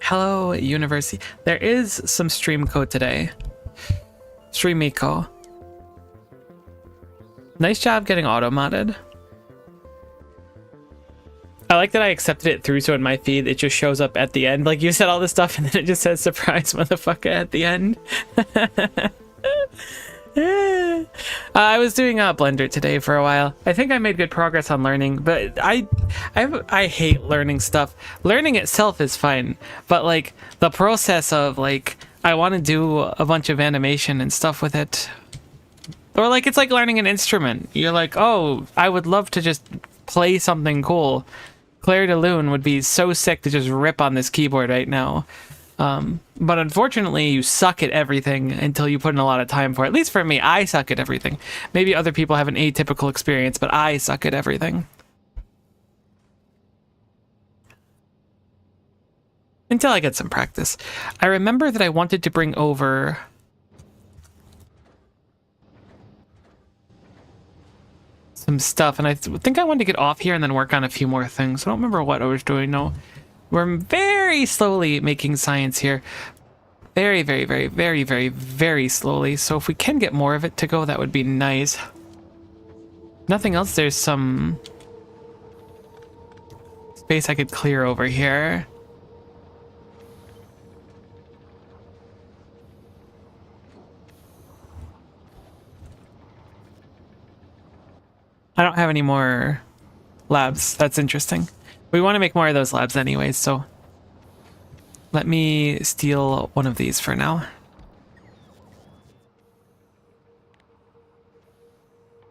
Hello, University. There is some stream code today. Streamiko. Nice job getting auto-modded. I like that I accepted it through, so in my feed, it just shows up at the end. Like, you said all this stuff, and then it just says, surprise, motherfucker, at the end. I was doing Blender today for a while. I think I made good progress on learning, but I hate learning stuff. Learning itself is fine, but like the process of like I want to do a bunch of animation and stuff with it, or like it's like learning an instrument. You're like, oh, I would love to just play something cool. Claire de Lune would be so sick to just rip on this keyboard right now. But unfortunately, you suck at everything until you put in a lot of time for it. At least for me, I suck at everything. Maybe other people have an atypical experience, but I suck at everything. Until I get some practice. I remember that I wanted to bring over some stuff, and I think I wanted to get off here and then work on a few more things. I don't remember what I was doing, no. We're very slowly making science here. Very, very, very, very, very, very slowly. So if we can get more of it to go, that would be nice. Nothing else. There's some space I could clear over here. I don't have any more labs. That's interesting. We want to make more of those labs anyways, so let me steal one of these for now.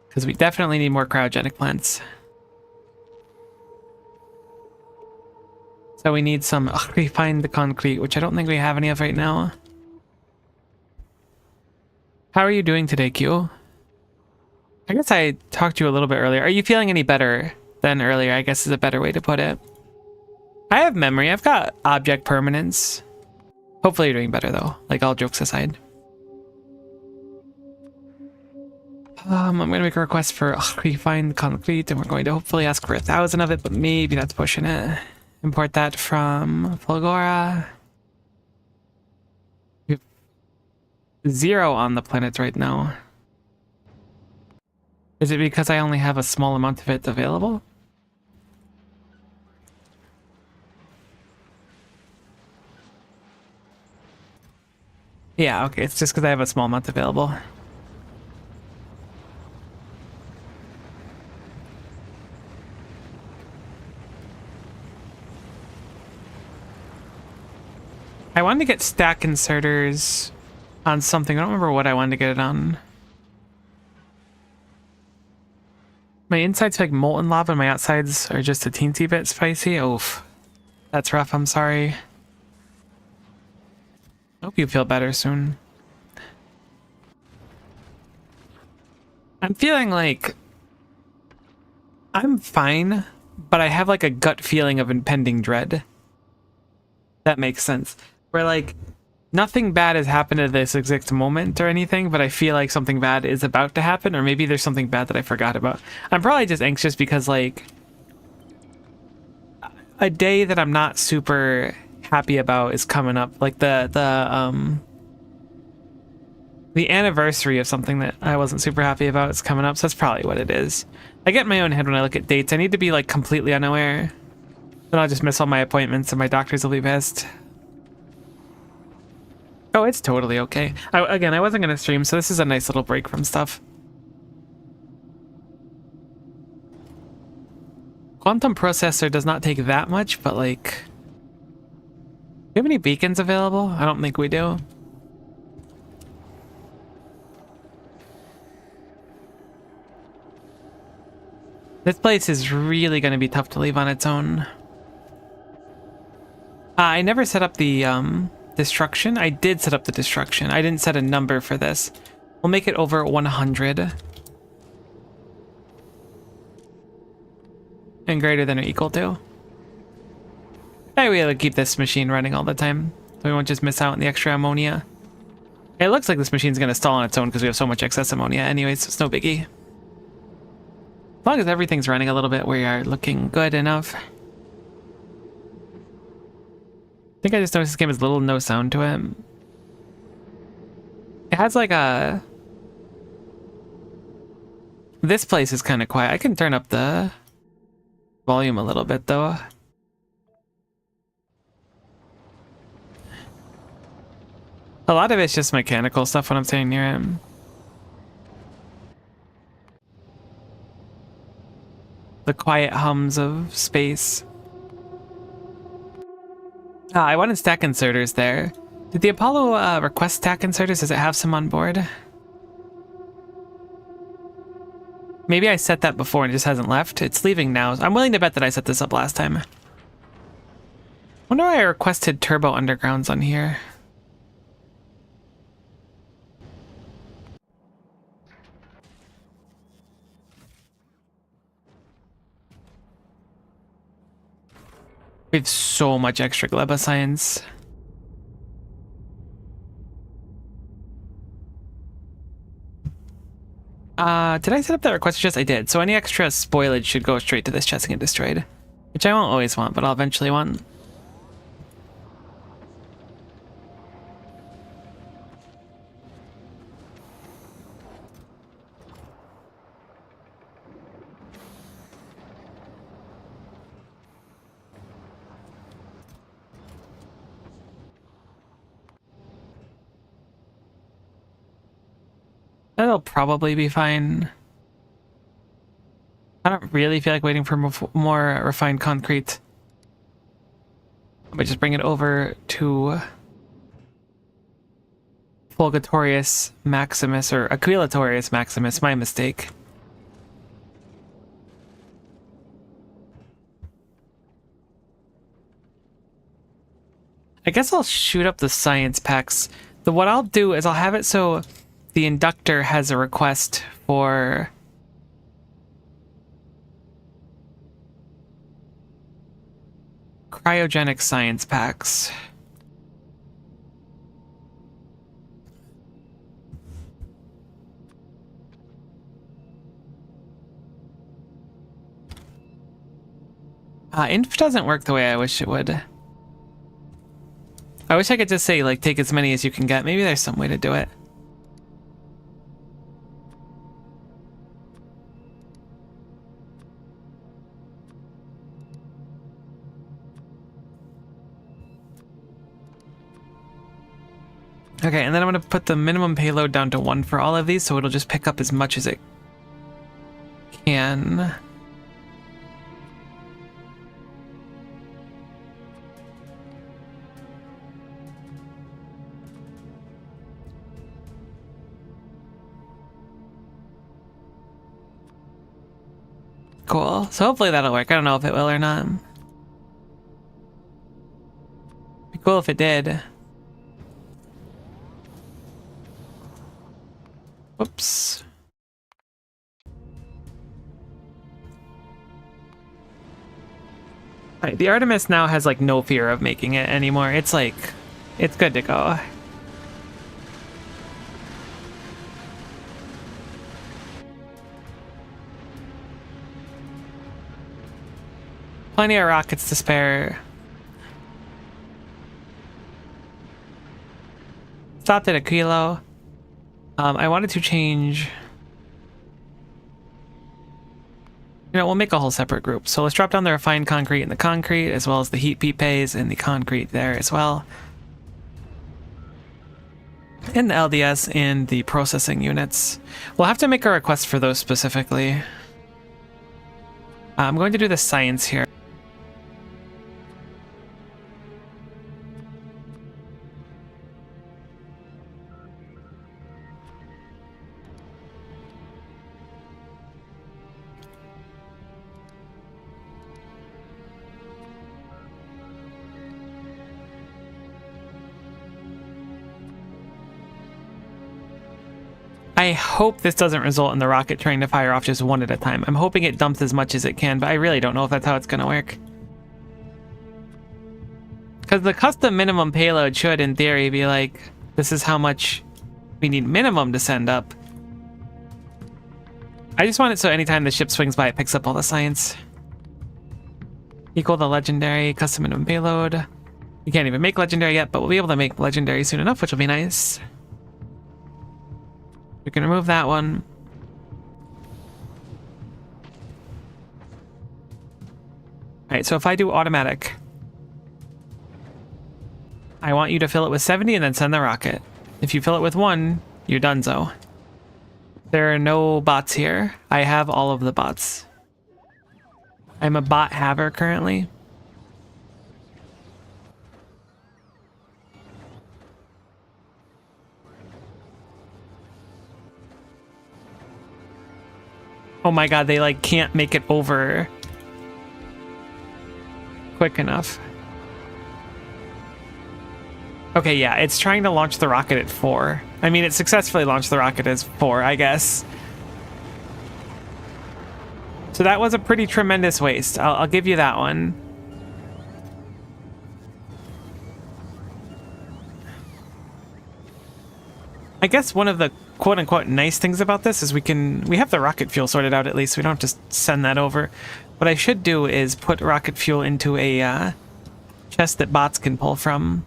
Because we definitely need more cryogenic plants. So we need some refined concrete, which I don't think we have any of right now. How are you doing today, Q? I guess I talked to you a little bit earlier. Are you feeling any better than earlier, I guess is a better way to put it. I have memory. I've got object permanence. Hopefully you're doing better though, like all jokes aside. I'm going to make a request for refined concrete, and we're going to hopefully ask for 1,000 of it, but maybe that's pushing it. Import that from Fulgora. We have 0 on the planet right now. Is it because I only have a small amount of it available? Yeah, okay, it's just because I have a small amount available. I wanted to get stack inserters on something. I don't remember what I wanted to get it on. My insides like molten lava and my outsides are just a teensy bit spicy. Oof. That's rough, I'm sorry. Hope you feel better soon. I'm feeling like I'm fine, but I have like a gut feeling of impending dread. That makes sense. Where like nothing bad has happened at this exact moment or anything, but I feel like something bad is about to happen, or maybe there's something bad that I forgot about. I'm probably just anxious because like a day that I'm not super happy about is coming up. Like the anniversary of something that I wasn't super happy about is coming up, so that's probably what it is. I get in my own head when I look at dates. I need to be like completely unaware. Then I'll just miss all my appointments and my doctors will be pissed. Oh, it's totally okay. Again, I wasn't going to stream, so this is a nice little break from stuff. Quantum processor does not take that much, but like... Do we have any beacons available? I don't think we do. This place is really going to be tough to leave on its own. I never set up the destruction. I did set up the destruction. I didn't set a number for this. We'll make it over 100. And greater than or equal to. Hey, we gotta keep this machine running all the time, so we won't just miss out on the extra ammonia. It looks like this machine's gonna stall on its own because we have so much excess ammonia anyways, so it's no biggie. As long as everything's running a little bit, we are looking good enough. I think I just noticed this game has little to no sound to it. It has like a... This place is kind of quiet. I can turn up the volume a little bit though. A lot of it's just mechanical stuff when I'm staying near him. The quiet hums of space. I wanted stack inserters there. Did the Apollo request stack inserters? Does it have some on board? Maybe I set that before and it just hasn't left. It's leaving now. I'm willing to bet that I set this up last time. Wonder why I requested turbo undergrounds on here. We have so much extra gleba science. Did I set up that request chest? I did. So any extra spoilage should go straight to this chest and get destroyed. Which I won't always want, but I'll eventually want. That'll probably be fine. I don't really feel like waiting for more refined concrete. But just bring it over to Fulgatorius Maximus, or Aquilatorius Maximus, my mistake. I guess I'll shoot up the science packs. What I'll do is I'll have it so the inductor has a request for cryogenic science packs. Inf doesn't work the way I wish it would. I wish I could just say, like, take as many as you can get. Maybe there's some way to do it. Okay, and then I'm going to put the minimum payload down to 1 for all of these, so it'll just pick up as much as it can. Cool. So hopefully that'll work. I don't know if it will or not. Be cool if it did. Whoops. Right, the Artemis now has like no fear of making it anymore. It's like, it's good to go. Plenty of rockets to spare. Stopped at a kilo. I wanted to change. You know, we'll make a whole separate group. So let's drop down the refined concrete and the concrete, as well as the heat PPAs and the concrete there as well. And the LDS and the processing units. We'll have to make a request for those specifically. I'm going to do the science here. I hope this doesn't result in the rocket trying to fire off just one at a time. I'm hoping it dumps as much as it can, but I really don't know if that's how it's going to work. Because the custom minimum payload should, in theory, be like, this is how much we need minimum to send up. I just want it so anytime the ship swings by, it picks up all the science. Equal the legendary custom minimum payload. We can't even make legendary yet, but we'll be able to make legendary soon enough, which will be nice. We can remove that one. Alright, so if I do automatic, I want you to fill it with 70 and then send the rocket. If you fill it with 1, you're donezo. There are no bots here. I have all of the bots. I'm a bot haver currently. Oh my god, they like can't make it over quick enough. Okay, yeah, it's trying to launch the rocket at 4. I mean, it successfully launched the rocket as 4, I guess. So that was a pretty tremendous waste. I'll give you that one. I guess one of the quote-unquote nice things about this is we have the rocket fuel sorted out at least. We don't have to send that over. What I should do is put rocket fuel into a chest that bots can pull from.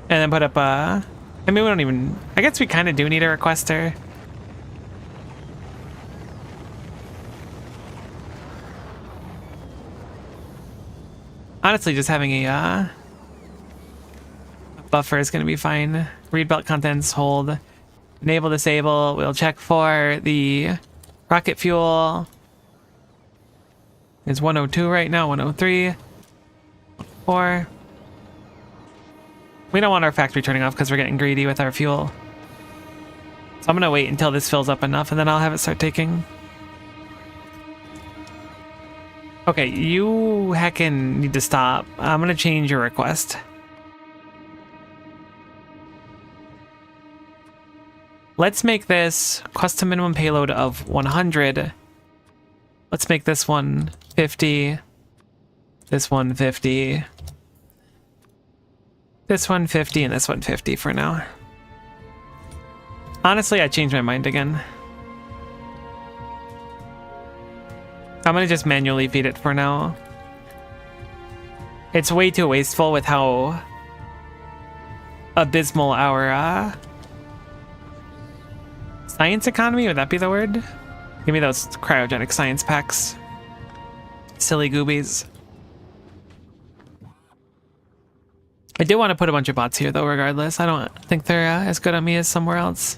And then put up a... I mean, we don't even... I guess we kind of do need a requester. Honestly, just having a buffer is going to be fine. Read belt contents, hold. Enable, disable. We'll check for the rocket fuel. It's 102 right now, 103. 4. We don't want our factory turning off because we're getting greedy with our fuel. So I'm going to wait until this fills up enough and then I'll have it start taking. Okay, you heckin' need to stop. I'm going to change your request. Let's make this custom minimum payload of 100. Let's make this one 50. This one 50. This one 50 and this one 50 for now. Honestly, I changed my mind again. I'm gonna just manually feed it for now. It's way too wasteful with how abysmal our science economy, would that be the word? Give me those cryogenic science packs. Silly goobies. I do want to put a bunch of bots here though, regardless. I don't think they're as good on me as somewhere else.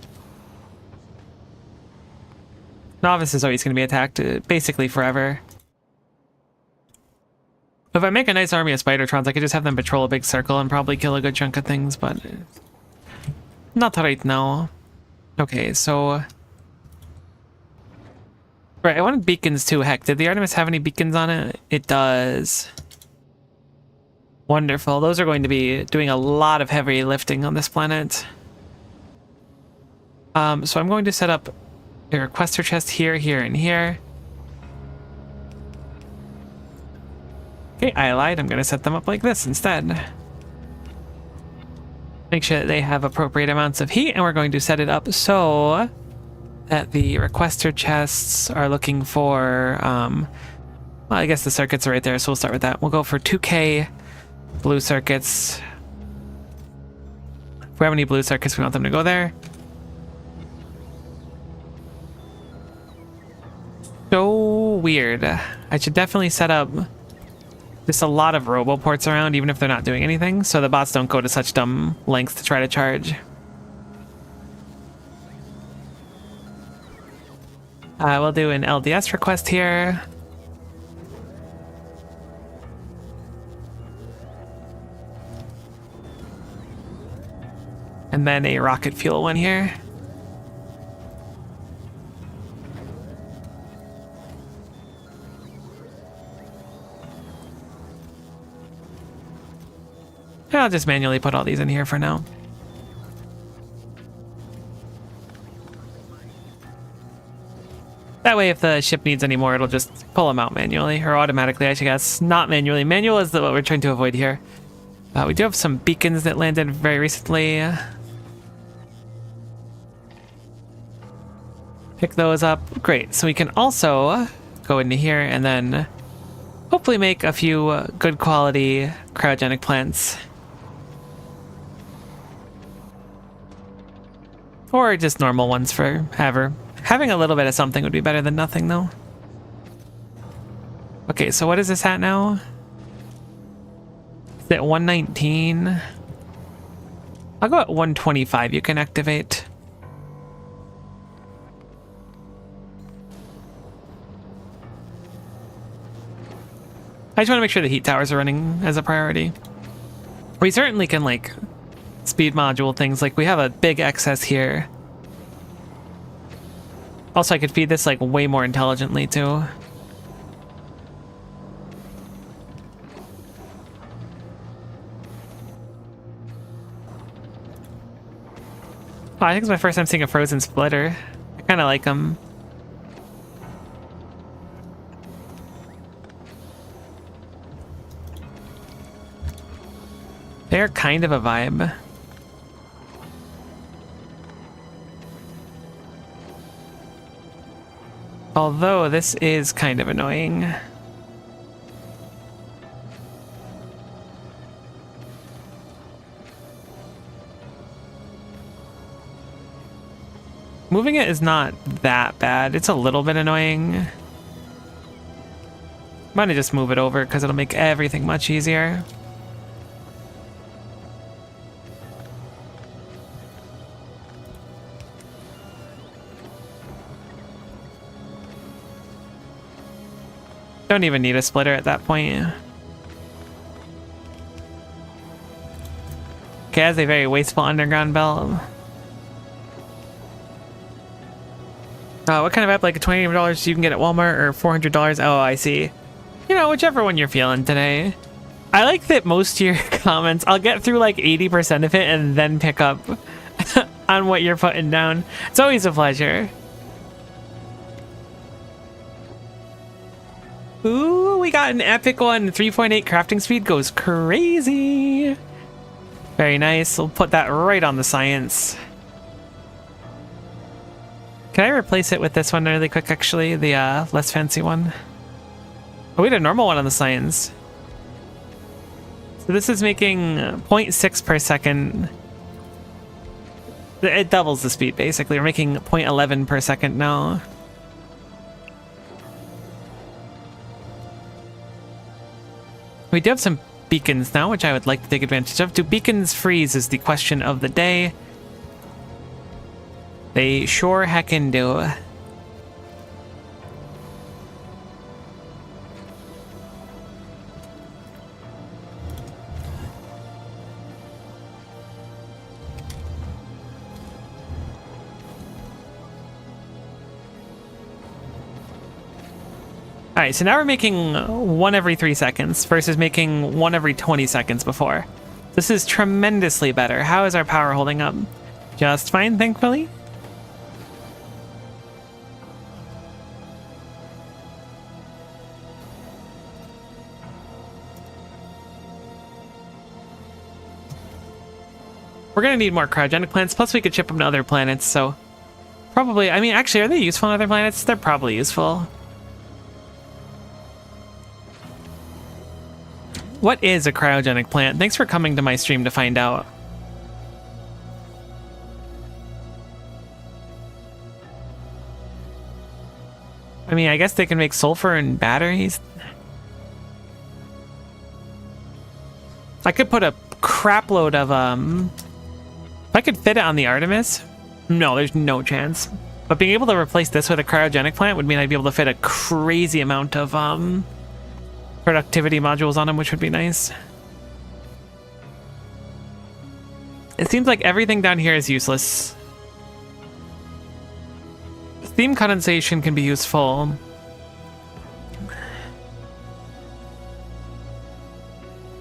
Novice is always going to be attacked basically forever. If I make a nice army of Spidertrons, I could just have them patrol a big circle and probably kill a good chunk of things, but not right now. Okay, so... Right, I wanted beacons too. Heck, did the Artemis have any beacons on it? It does. Wonderful. Those are going to be doing a lot of heavy lifting on this planet. So I'm going to set up a requester chest here, here, and here. Okay, I lied. I'm going to set them up like this instead. Make sure that they have appropriate amounts of heat, and we're going to set it up so that the requester chests are looking for, well, I guess the circuits are right there, so we'll start with that. We'll go for 2K blue circuits. If we have any blue circuits, we want them to go there. So weird. I should definitely set up just a lot of roboports around, even if they're not doing anything, so the bots don't go to such dumb lengths to try to charge. We'll do an LDS request here. And then a rocket fuel one here. I'll just manually put all these in here for now. That way, if the ship needs any more, it'll just pull them out manually, or automatically, I should guess. Not manually. Manual is what we're trying to avoid here. We do have some beacons that landed very recently. Pick those up. Great. So we can also go into here and then hopefully make a few good quality cryogenic plants. Or just normal ones for ever. Having a little bit of something would be better than nothing, though. Okay, so what is this at now? Is it 119? I'll go at 125. You can activate. I just want to make sure the heat towers are running as a priority. We certainly can, like, speed module things. Like, we have a big excess here. Also, I could feed this, like, way more intelligently, too. Oh, I think it's my first time seeing a frozen splitter. I kind of like them. They're kind of a vibe. Although this is kind of annoying. Moving it is not that bad. It's a little bit annoying. Might just move it over because it'll make everything much easier. Don't even need a splitter at that point. Okay, has a very wasteful underground belt. What kind of app, like $20 you can get at Walmart or $400? Oh, I see. You know, whichever one you're feeling today. I like that most of your comments, I'll get through like 80% of it and then pick up on what you're putting down. It's always a pleasure. Ooh, we got an epic one. 3.8 crafting speed goes crazy. Very nice. We'll put that right on the science. Can I replace it with this one really quick, actually? The less fancy one. Oh, we had a normal one on the science. So this is making 0.6 per second. It doubles the speed, basically. We're making 0.11 per second now. We do have some beacons now, which I would like to take advantage of. Do beacons freeze is the question of the day. They sure heckin' do. Alright, so now we're making one every 3 seconds versus making one every 20 seconds before. This is tremendously better. How is our power holding up? Just fine, thankfully. We're gonna need more cryogenic plants, plus we could ship them to other planets, so... Probably, I mean, actually, are they useful on other planets? They're probably useful. What is a cryogenic plant? Thanks for coming to my stream to find out. I mean, I guess they can make sulfur and batteries. I could put a crap load of, if I could fit it on the Artemis? No, there's no chance. But being able to replace this with a cryogenic plant would mean I'd be able to fit a crazy amount of, productivity modules on them, which would be nice. It seems like everything down here is useless. Steam condensation can be useful.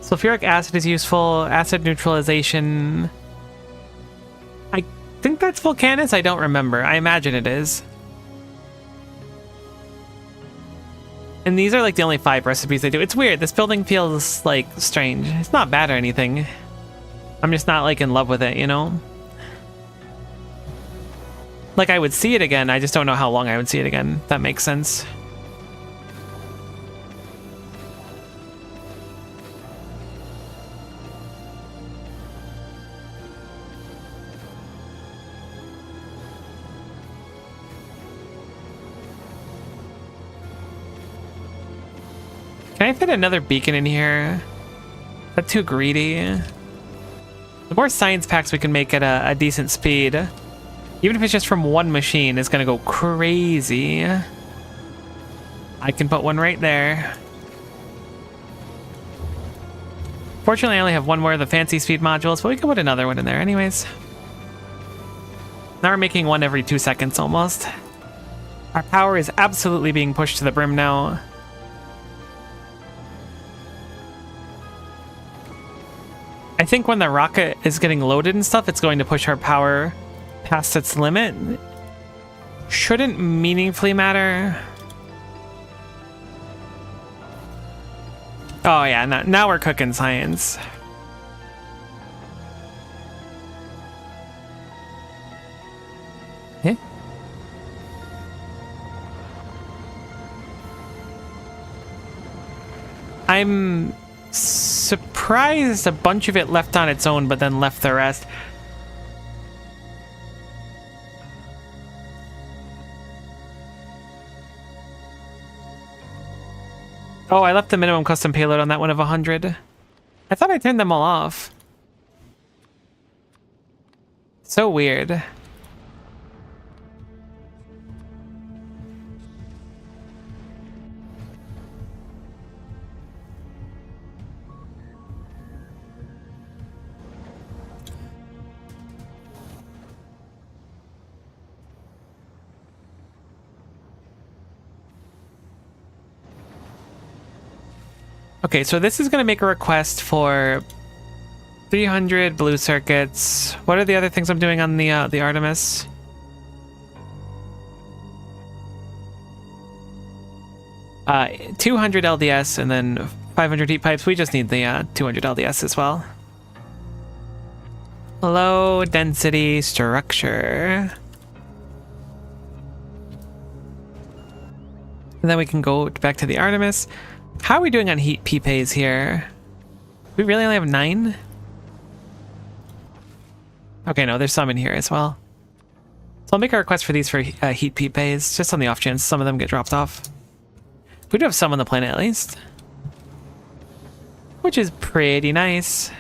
Sulfuric acid is useful. Acid neutralization. I think that's Volcanus. I don't remember. I imagine it is. And these are like the only 5 recipes they do. It's weird. This building feels like strange. It's not bad or anything. I'm just not like in love with it, you know? Like I would see it again. I just don't know how long I would see it again. If that makes sense. Can I fit another beacon in here? Is that too greedy? The more science packs we can make at a decent speed, even if it's just from one machine, it's gonna go crazy. I can put one right there. Fortunately, I only have one more of the fancy speed modules, but we can put another one in there anyways. Now we're making one every 2 seconds almost. Our power is absolutely being pushed to the brim now. I think when the rocket is getting loaded and stuff, it's going to push our power past its limit. Shouldn't meaningfully matter. Oh yeah, now we're cooking science. Eh? I'm surprised a bunch of it left on its own, but then left the rest. Oh, I left the minimum custom payload on that one of 100. I thought I turned them all off. So weird. Okay, so this is going to make a request for 300 blue circuits. What are the other things I'm doing on the Artemis? Uh, 200 LDS and then 500 heat pipes. We just need the 200 LDS as well. Low density structure. And then we can go back to the Artemis. How are we doing on heat PPAs here? We really only have 9? Okay, no, there's some in here as well. So I'll make a request for these for heat PPAs, just on the off chance some of them get dropped off. We do have some on the planet at least, which is pretty nice.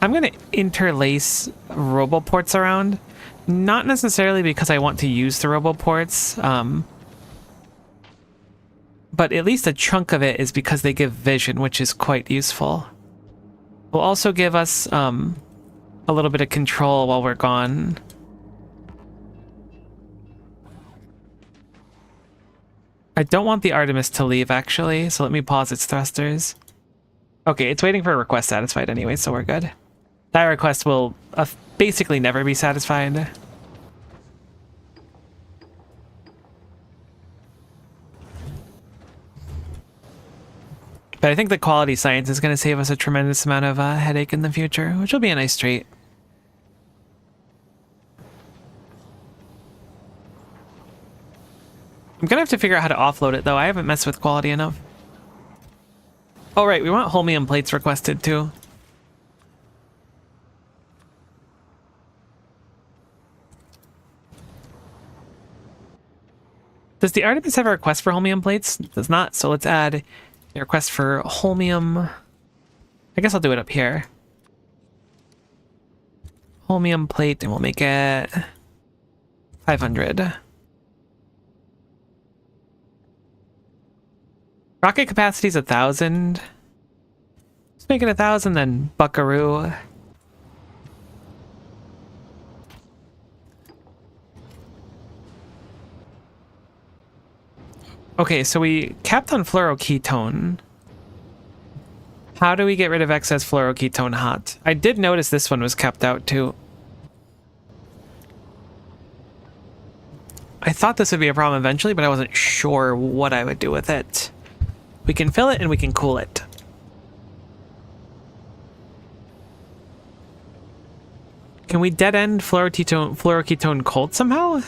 I'm going to interlace roboports around, not necessarily because I want to use the roboports, but at least a chunk of it is because they give vision, which is quite useful. Will also give us a little bit of control while we're gone. I don't want the Artemis to leave, actually, so let me pause its thrusters. Okay, it's waiting for a request satisfied anyway, so we're good. That request will basically never be satisfied. But I think the quality science is going to save us a tremendous amount of headache in the future, which will be a nice treat. I'm going to have to figure out how to offload it, though. I haven't messed with quality enough. Oh, right. We want holmium plates requested, too. Does the Artemis have a request for holmium plates? It does not, so let's add a request for holmium. I guess I'll do it up here. Holmium plate, and we'll make it 500. Rocket capacity is 1,000. Let's make it 1,000, then buckaroo. Okay, so we capped on fluoroketone. How do we get rid of excess fluoroketone hot? I did notice this one was capped out too. I thought this would be a problem eventually, but I wasn't sure what I would do with it. We can fill it and we can cool it. Can we dead end fluoroketone cold somehow?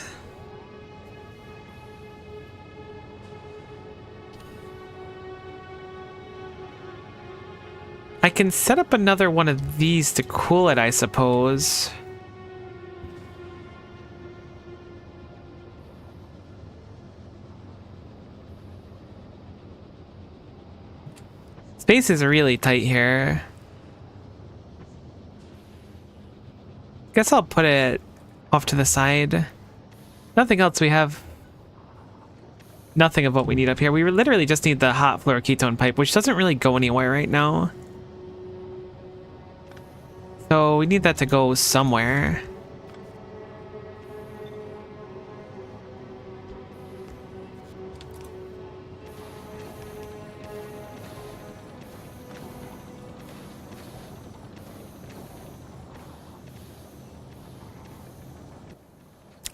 I can set up another one of these to cool it, I suppose. Space is really tight here. Guess I'll put it off to the side. Nothing else we have. Nothing of what we need up here. We literally just need the hot fluoroketone pipe, which doesn't really go anywhere right now. So we need that to go somewhere.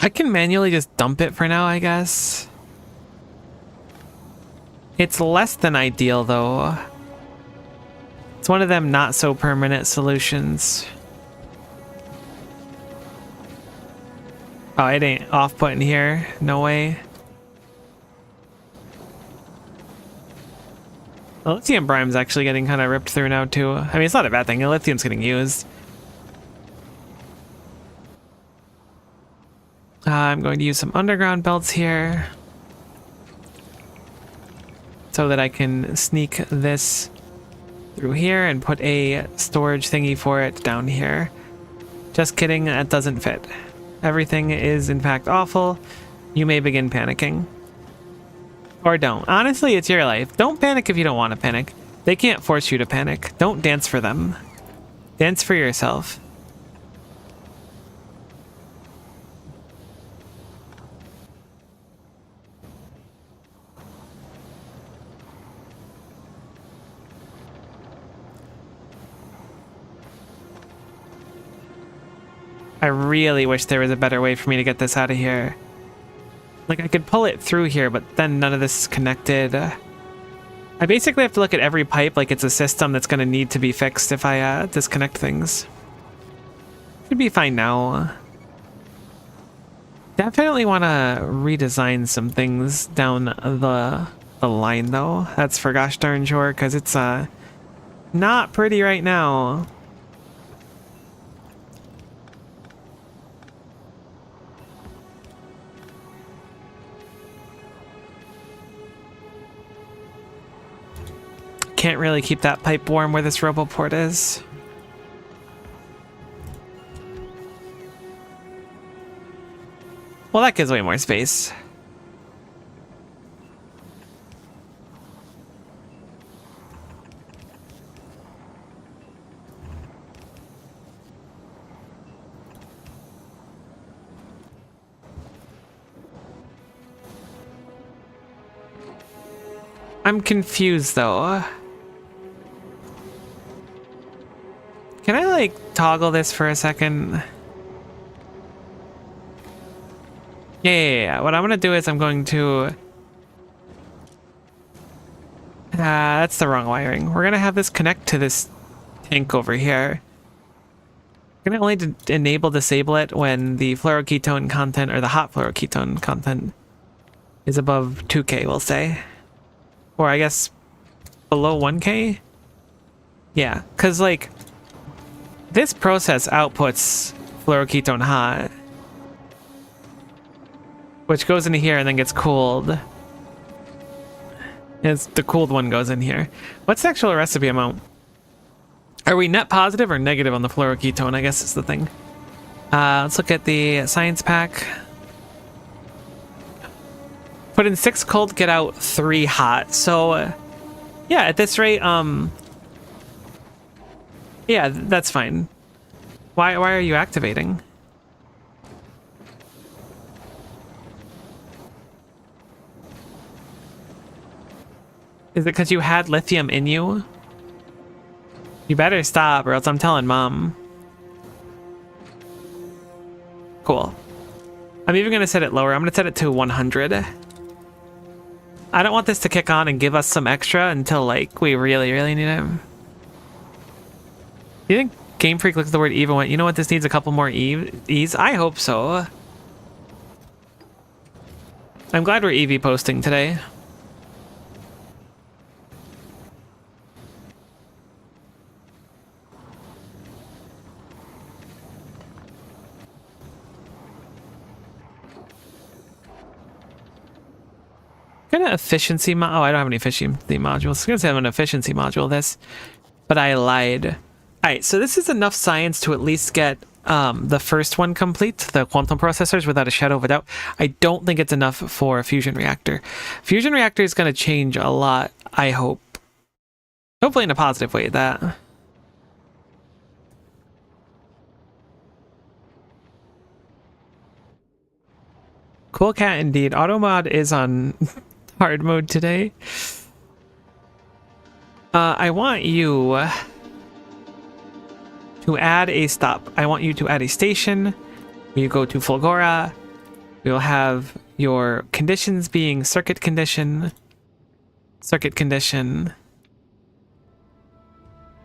I can manually just dump it for now, I guess. It's less than ideal, though. It's one of them not so permanent solutions. Oh, it ain't off-putting here. No way. The lithium brime's actually getting kind of ripped through now, too. I mean, it's not a bad thing. The lithium's getting used. I'm going to use some underground belts here so that I can sneak this through here and put a storage thingy for it down here. Just kidding, that doesn't fit. Everything is in fact awful. You may begin panicking. Or don't. Honestly, it's your life. Don't panic if you don't want to panic. They can't force you to panic. Don't dance for them. Dance for yourself. I really wish there was a better way for me to get this out of here. Like, I could pull it through here, but then none of this is connected. I basically have to look at every pipe like it's a system that's going to need to be fixed if I disconnect things. Should be fine now. Definitely want to redesign some things down the line though. That's for gosh darn sure, because it's not pretty right now. Can't really keep that pipe warm where this roboport is. Well, that gives way more space. I'm confused though. Can I like toggle this for a second? Yeah. What I'm gonna do is I'm going to... that's the wrong wiring. We're gonna have this connect to this tank over here. We're gonna only enable disable it when the fluoroketone content or the hot fluoroketone content is above 2K, we'll say. Or I guess below 1K? Yeah, because like this process outputs fluoroketone hot, which goes into here and then gets cooled. It's the cooled one goes in here. What's the actual recipe amount? Are we net positive or negative on the fluoroketone? I guess is the thing. Let's look at the science pack. Put in 6 cold, get out 3 hot. So, yeah, at this rate, yeah, that's fine. Why are you activating? Is it because you had lithium in you? You better stop or else I'm telling Mom. Cool. I'm even going to set it lower. I'm going to set it to 100. I don't want this to kick on and give us some extra until, like, we really, really need it. Do you think Game Freak looks at the word Eve and went, you know what, this needs a couple more E's? I hope so. I'm glad we're EV posting today. Gonna efficiency oh, I don't have any efficiency modules. I was gonna say I have an efficiency module this, but I lied. All right, so this is enough science to at least get the first one complete, the quantum processors, without a shadow of a doubt. I don't think it's enough for a fusion reactor. Fusion reactor is gonna change a lot, I hope. Hopefully in a positive way, that. Cool cat indeed. Automod is on hard mode today. I want you to add a stop. I want you to add a station. You go to Fulgora. You'll have your conditions being circuit condition, circuit condition,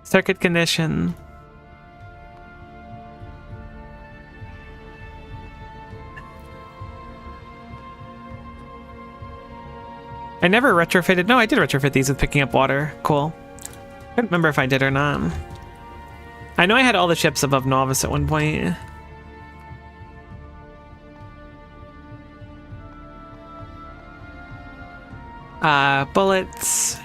circuit condition. I never retrofitted. No, I did retrofit these with picking up water. Cool. I don't remember if I did or not. I know I had all the ships above Novice at one point. Bullets.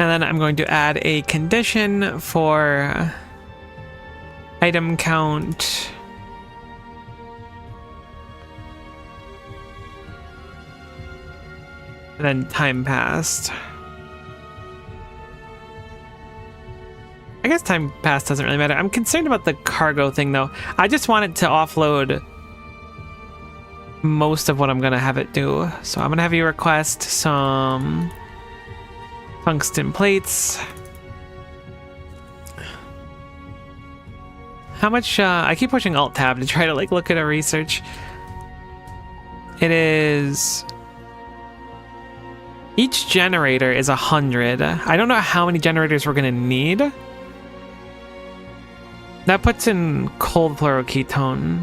And then I'm going to add a condition for item count. And then time passed. I guess time passed doesn't really matter. I'm concerned about the cargo thing though. I just want it to offload most of what I'm gonna have it do. So I'm gonna have you request some tungsten plates. How much, I keep pushing Alt Tab to try to like look at our research. It is... Each generator is 100. I don't know how many generators we're gonna need. That puts in cold fluoroketone.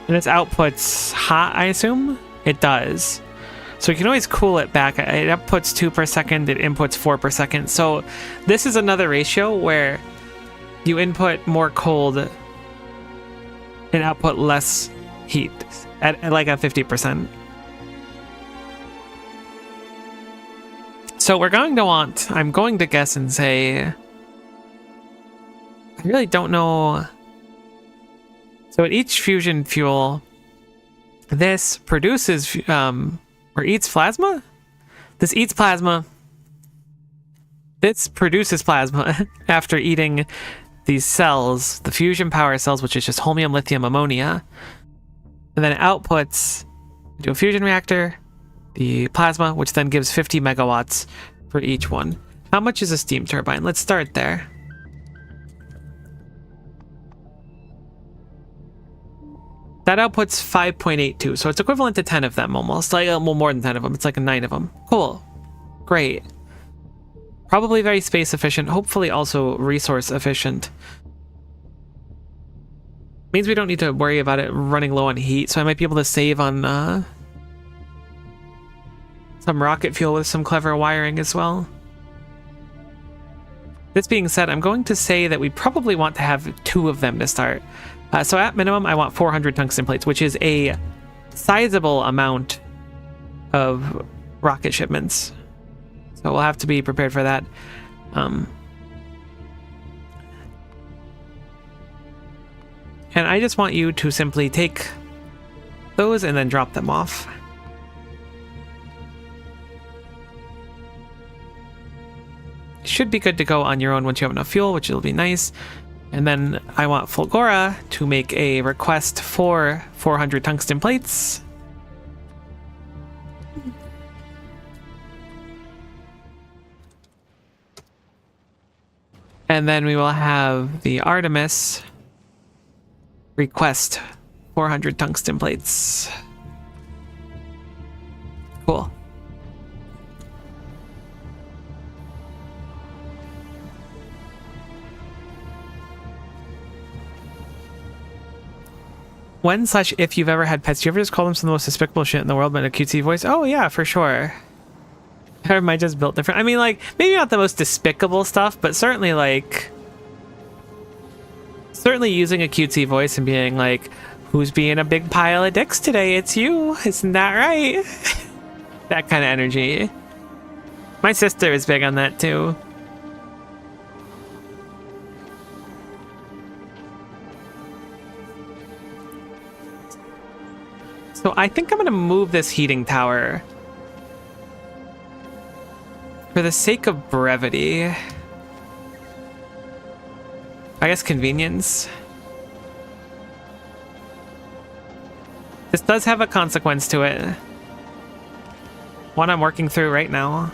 And its outputs hot, I assume? It does. So you can always cool it back. It outputs 2 per second, it inputs 4 per second. So this is another ratio where you input more cold and output less heat at like a 50%. So we're going to want, I'm going to guess and say, I really don't know. So at each fusion fuel, this produces, or eats plasma? This eats plasma. This produces plasma after eating these cells, the fusion power cells, which is just holmium, lithium, ammonia. And then it outputs into a fusion reactor, the plasma, which then gives 50 megawatts for each one. How much is a steam turbine? Let's start there. That outputs 5.82, so it's equivalent to 10 of them almost. Like, well, more than 10 of them. It's like 9 of them. Cool. Great. Probably very space efficient. Hopefully also resource efficient. Means we don't need to worry about it running low on heat, so I might be able to save on some rocket fuel with some clever wiring as well. This being said, I'm going to say that we probably want to have 2 of them to start. So at minimum, I want 400 tungsten plates, which is a sizable amount of rocket shipments. So we'll have to be prepared for that. And I just want you to simply take those and then drop them off. Should be good to go on your own once you have enough fuel, which will be nice. And then I want Fulgora to make a request for 400 tungsten plates. And then we will have the Artemis request 400 tungsten plates. Cool. When/if you've ever had pets, do you ever just call them some of the most despicable shit in the world, but in a cutesy voice? Oh yeah, for sure. Or am I just built different? I mean, like, maybe not the most despicable stuff, but certainly like, certainly using a cutesy voice and being like, who's being a big pile of dicks today? It's you, isn't that right? That kind of energy. My sister is big on that too. So I think I'm going to move this heating tower for the sake of brevity. I guess convenience. This does have a consequence to it. One I'm working through right now.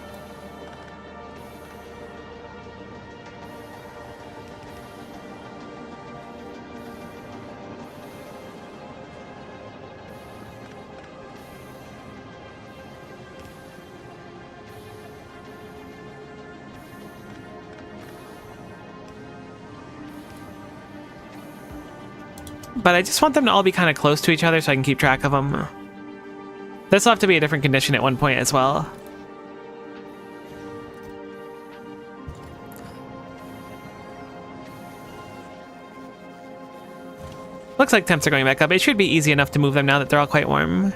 But I just want them to all be kind of close to each other so I can keep track of them. This will have to be a different condition at one point as well. Looks like temps are going back up. It should be easy enough to move them now that they're all quite warm.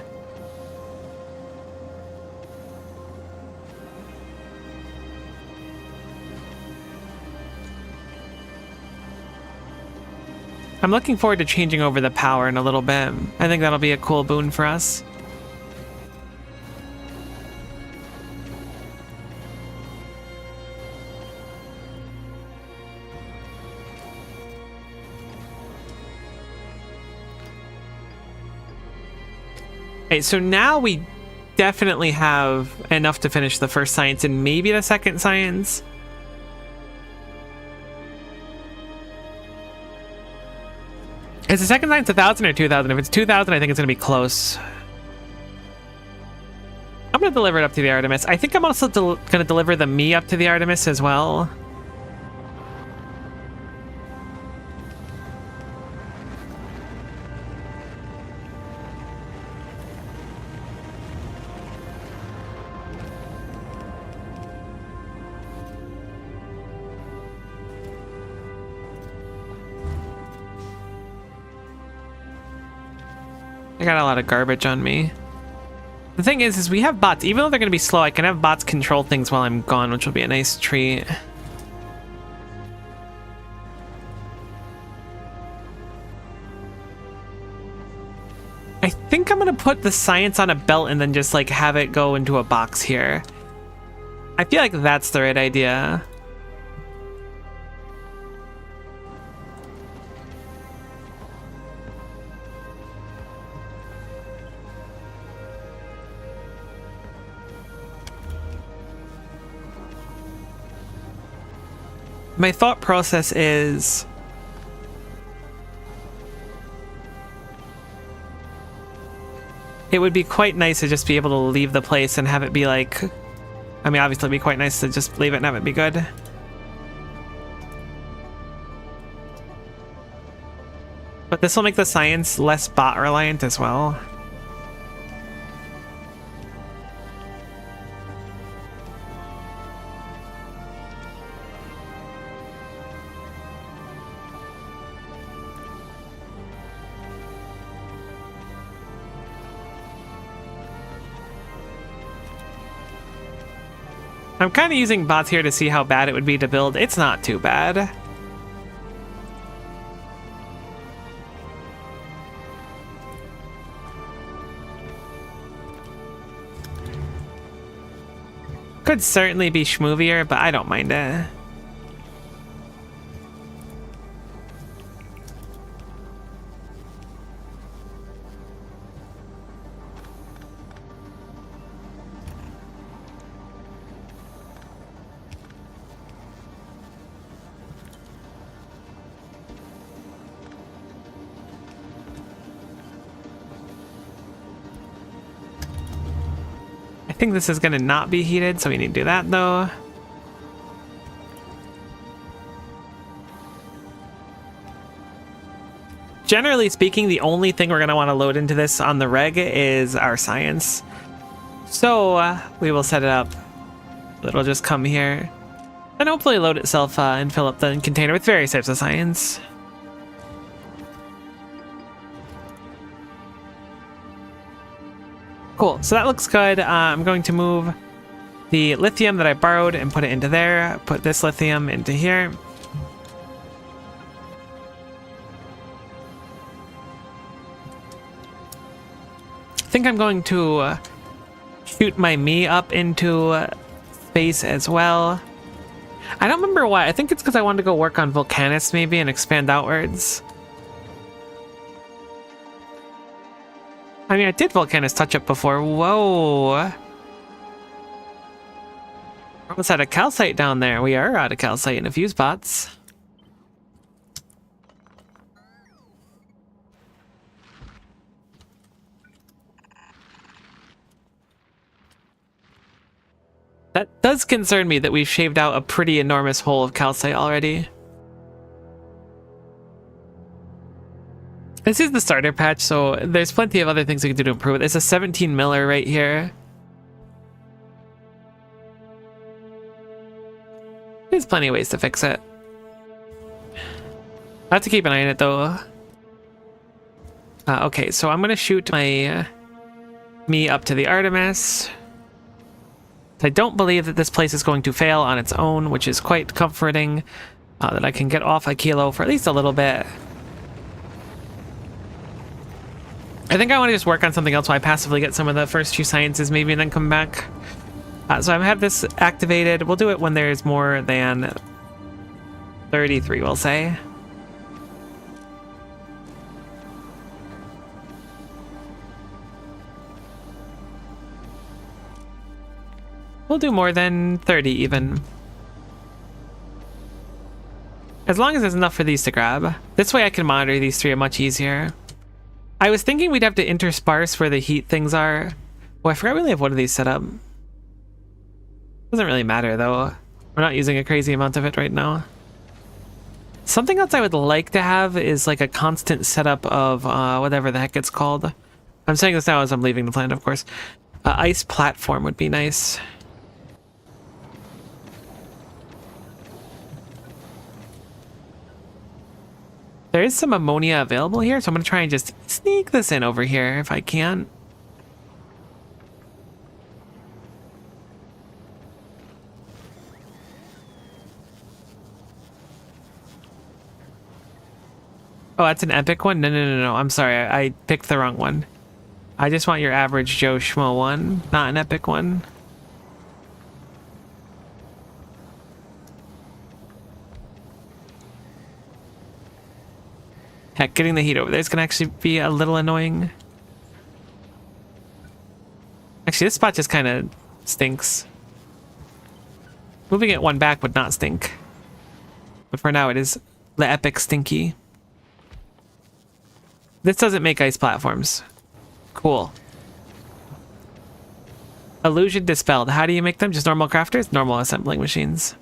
I'm looking forward to changing over the power in a little bit. I think that'll be a cool boon for us. Okay, so now we definitely have enough to finish the first science and maybe the second science. Is the second science 1,000 or 2,000? If it's 2,000, I think it's going to be close. I'm going to deliver it up to the Artemis. I think I'm also going to deliver the me up to the Artemis as well. got a lot of garbage on me. The thing is we have bots. Even though they're going to be slow, I can have bots control things while I'm gone, which will be a nice treat. I think I'm going to put the science on a belt and then just like have it go into a box here. I feel like that's the right idea. My thought process is it would be quite nice to just be able to leave the place and have it be like, I mean, obviously it'd be quite nice to just leave it and have it be good. But this will make the science less bot reliant as well. I'm kind of using bots here to see how bad it would be to build. It's not too bad. Could certainly be schmoovier, but I don't mind it. I think this is going to not be heated, so we need to do that though. Generally speaking, the only thing we're going to want to load into this on the reg is our science. So we will set it up. It'll just come here and hopefully load itself and fill up the container with various types of science. Cool, so that looks good. I'm going to move the lithium that I borrowed and put it into there. Put this lithium into here. I think I'm going to shoot my me up into space as well. I don't remember why. I think it's because I wanted to go work on Volcanus maybe and expand outwards. I mean, I did Volcanus touch-up before. Whoa. Almost had a calcite down there. We are out of calcite in a few spots. That does concern me that we've shaved out a pretty enormous hole of calcite already. This is the starter patch, so there's plenty of other things we can do to improve it. It's a 17 miller right here. There's plenty of ways to fix it. I have to keep an eye on it though. Okay, so I'm gonna shoot my me up to the Artemis. I don't believe that this place is going to fail on its own, which is quite comforting. That I can get off a kilo for at least a little bit. I think I want to just work on something else while I passively get some of the first few sciences maybe and then come back. So I have this activated. We'll do it when there's more than 33, we'll say. We'll do more than 30 even. As long as there's enough for these to grab. This way I can monitor these three much easier. I was thinking we'd have to intersparse where the heat things are. Oh, I forgot we only have one of these set up. Doesn't really matter though. We're not using a crazy amount of it right now. Something else I would like to have is like a constant setup of whatever the heck it's called. I'm saying this now as I'm leaving the planet, of course. Ice platform would be nice. There is some ammonia available here, so I'm going to try and just sneak this in over here if I can. Oh, that's an epic one? No. I'm sorry. I picked the wrong one. I just want your average Joe Schmo one, not an epic one. Heck, getting the heat over there is going to actually be a little annoying. Actually, this spot just kind of stinks. Moving it one back would not stink. But for now, it is the epic stinky. This doesn't make ice platforms. Cool. Illusion dispelled. How do you make them? Just normal crafters? Normal assembling machines.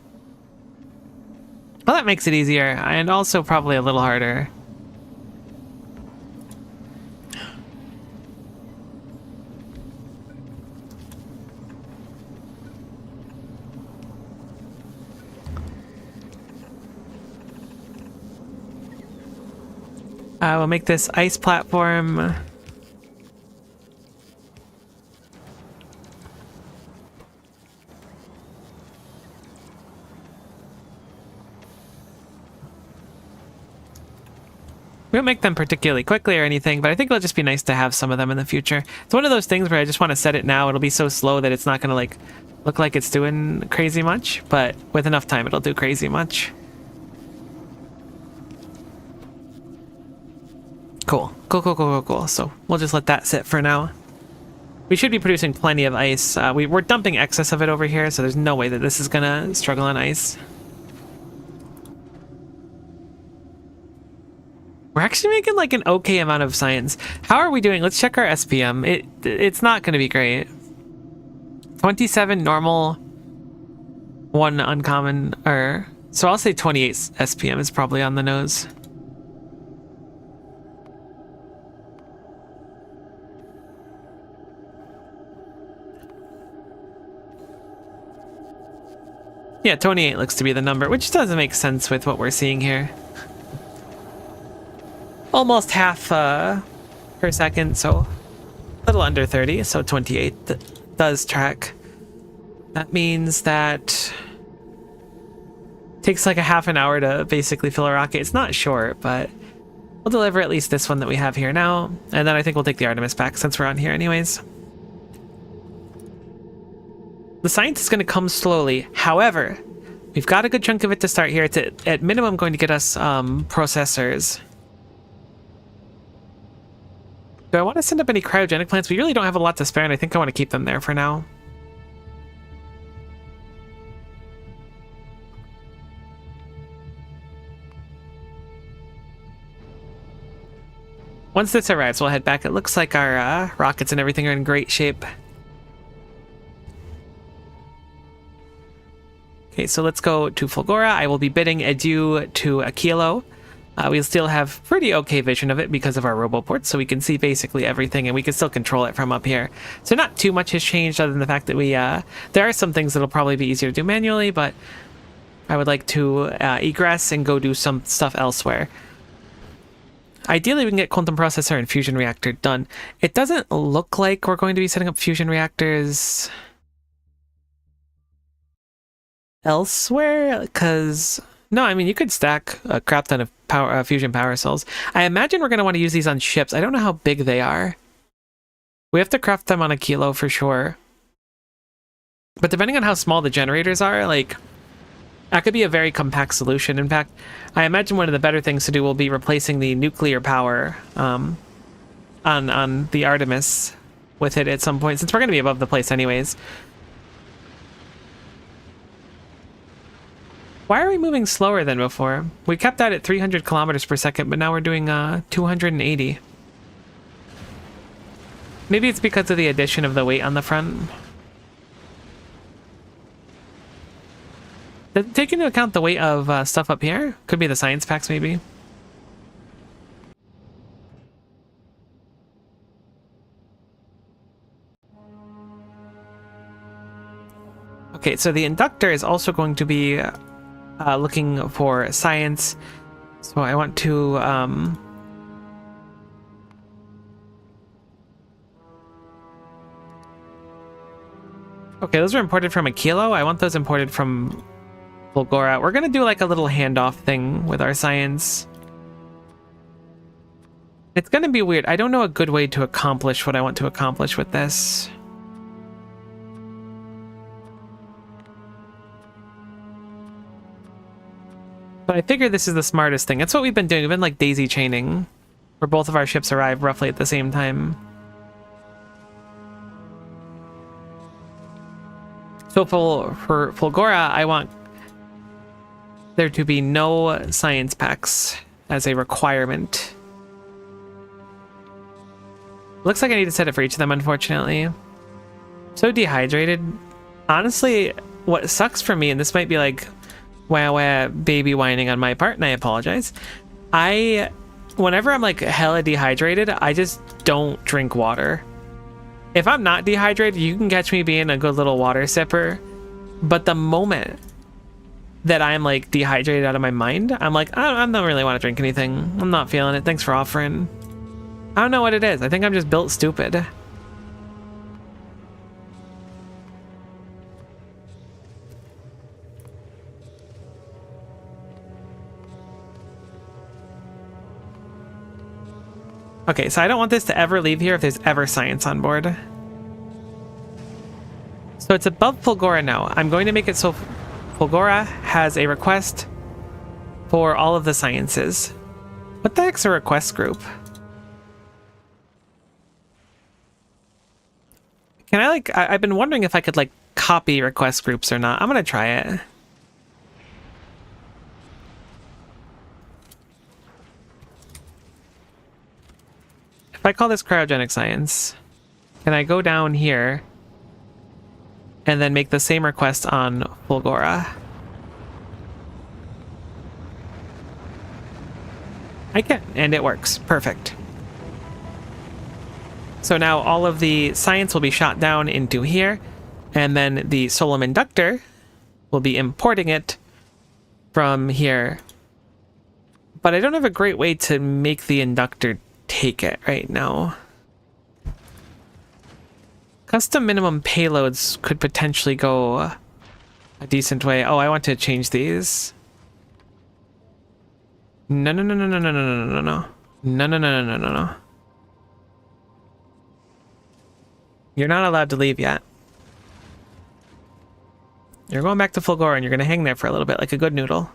Well, that makes it easier, and also probably a little harder. We'll make this ice platform. We won't make them particularly quickly or anything, but I think it'll just be nice to have some of them in the future. It's one of those things where I just want to set it now. It'll be so slow that it's not going to like look like it's doing crazy much, but with enough time it'll do crazy much. Cool. So we'll just let that sit for now. We should be producing plenty of ice. We're dumping excess of it over here, so there's no way that this is gonna struggle on ice. We're actually making like an okay amount of science. How are we doing? Let's check our SPM. It's not gonna be great. 27 normal, 1 uncommon, so I'll say 28 SPM is probably on the nose. Yeah, 28 looks to be the number, which doesn't make sense with what we're seeing here. Almost half per second, so a little under 30, so 28 does track. That means that it takes like a half an hour to basically fill a rocket. It's not short, but we'll deliver at least this one that we have here now, and then I think we'll take the Artemis back since we're on here anyways. The science is going to come slowly. However, we've got a good chunk of it to start here. It's at minimum going to get us processors. Do I want to send up any cryogenic plants? We really don't have a lot to spare, and I think I want to keep them there for now. Once this arrives, we'll head back. It looks like our rockets and everything are in great shape. Okay, so let's go to Fulgora. I will be bidding adieu to Aquilo. We still have pretty okay vision of it because of our roboports, so we can see basically everything, and we can still control it from up here. So not too much has changed other than the fact that we there are some things that'll probably be easier to do manually, but I would like to egress and go do some stuff elsewhere. Ideally, we can get quantum processor and fusion reactor done. It doesn't look like we're going to be setting up fusion reactors elsewhere, because no, I mean, you could stack a crap ton of power, fusion power cells. I imagine we're going to want to use these on ships. I don't know how big they are. We have to craft them on a kilo for sure. But depending on how small the generators are, like, that could be a very compact solution. In fact, I imagine one of the better things to do will be replacing the nuclear power on the Artemis with it at some point, since we're going to be above the place anyways. Why are we moving slower than before? We kept that at 300 kilometers per second, but now we're doing 280. Maybe it's because of the addition of the weight on the front. Does it take into account the weight of stuff up here? Could be the science packs, maybe. Okay, so the inductor is also going to be looking for science. So I want to okay, those are imported from a kilo. I want those imported from Fulgora. We're gonna do like a little handoff thing with our science. It's gonna be weird. I don't know a good way to accomplish what I want to accomplish with this. But I figure this is the smartest thing. That's what we've been doing. We've been like daisy chaining, where both of our ships arrive roughly at the same time. So for Fulgora, I want there to be no science packs as a requirement. Looks like I need to set it for each of them, unfortunately. So dehydrated. Honestly, what sucks for me, and this might be like wah baby whining on my part, and I apologize. Whenever I'm like hella dehydrated, I just don't drink water. If I'm not dehydrated, you can catch me being a good little water sipper. But the moment that I'm like dehydrated out of my mind, I'm like, I don't really want to drink anything. I'm not feeling it. Thanks for offering. I don't know what it is. I think I'm just built stupid. Okay, so I don't want this to ever leave here if there's ever science on board. So it's above Fulgora now. I'm going to make it so Fulgora has a request for all of the sciences. What the heck's a request group? Can I like, I've been wondering if I could like copy request groups or not. I'm gonna try it. If I call this cryogenic science, can I go down here and then make the same request on Fulgora? I can, and it works. Perfect. So now all of the science will be shot down into here, and then the Solum inductor will be importing it from here. But I don't have a great way to make the inductor take it right now. Custom minimum payloads could potentially go a decent way. Oh, I want to change these. No. You're not allowed to leave yet. You're going back to Fulgora and you're going to hang there for a little bit like a good noodle.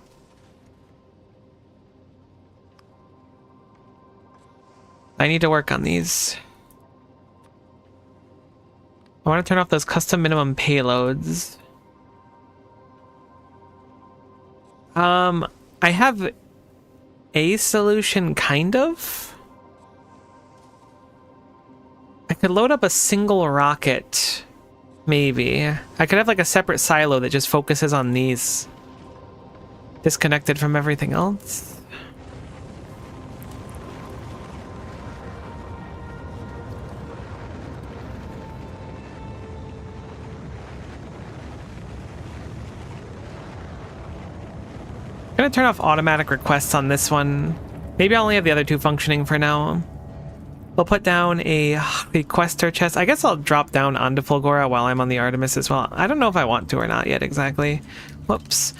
I need to work on these. I want to turn off those custom minimum payloads. I have a solution, kind of. I could load up a single rocket, maybe. I could have like a separate silo that just focuses on these, disconnected from everything else. I'm gonna turn off automatic requests on this one. Maybe I'll only have the other two functioning for now. We'll put down a requester chest. I guess I'll drop down onto Fulgora while I'm on the Artemis as well. I don't know if I want to or not yet exactly. Whoops.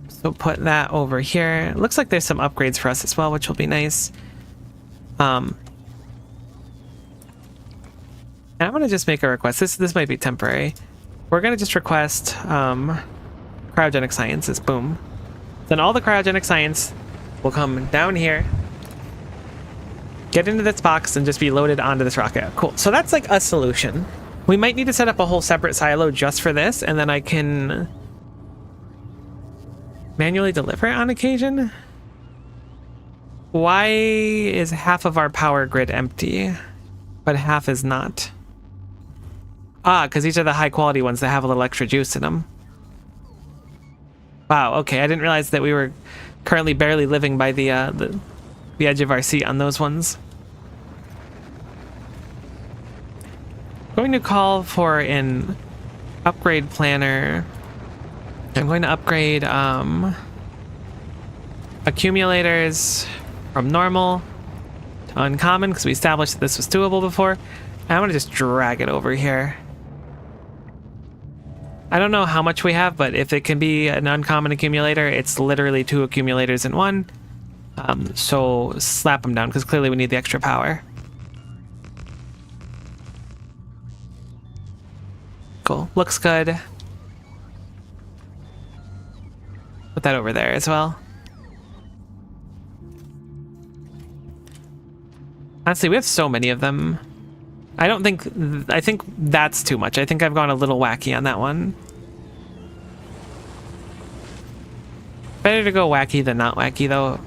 So put that over here. Looks like there's some upgrades for us as well, which will be nice. And I'm gonna just make a request. This might be temporary. We're gonna just request cryogenic sciences. Boom. Then all the cryogenic science will come down here, get into this box, and just be loaded onto this rocket. Cool. So that's like a solution. We might need to set up a whole separate silo just for this, and then I can manually deliver it on occasion. Why is half of our power grid empty, but half is not? Ah, because these are the high quality ones that have a little extra juice in them. Wow, okay, I didn't realize that we were currently barely living by the edge of our seat on those ones. Going to call for an upgrade planner. I'm going to upgrade accumulators from normal to uncommon, because we established that this was doable before. And I'm gonna just drag it over here. I don't know how much we have, but if it can be an uncommon accumulator, it's literally 2 accumulators in one. So slap them down, because clearly we need the extra power. Cool. Looks good. Put that over there as well. Honestly, we have so many of them. I think that's too much. I think I've gone a little wacky on that one. Better to go wacky than not wacky, though.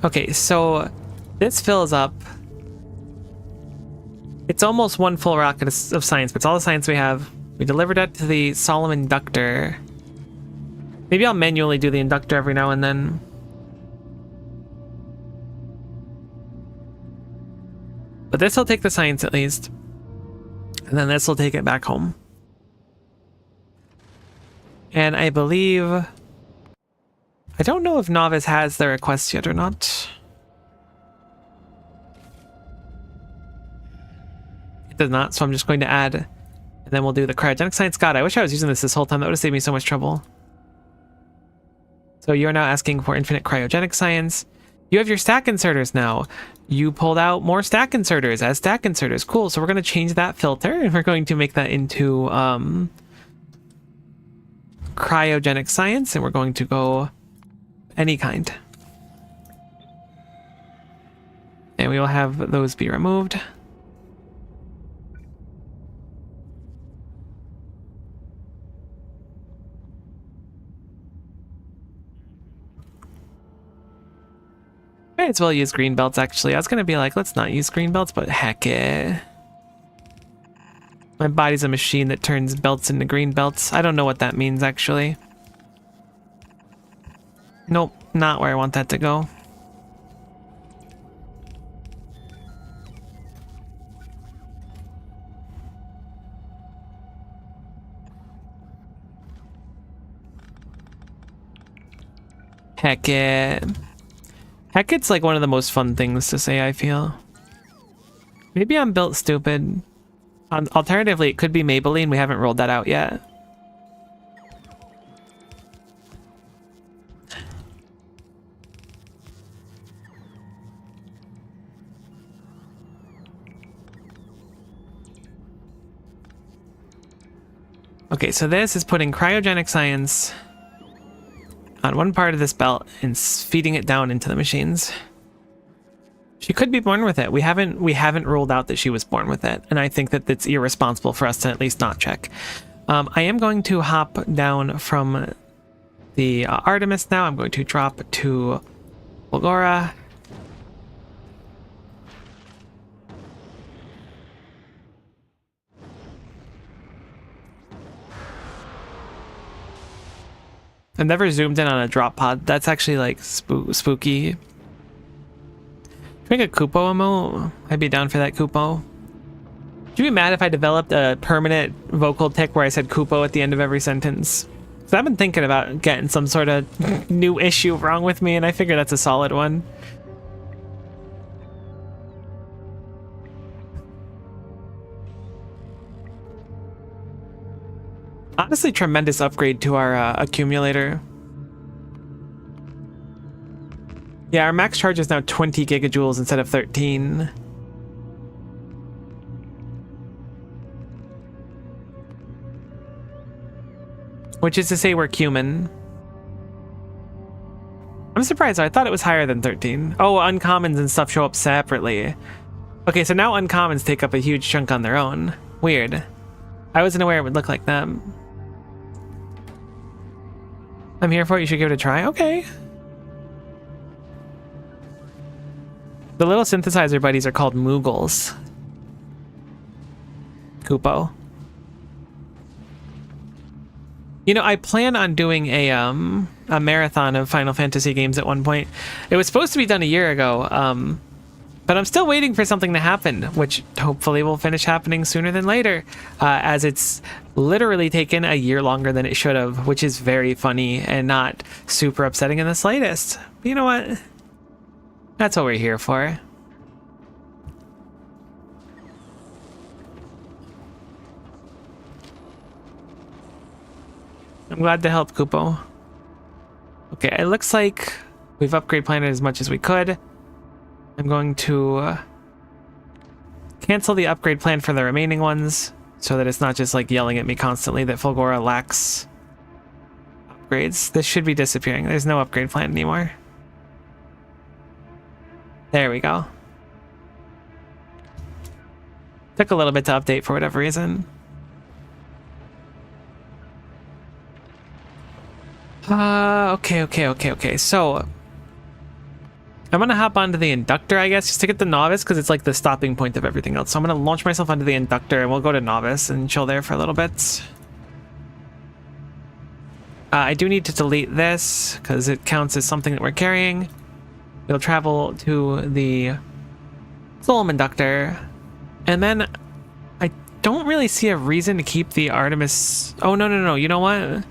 Okay, so this fills up. It's almost 1 full rocket of science, but it's all the science we have. We delivered that to the solemn inductor. Maybe I'll manually do the inductor every now and then. But this will take the science at least. And then this will take it back home. And I believe... I don't know if Novice has their request yet or not. It does not, so I'm just going to add... And then we'll do the cryogenic science. God, I wish I was using this whole time. That would have saved me so much trouble. So you're now asking for infinite cryogenic science. You have your stack inserters now. You pulled out more stack inserters as stack inserters. Cool. So we're going to change that filter and we're going to make that into cryogenic science, and we're going to go any kind. And we will have those be removed. Might as well use green belts, actually. I was gonna be like, let's not use green belts, but heck it. My body's a machine that turns belts into green belts. I don't know what that means, actually. Nope, not where I want that to go. Heck it. Heck, it's like one of the most fun things to say, I feel. Maybe I'm built stupid. Alternatively, it could be Maybelline. We haven't rolled that out yet. Okay, so this is putting cryogenic science on one part of this belt and feeding it down into the machines. She could be born with it. We haven't ruled out that she was born with it, and I think that it's irresponsible for us to at least not check. I am going to hop down from the Artemis now. I'm going to drop to Bulgora. I've never zoomed in on a drop pod. That's actually like spooky. Make a Kupo emote. I'd be down for that Kupo. Would you be mad if I developed a permanent vocal tick where I said Kupo at the end of every sentence? Because I've been thinking about getting some sort of new issue wrong with me, and I figure that's a solid one. Honestly, tremendous upgrade to our accumulator. Yeah, our max charge is now 20 gigajoules instead of 13. Which is to say we're cumin. I'm surprised. I thought it was higher than 13. Oh, uncommons and stuff show up separately. Okay, so now uncommons take up a huge chunk on their own. Weird. I wasn't aware it would look like them. I'm here for it. You should give it a try. Okay. The little synthesizer buddies are called Moogles. Kupo. You know, I plan on doing a marathon of Final Fantasy games at one point. It was supposed to be done a year ago, But I'm still waiting for something to happen, which hopefully will finish happening sooner than later, as it's literally taken a year longer than it should have, which is very funny and not super upsetting in the slightest. But you know what? That's what we're here for. I'm glad to help, Kupo. Okay, it looks like we've upgrade planned as much as we could. I'm going to cancel the upgrade plan for the remaining ones so that it's not just like yelling at me constantly that Fulgora lacks upgrades. This should be disappearing. There's no upgrade plan anymore. There we go. Took a little bit to update for whatever reason. Okay. So I'm gonna hop onto the inductor, I guess, just to get the novice, because it's like the stopping point of everything else. So I'm gonna launch myself onto the inductor and we'll go to novice and chill there for a little bit. I do need to delete this because it counts as something that we're carrying. We'll travel to the Solom inductor, and then I don't really see a reason to keep the Artemis. Oh, no. You know what?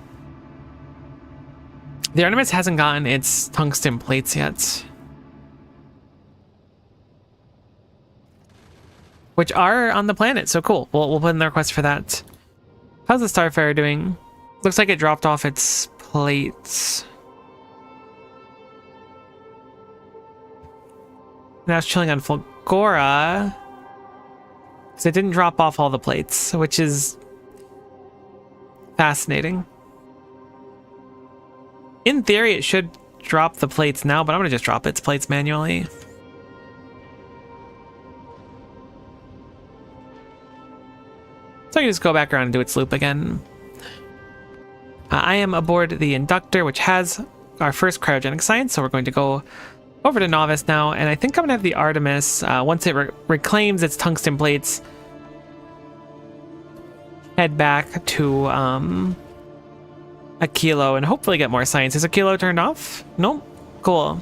The Artemis hasn't gotten its tungsten plates yet, which are on the planet. So cool. We'll put in the request for that. How's the Starfarer doing? Looks like it dropped off its plates. Now it's chilling on Fulgora, because it didn't drop off all the plates, which is fascinating. In theory, it should drop the plates now, but I'm going to just drop its plates manually. So I can just go back around and do its loop again. I am aboard the inductor, which has our first cryogenic science, so we're going to go over to novice now, and I think I'm gonna have the Artemis, once it reclaims its tungsten plates, head back to a kilo and hopefully get more science. Is a kilo turned off? Nope. Cool.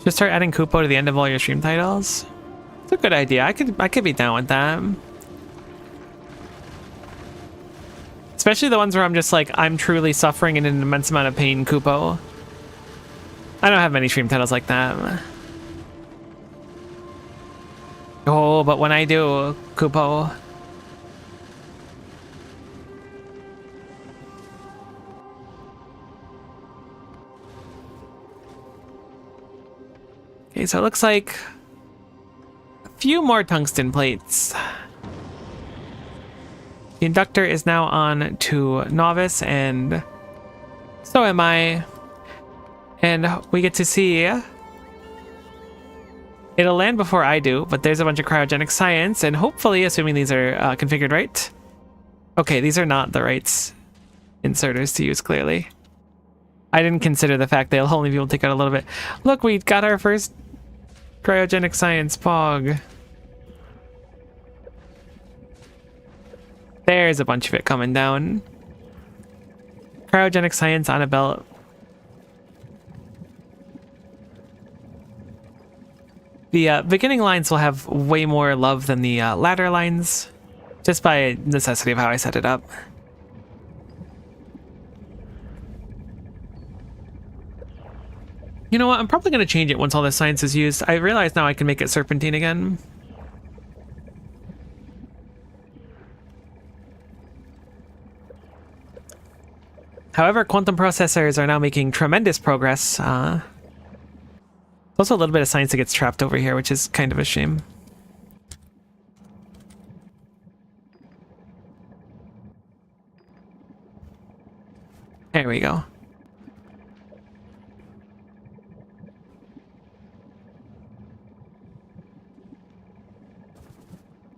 Just start adding Kupo to the end of all your stream titles. It's a good idea. I could be down with that. Especially the ones where I'm just like, I'm truly suffering in an immense amount of pain, Kupo. I don't have many stream titles like that. Oh, but when I do, Kupo. Okay, so it looks like a few more tungsten plates. The inductor is now on to novice, and so am I. And we get to see... It'll land before I do, but there's a bunch of cryogenic science, and hopefully, assuming these are configured right. Okay, these are not the right inserters to use, clearly. I didn't consider the fact they'll only be able to take out a little bit. Look, we got our first cryogenic science POG. There's a bunch of it coming down. Cryogenic science on a belt. The beginning lines will have way more love than the latter lines, just by necessity of how I set it up. You know what? I'm probably going to change it once all this science is used. I realize now I can make it serpentine again. However, quantum processors are now making tremendous progress. There's also a little bit of science that gets trapped over here, which is kind of a shame. There we go.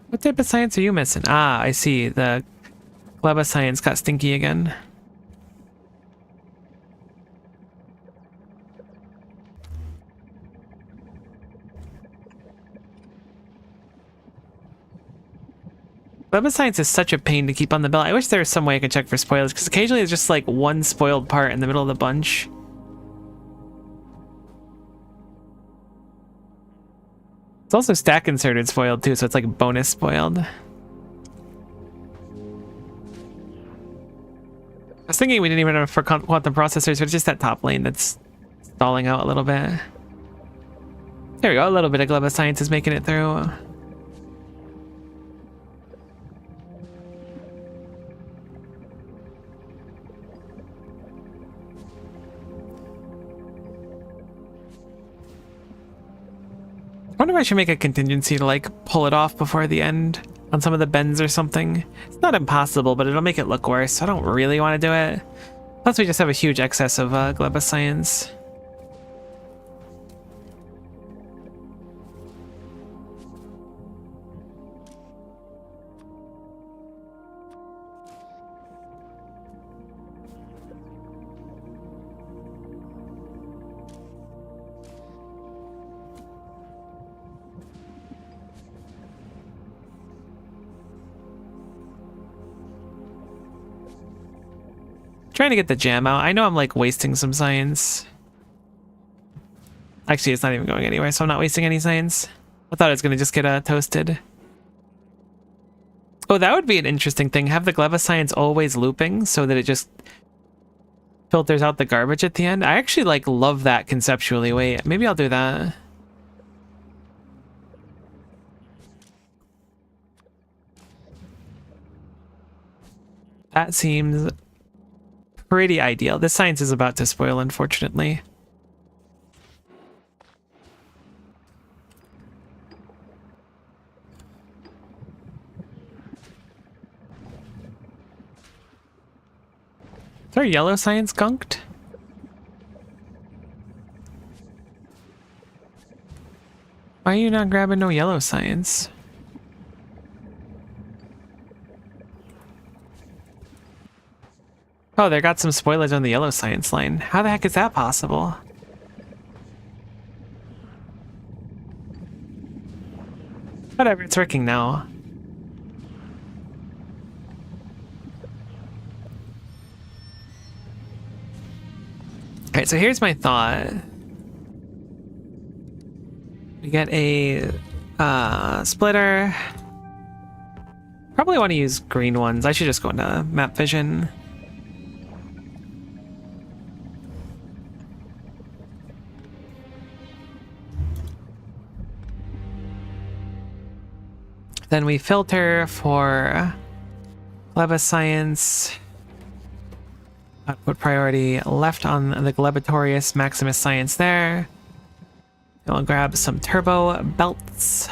What type of science are you missing? Ah, I see. The Gleba science got stinky again. Gleba science is such a pain to keep on the belt. I wish there was some way I could check for spoilers, because occasionally it's just like one spoiled part in the middle of the bunch. It's also stack inserted spoiled too, so it's like bonus spoiled. I was thinking we didn't even have for quantum processors, but it's just that top lane that's stalling out a little bit. There we go, a little bit of Gleba science is making it through. I wonder if I should make a contingency to like pull it off before the end on some of the bends or something. It's not impossible, but it'll make it look worse. I don't really want to do it. Plus we just have a huge excess of Gleba science. Trying to get the jam out. I know I'm like wasting some science. Actually, it's not even going anywhere, so I'm not wasting any science. I thought it was gonna just get toasted. Oh, that would be an interesting thing. Have the Gleba science always looping so that it just filters out the garbage at the end. I actually like love that conceptually. Wait, maybe I'll do that. That seems pretty ideal. This science is about to spoil, unfortunately. Is our yellow science gunked? Why are you not grabbing no yellow science? Oh, they got some spoilage on the yellow science line. How the heck is that possible? Whatever, it's working now. Alright, so here's my thought. We get a splitter. Probably want to use green ones. I should just go into map vision. Then we filter for Gleba science. Put priority left on the Glebatorius Maximus science there. We'll grab some turbo belts.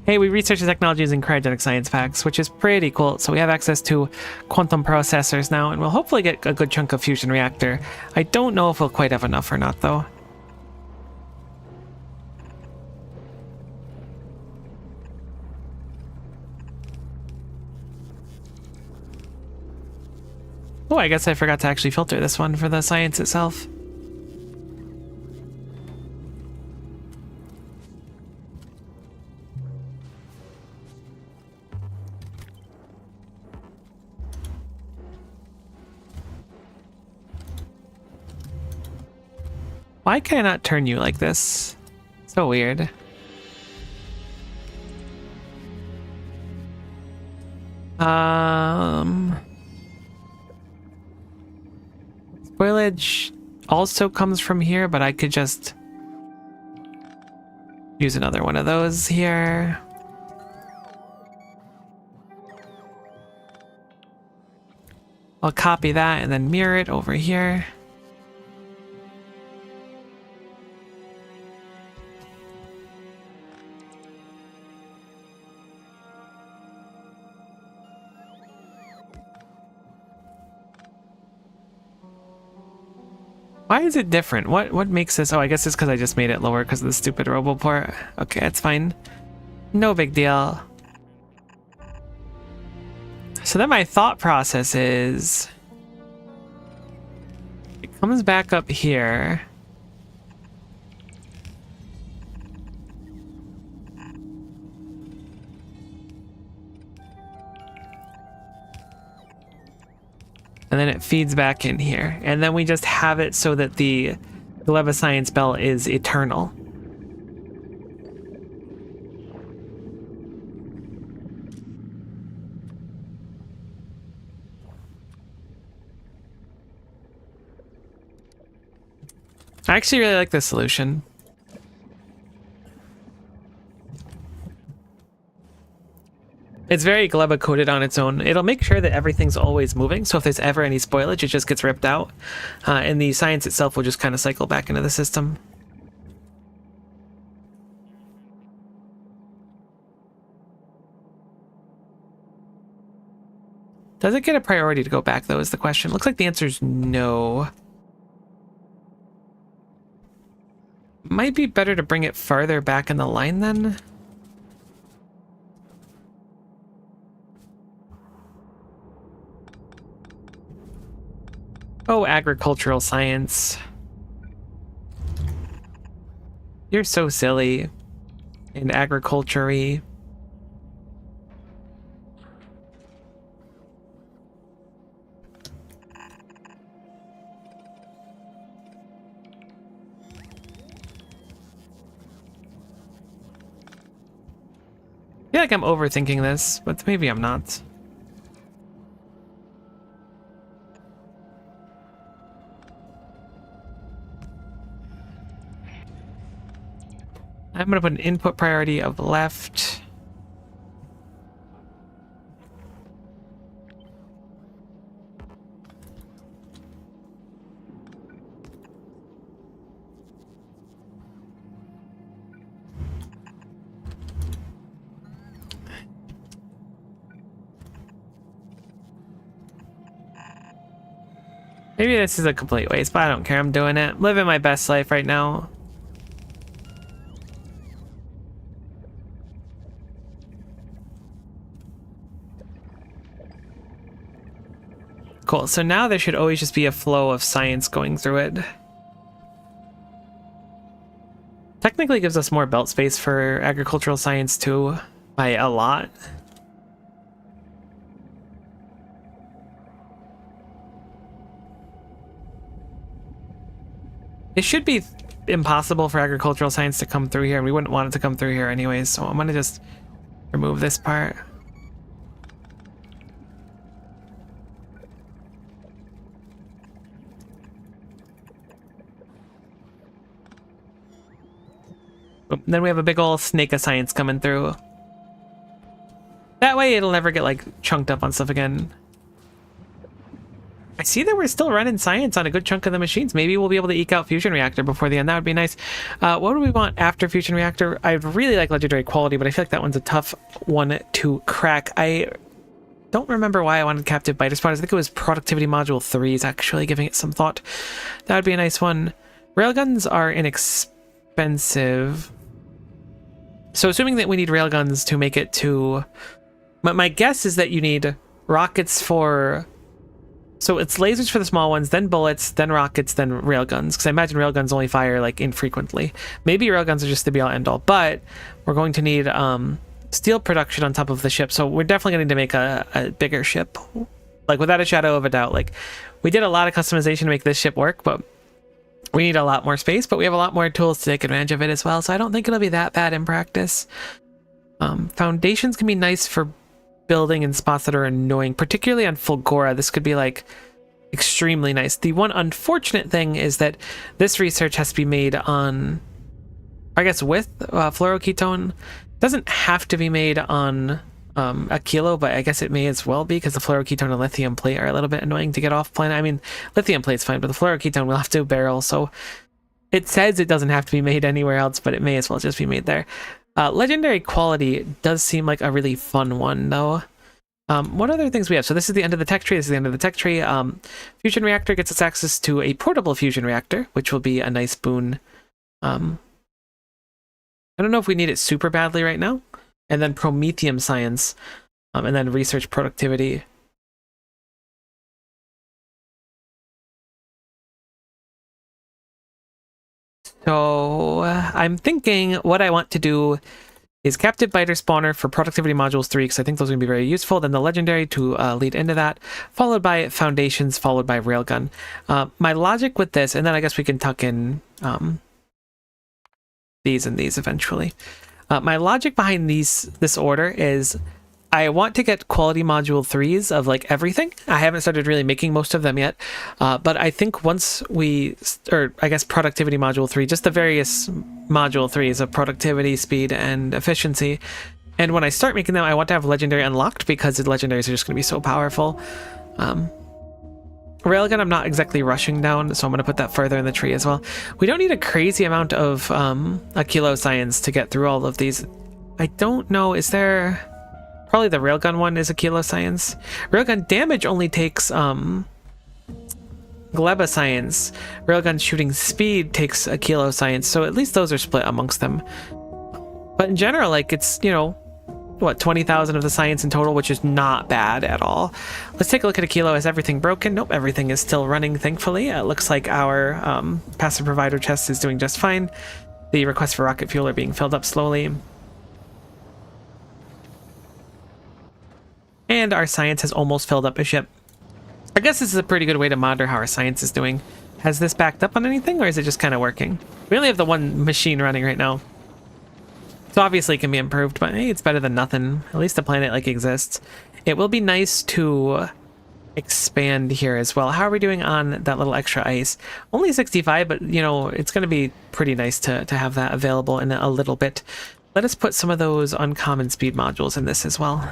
Hey, we researched the technology using cryogenic science packs, which is pretty cool. So we have access to quantum processors now, and we'll hopefully get a good chunk of fusion reactor. I don't know if we'll quite have enough or not, though. Oh, I guess I forgot to actually filter this one for the science itself. Why can I not turn you like this? So weird. Spoilage also comes from here, but I could just use another one of those here. I'll copy that and then mirror it over here. Why is it different? What makes this? Oh, I guess it's because I just made it lower because of the stupid RoboPort. Okay, that's fine. No big deal. So then my thought process is... it comes back up here. and then it feeds back in here. And then we just have it so that the Glove of Science bell is eternal. I actually really like this solution. It's very Gleba coded on its own. It'll make sure that everything's always moving, so if there's ever any spoilage, it just gets ripped out. And the science itself will just kind of cycle back into the system. Does it get a priority to go back, though, is the question. Looks like the answer is no. Might be better to bring it farther back in the line, then. Oh, agricultural science. You're so silly. And agriculture-y. I feel like I'm overthinking this, but maybe I'm not. I'm going to put an input priority of left. Maybe this is a complete waste, but I don't care. I'm doing it. Living my best life right now. Cool, so now there should always just be a flow of science going through it. Technically gives us more belt space for agricultural science too, by a lot. It should be impossible for agricultural science to come through here, and we wouldn't want it to come through here anyways, so I'm gonna just remove this part. Then we have a big old snake of science coming through. That way it'll never get like chunked up on stuff again. I see that we're still running science on a good chunk of the machines. Maybe we'll be able to eke out fusion reactor before the end. That would be nice. What do we want after fusion reactor? I really like legendary quality, but I feel like that one's a tough one to crack. I don't remember why I wanted captive biter spotters. I think it was productivity module 3 is actually giving it some thought. That would be a nice one. Railguns are inexpensive. So assuming that we need railguns to make it to... My guess is that you need rockets for... So it's lasers for the small ones, then bullets, then rockets, then railguns. Because I imagine railguns only fire like infrequently. Maybe railguns are just the be-all end-all. But we're going to need steel production on top of the ship. So we're definitely going to need to make a bigger ship. Like without a shadow of a doubt. Like we did a lot of customization to make this ship work, but... we need a lot more space, but we have a lot more tools to take advantage of it as well, so I don't think it'll be that bad in practice. Foundations can be nice for building in spots that are annoying, particularly on Fulgora. This could be like extremely nice. The one unfortunate thing is that this research has to be made on, I guess, with fluoroketone. It doesn't have to be made on a kilo, but I guess it may as well be because the fluoroketone and lithium plate are a little bit annoying to get off planet. I mean, lithium plate's fine, but the fluoroketone will have to barrel, so it says it doesn't have to be made anywhere else, but it may as well just be made there. Legendary quality does seem like a really fun one, though. What other things we have? So this is the end of the tech tree. This is the end of the tech tree. Fusion reactor gets us access to a portable fusion reactor, which will be a nice boon. I don't know if we need it super badly right now. And then Promethium science, and then research productivity. So I'm thinking what I want to do is Captive Biter Spawner for Productivity Modules 3, because I think those are going to be very useful. Then the Legendary to lead into that, followed by Foundations, followed by Railgun. My logic with this, and then I guess we can tuck in these and these eventually. My logic behind this order is I want to get quality module 3s of like everything. I haven't started really making most of them yet, but I think once or I guess productivity module 3, just the various module 3s of productivity, speed, and efficiency. And when I start making them, I want to have legendary unlocked because the legendaries are just going to be so powerful. Railgun I'm not exactly rushing down, so I'm going to put that further in the tree as well. We don't need a crazy amount of a kilo science to get through all of these. I don't know, is there... Probably the railgun one is a kilo science. Railgun damage only takes gleba science. Railgun shooting speed takes a kilo science, so at least those are split amongst them. But in general, like, it's, you know, what, 20,000 of the science in total, which is not bad at all. Let's take a look at a kilo. Is everything broken? Nope, everything is still running, thankfully. It looks like our passive provider chest is doing just fine. The requests for rocket fuel are being filled up slowly. And our science has almost filled up a ship. I guess this is a pretty good way to monitor how our science is doing. Has this backed up on anything, or is it just kind of working? We only have the one machine running right now. So obviously it can be improved, but hey, it's better than nothing. At least the planet like exists. It will be nice to expand here as well. How are we doing on that little extra ice? Only 65, but you know, it's going to be pretty nice to have that available in a little bit. Let us put some of those uncommon speed modules in this as well.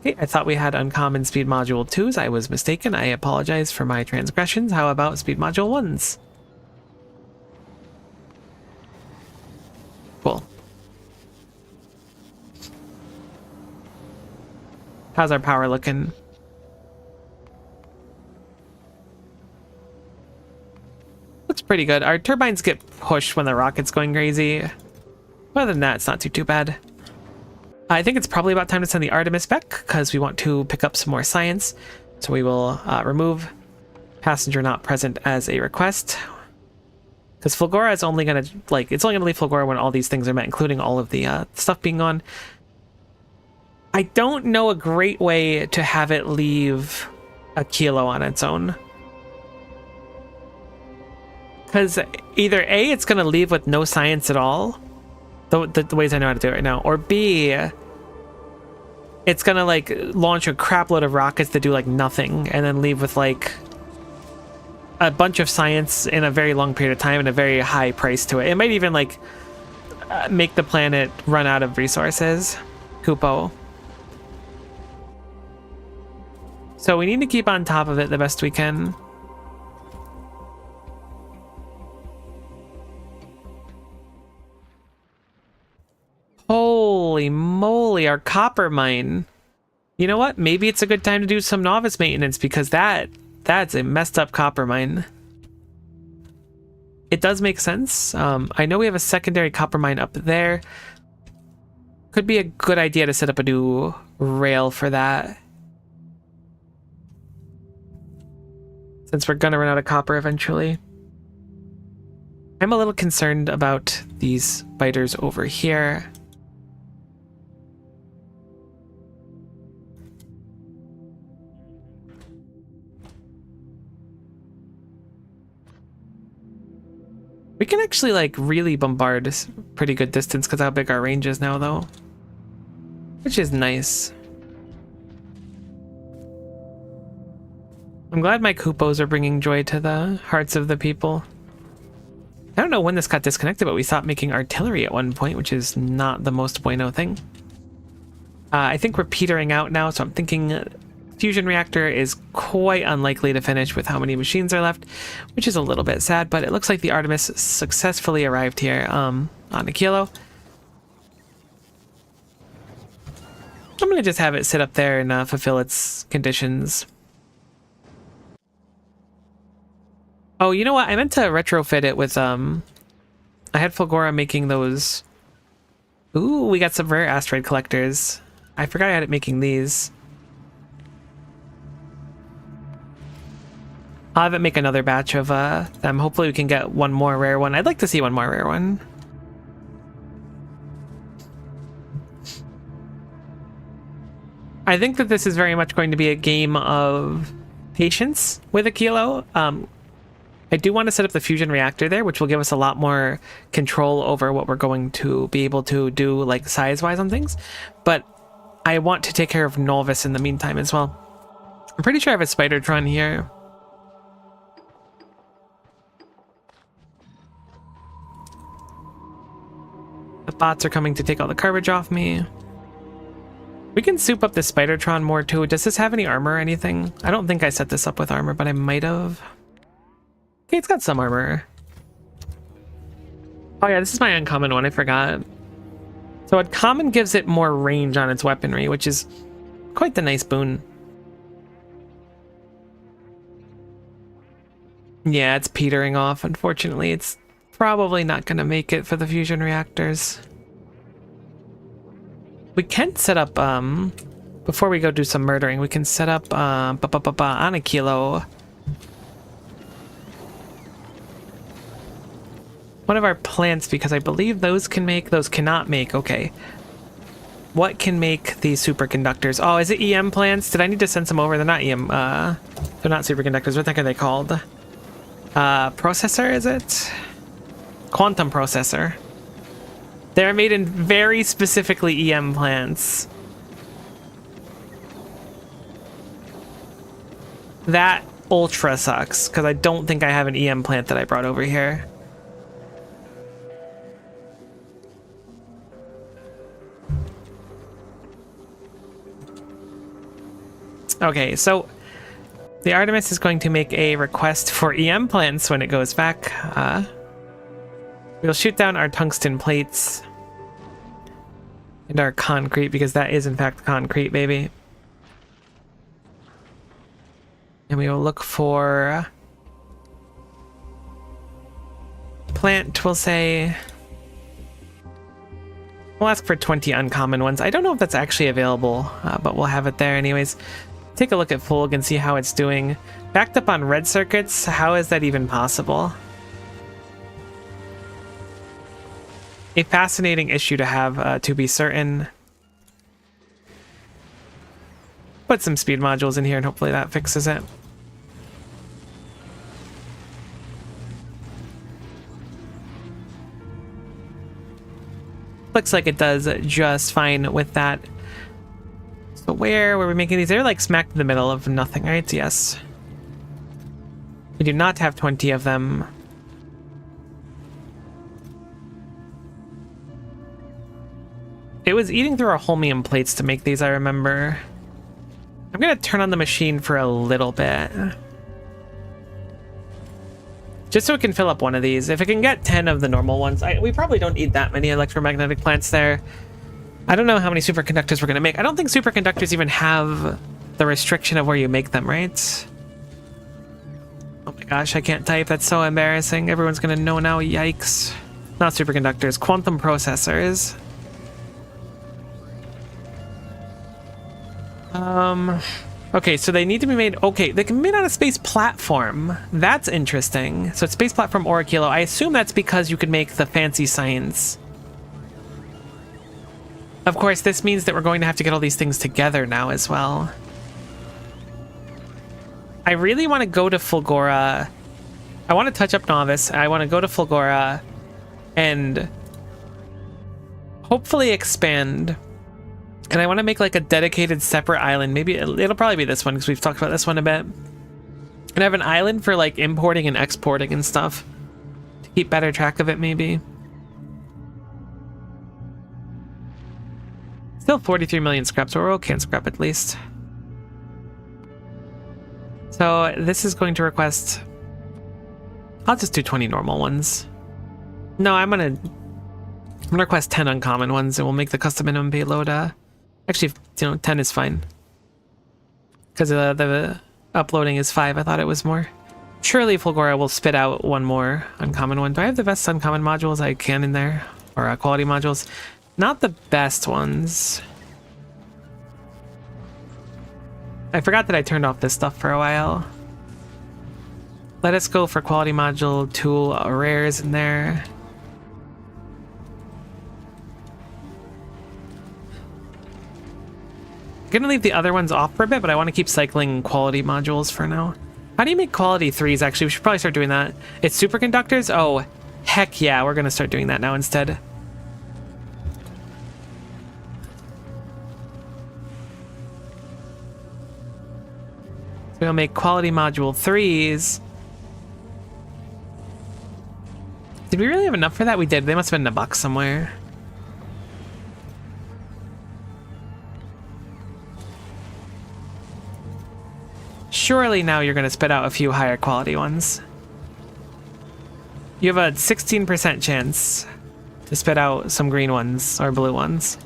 Okay, I thought we had uncommon speed module 2s. I was mistaken. I apologize for my transgressions. How about speed module 1s? Cool. How's our power looking? Looks pretty good. Our turbines get pushed when the rocket's going crazy. Other than that, it's not too bad. I think it's probably about time to send the Artemis back because we want to pick up some more science. So we will remove passenger not present as a request. Because Fulgora is only going to, like, it's only going to leave Fulgora when all these things are met, including all of the stuff being on. I don't know a great way to have it leave a kilo on its own. Because either A, it's going to leave with no science at all. The ways I know how to do it right now, or B, it's gonna like launch a crap load of rockets that do like nothing and then leave with like a bunch of science in a very long period of time and a very high price to it. It might even like make the planet run out of resources. Kupo. So we need to keep on top of it the best we can. Holy moly, our copper mine. You know what? Maybe it's a good time to do some novice maintenance because that's a messed up copper mine. It does make sense. I know we have a secondary copper mine up there. Could be a good idea to set up a new rail for that. Since we're gonna run out of copper eventually. I'm a little concerned about these biters over here. We can actually like really bombard pretty good distance because how big our range is now though. Which is nice. I'm glad my Kupos are bringing joy to the hearts of the people. I don't know when this got disconnected, but we stopped making artillery at one point, which is not the most bueno thing. I think we're petering out now, so I'm thinking fusion reactor is quite unlikely to finish with how many machines are left, which is a little bit sad, but it looks like the Artemis successfully arrived here on a kilo. I'm going to just have it sit up there and fulfill its conditions. Oh, you know what? I meant to retrofit it with, I had Fulgora making those. Ooh, we got some rare asteroid collectors. I forgot I had it making these. I'll have it make another batch of them. Hopefully we can get one more rare one. I'd like to see one more rare one. I think that this is very much going to be a game of patience with a kilo. I do want to set up the fusion reactor there, which will give us a lot more control over what we're going to be able to do, like size-wise on things. But I want to take care of Novus in the meantime as well. I'm pretty sure I have a Spidertron here. The bots are coming to take all the garbage off me. We can soup up the Spidertron more too. Does this have any armor or anything? I don't think I set this up with armor, but I might have. Okay, it's got some armor. Oh yeah, this is my uncommon one, I forgot. So uncommon gives it more range on its weaponry, which is quite the nice boon. Yeah, it's petering off. Unfortunately, it's probably not going to make it for the fusion reactors. We can set up, before we go do some murdering, we can set up, on a kilo. One of our plants, because I believe those can make, those cannot make. Okay. What can make these superconductors? Oh, is it EM plants? Did I need to send some over? They're not EM, they're not superconductors. What the heck are they called? Processor, is it? Quantum processor. They're made in very specifically EM plants. That ultra sucks, because I don't think I have an EM plant that I brought over here. Okay, so the Artemis is going to make a request for EM plants when it goes back. We'll shoot down our tungsten plates and our concrete, because that is in fact concrete, baby. And we will look for plant, we'll say. We'll ask for 20 uncommon ones. I don't know if that's actually available, but we'll have it there anyways. Take a look at Fulg and see how it's doing. Backed up on red circuits, how is that even possible? A fascinating issue to have, to be certain. Put some speed modules in here and hopefully that fixes it. Looks like it does just fine with that. So where were we making these? They're like smack in the middle of nothing, right? Yes. We do not have 20 of them. It was eating through our holmium plates to make these, I remember. I'm gonna turn on the machine for a little bit. Just so it can fill up one of these. If it can get 10 of the normal ones, we probably don't need that many electromagnetic plants there. I don't know how many superconductors we're gonna make. I don't think superconductors even have the restriction of where you make them, right? Oh my gosh, I can't type. That's so embarrassing. Everyone's gonna know now. Yikes. Not superconductors, quantum processors. Okay, so they need to be made. Okay, they can be made on a space platform. That's interesting. So it's space platform or a kilo. I assume that's because you could make the fancy science. Of course, this means that we're going to have to get all these things together now as well. I really want to go to Fulgora. I want to touch up Novus. I want to go to Fulgora and hopefully expand. And I want to make like a dedicated separate island. Maybe it'll probably be this one because we've talked about this one a bit. And have an island for like importing and exporting and stuff to keep better track of it, maybe. Still 43 million scrap, so we're okay on scrap at least. So this is going to request. I'll just do 20 normal ones. No, I'm gonna request 10 uncommon ones, and we'll make the custom minimum payload. Actually, 10 is fine. Because the uploading is 5, I thought it was more. Surely Fulgora will spit out one more uncommon one. Do I have the best uncommon modules I can in there? Or quality modules? Not the best ones. I forgot that I turned off this stuff for a while. Let us go for quality module tool rares in there. gonna leave the other ones off for a bit, but I want to keep cycling quality modules for now. How do you make quality 3s, actually? We should probably start doing that. It's superconductors? Oh, heck yeah, we're gonna start doing that now instead. So we'll make quality module 3s. Did we really have enough for that? We did. They must have been in a box somewhere. Surely now you're going to spit out a few higher quality ones. You have a 16% chance to spit out some green ones or blue ones.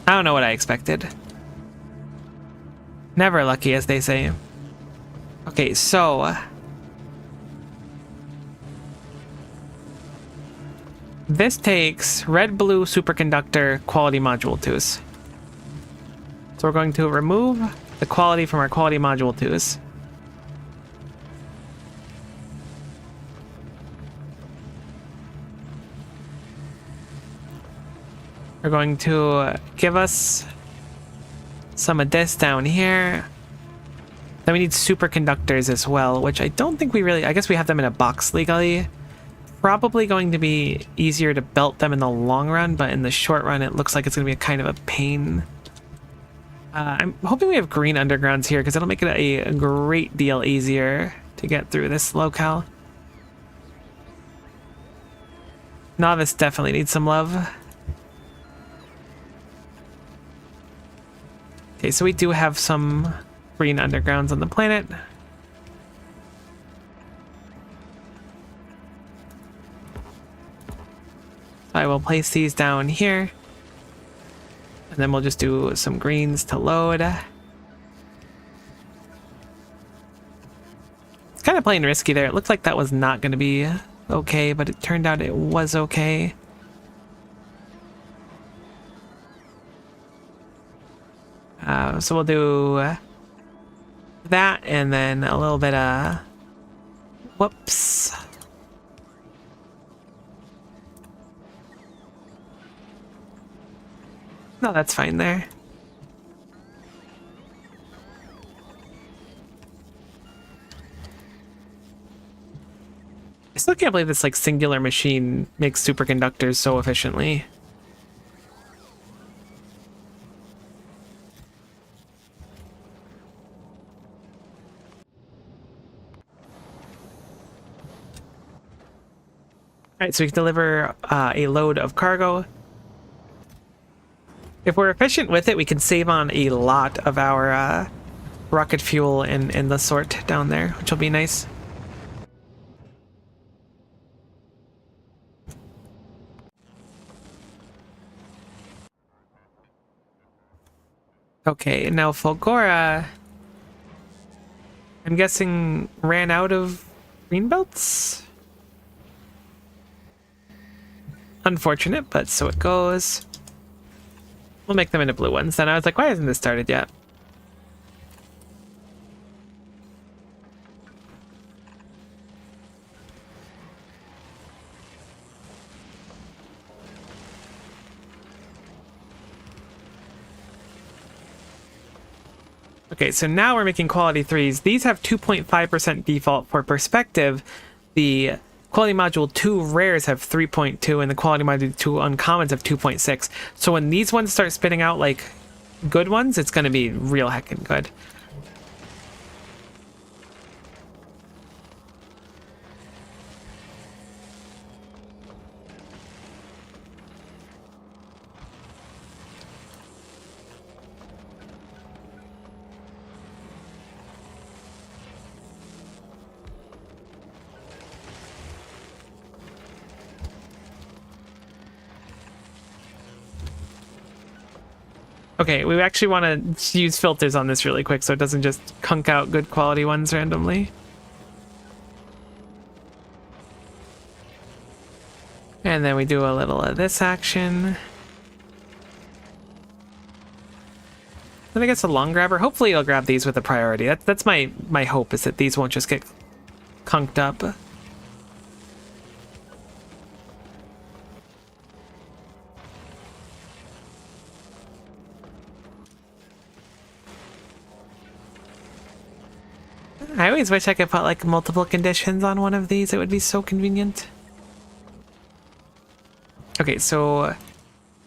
I don't know what I expected. Never lucky, as they say. Okay, so this takes red, blue, superconductor, quality module 2s. So we're going to remove the quality from our quality module 2s. We're going to give us some of this down here. Then we need superconductors as well, which I don't think we really... I guess we have them in a box legally. Probably going to be easier to belt them in the long run, but in the short run it looks like it's going to be a kind of a pain. I'm hoping we have green undergrounds here, because it'll make it a great deal easier to get through this locale. Novice definitely needs some love. Okay, so we do have some green undergrounds on the planet. So I will place these down here. And then we'll just do some greens to load. It's kind of playing risky there. It looked like that was not going to be okay, but it turned out it was okay. So we'll do that and then a little bit of... Whoops. No, that's fine there. I still can't believe this like singular machine makes superconductors so efficiently. Alright, so we can deliver a load of cargo. If we're efficient with it, we can save on a lot of our rocket fuel and the sort down there, which will be nice. Okay, now Fulgora, I'm guessing, ran out of green belts? Unfortunate, but so it goes. We'll make them into blue ones. Then I was like, why hasn't this started yet? Okay, so now we're making quality 3s. These have 2.5% default. For perspective, the quality module 2 rares have 3.2 and the quality module 2 uncommons have 2.6. So when these ones start spitting out like good ones, it's going to be real heckin' good. Okay, we actually want to use filters on this really quick so it doesn't just kunk out good quality ones randomly. And then we do a little of this action. Then I guess a long grabber. Hopefully it'll grab these with a priority. That's my hope, is that these won't just get kunked up. I always wish I could put like multiple conditions on one of these. It would be so convenient. Okay, so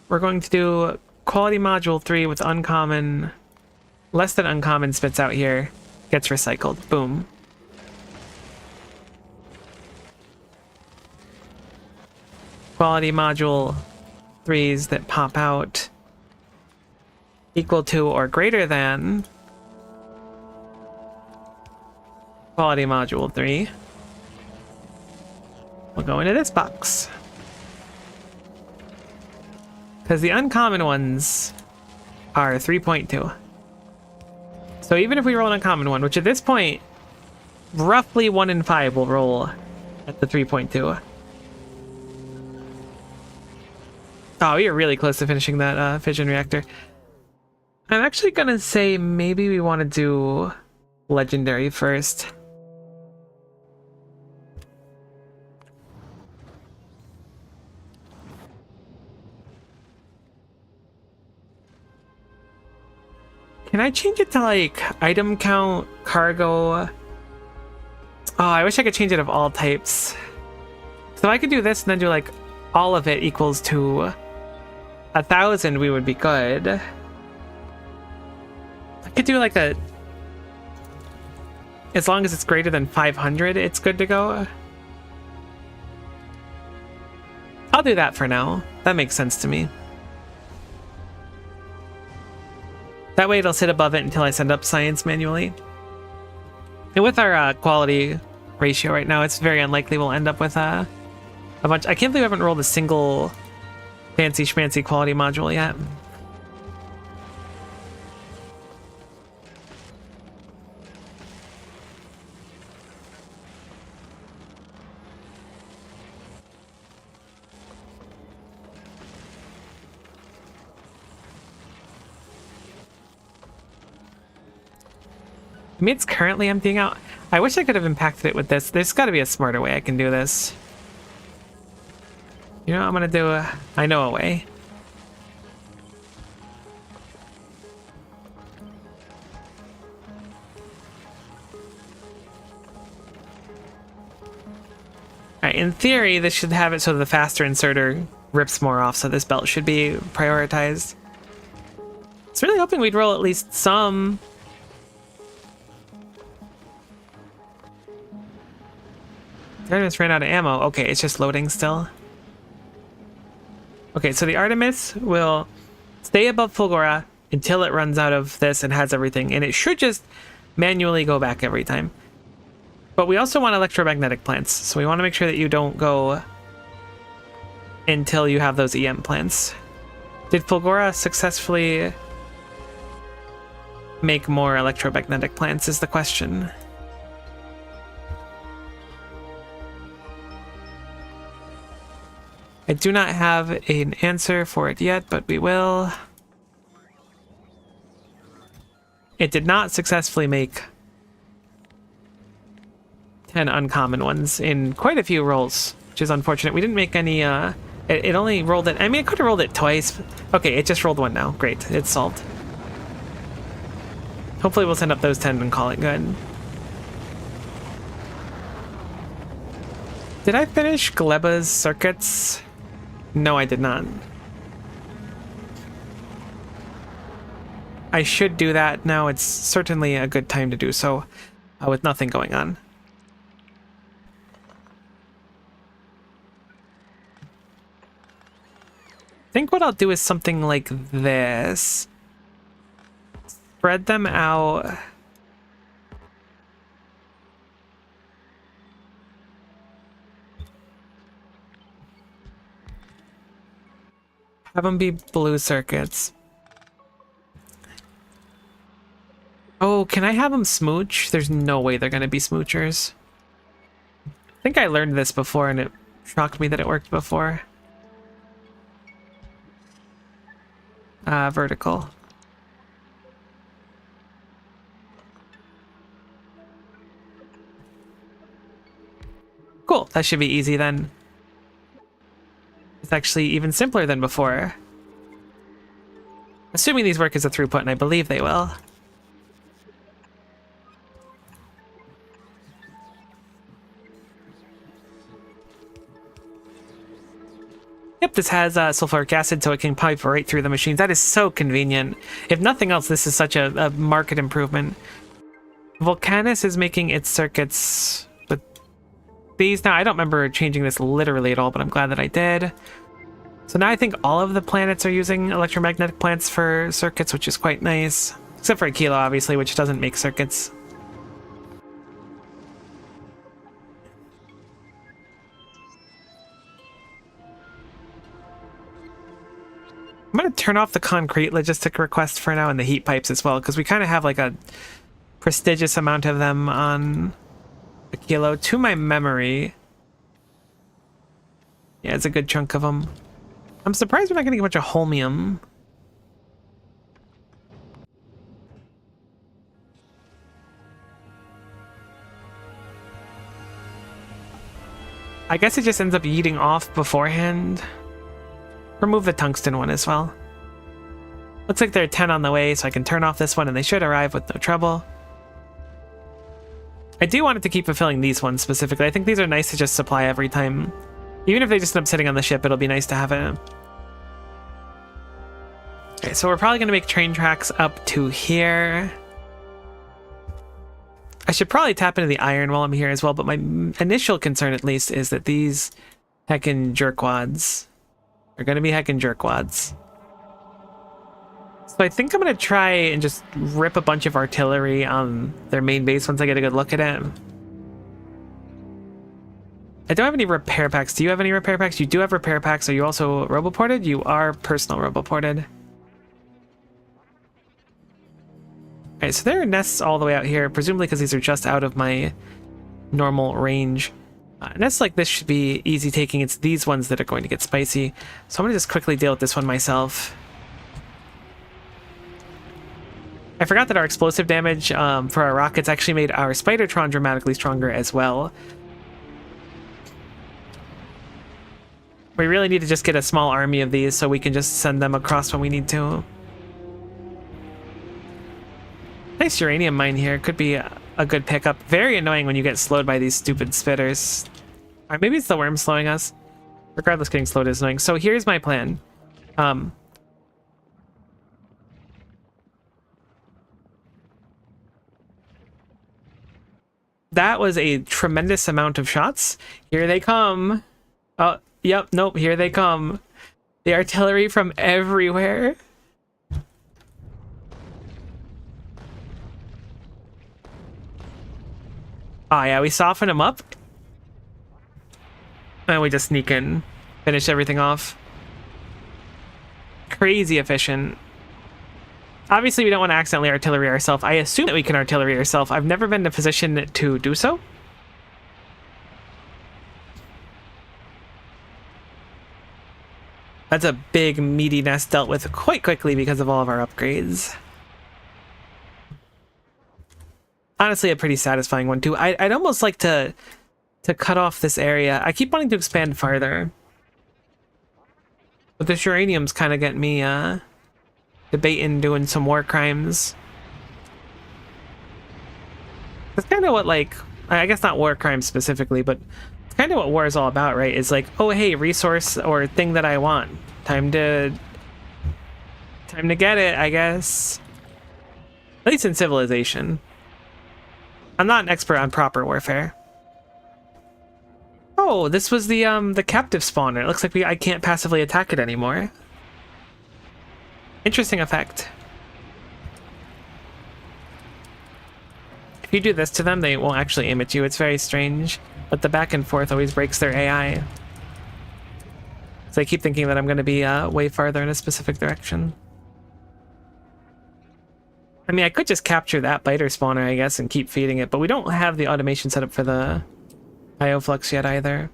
we're going to do quality module 3 with uncommon. Less than uncommon spits out here. Gets recycled. Boom. Quality module 3s that pop out equal to or greater than quality module 3 will go into this box. Because the uncommon ones are 3.2. So even if we roll an uncommon one, which at this point, roughly 1 in 5 will roll at the 3.2. Oh, you're really close to finishing that fission reactor. I'm actually gonna say maybe we want to do legendary first. Can I change it to like item count, cargo? Oh, I wish I could change it of all types. So I could do this and then do like all of it equals to 1,000, we would be good. I could do like a, as long as it's greater than 500, it's good to go. I'll do that for now. That makes sense to me. That way it'll sit above it until I send up science manually. And with our quality ratio right now, it's very unlikely we'll end up with a bunch. I can't believe I haven't rolled a single fancy schmancy quality module yet. I mean, it's currently emptying out. I wish I could have impacted it with this. There's got to be a smarter way I can do this. You know what I'm going to do? I know a way. Alright, in theory, this should have it so the faster inserter rips more off, so this belt should be prioritized. I was really hoping we'd roll at least some. Artemis ran out of ammo. Okay, it's just loading still. Okay, so the Artemis will stay above Fulgora until it runs out of this and has everything, and it should just manually go back every time. But we also want electromagnetic plants, so we want to make sure that you don't go until you have those EM plants. Did Fulgora successfully make more electromagnetic plants is the question. I do not have an answer for it yet, but we will. It did not successfully make 10 uncommon ones in quite a few rolls, which is unfortunate. We didn't make any, it only rolled it. I mean, it could have rolled it twice. Okay, it just rolled one now. Great, it's solved. Hopefully we'll send up those 10 and call it good. Did I finish Gleba's circuits? No, I did not. I should do that now. It's certainly a good time to do so with nothing going on. I think what I'll do is something like this. Spread them out. Have them be blue circuits. Oh, can I have them smooch? There's no way they're going to be smoochers. I think I learned this before and it shocked me that it worked before. Vertical. Cool, that should be easy then. It's actually even simpler than before. Assuming these work as a throughput, and I believe they will. Yep, this has sulfuric acid, so it can pipe right through the machines. That is so convenient. If nothing else, this is such a market improvement. Volcanus is making its circuits with these. Now, I don't remember changing this literally at all, but I'm glad that I did. So now I think all of the planets are using electromagnetic plants for circuits, which is quite nice. Except for Aquila, obviously, which doesn't make circuits. I'm going to turn off the concrete logistic request for now and the heat pipes as well, because we kind of have like a prestigious amount of them on Aquilo. To my memory. Yeah, it's a good chunk of them. I'm surprised we're not getting a bunch of holmium. I guess it just ends up eating off beforehand. Remove the tungsten one as well. Looks like there are 10 on the way, so I can turn off this one and they should arrive with no trouble. I do want it to keep fulfilling these ones specifically. I think these are nice to just supply every time. Even if they just end up sitting on the ship, it'll be nice to have it. Okay, so we're probably going to make train tracks up to here. I should probably tap into the iron while I'm here as well, but my initial concern at least is that these heckin' jerkwads are going to be heckin' jerkwads. So I think I'm going to try and just rip a bunch of artillery on their main base once I get a good look at it. I don't have any repair packs. Do you have any repair packs? You do have repair packs. Are you also roboported? You are personal roboported. Alright, so there are nests all the way out here, presumably because these are just out of my normal range. Nests like this should be easy taking. It's these ones that are going to get spicy. So I'm going to just quickly deal with this one myself. I forgot that our explosive damage for our rockets actually made our Spidertron dramatically stronger as well. We really need to just get a small army of these so we can just send them across when we need to. Nice uranium mine here. Could be a good pickup. Very annoying when you get slowed by these stupid spitters. Alright, maybe it's the worm slowing us. Regardless, getting slowed is annoying. So here's my plan. That was a tremendous amount of shots. Here they come. Oh, yep, nope, here they come. The artillery from everywhere. Oh yeah, we soften them up. And we just sneak in. Finish everything off. Crazy efficient. Obviously, we don't want to accidentally artillery ourselves. I assume that we can artillery ourselves. I've never been in a position to do so. That's a big, meaty nest dealt with quite quickly because of all of our upgrades. Honestly, a pretty satisfying one, too. I'd almost like to cut off this area. I keep wanting to expand farther. But this uranium's kind of getting me debating doing some war crimes. That's kind of what, like, I guess not war crimes specifically, but it's kind of what war is all about, right? It's like, oh, hey, resource or thing that I want. Time to get it, I guess. At least in Civilization. I'm not an expert on proper warfare. Oh, this was the captive spawner. It looks like I can't passively attack it anymore. Interesting effect. If you do this to them, they won't actually aim at you. It's very strange. But the back and forth always breaks their AI. So I keep thinking that I'm going to be way farther in a specific direction. I mean, I could just capture that biter spawner, I guess, and keep feeding it, but we don't have the automation set up for the IO-flux yet either.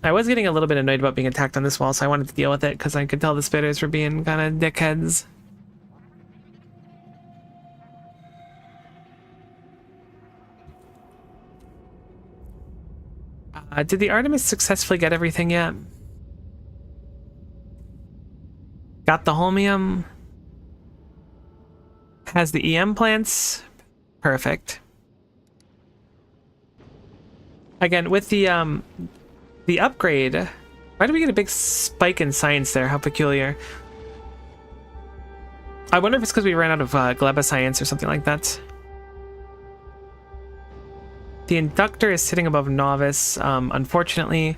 I was getting a little bit annoyed about being attacked on this wall, so I wanted to deal with it, because I could tell the spitters were being kind of dickheads. Did the Artemis successfully get everything yet? Got the holmium. Has the EM plants. Perfect. Again, with the The upgrade. Why did we get a big spike in science there? How peculiar. I wonder if it's because we ran out of Gleba science or something like that. The inductor is sitting above novice. Unfortunately,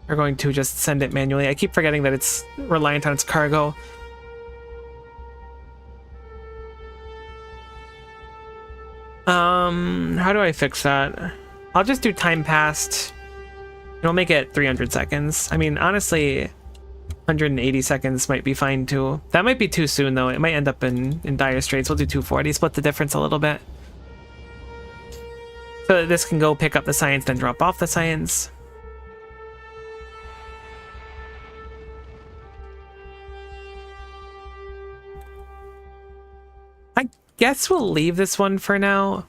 we're going to just send it manually. I keep forgetting that it's reliant on its cargo. How do I fix that? I'll just do time passed. It'll make it 300 seconds. I mean, honestly, 180 seconds might be fine too. That might be too soon though. It might end up in dire straits. We'll do 240, split the difference a little bit. So that this can go pick up the science, then drop off the science. I guess we'll leave this one for now.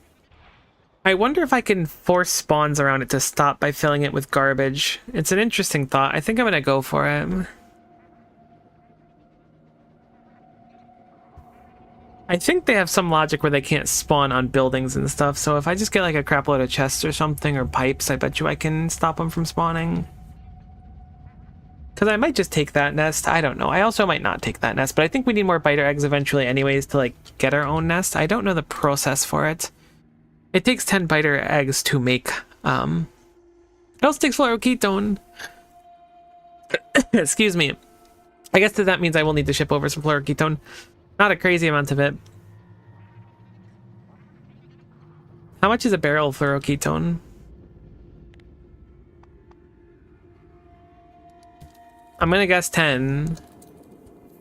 I wonder if I can force spawns around it to stop by filling it with garbage. It's an interesting thought. I think I'm gonna go for it. I think they have some logic where they can't spawn on buildings and stuff, so if I just get like a crap load of chests or something, or pipes, I bet you I can stop them from spawning. Because I might just take that nest. I don't know. I also might not take that nest, but I think we need more biter eggs eventually anyways to like get our own nest. I don't know the process for it. It takes 10 biter eggs to make, it also takes fluoroketone. Excuse me. I guess that means I will need to ship over some fluoroketone. Not a crazy amount of it. How much is a barrel of fluoroketone? I'm gonna guess 10.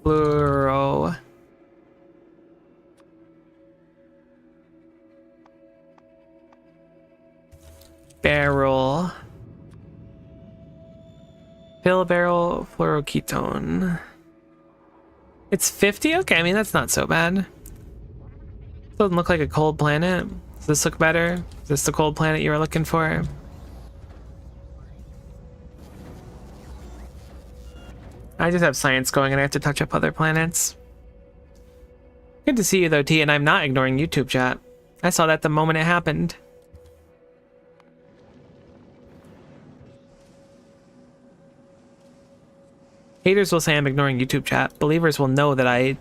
Fluoro. Barrel. Fill a barrel fluoroketone. It's 50? Okay, I mean, that's not so bad. Doesn't look like a cold planet. Does this look better? Is this the cold planet you were looking for? I just have science going and I have to touch up other planets. Good to see you though, T, and I'm not ignoring YouTube chat. I saw that the moment it happened. Haters will say I'm ignoring YouTube chat. Believers will know that I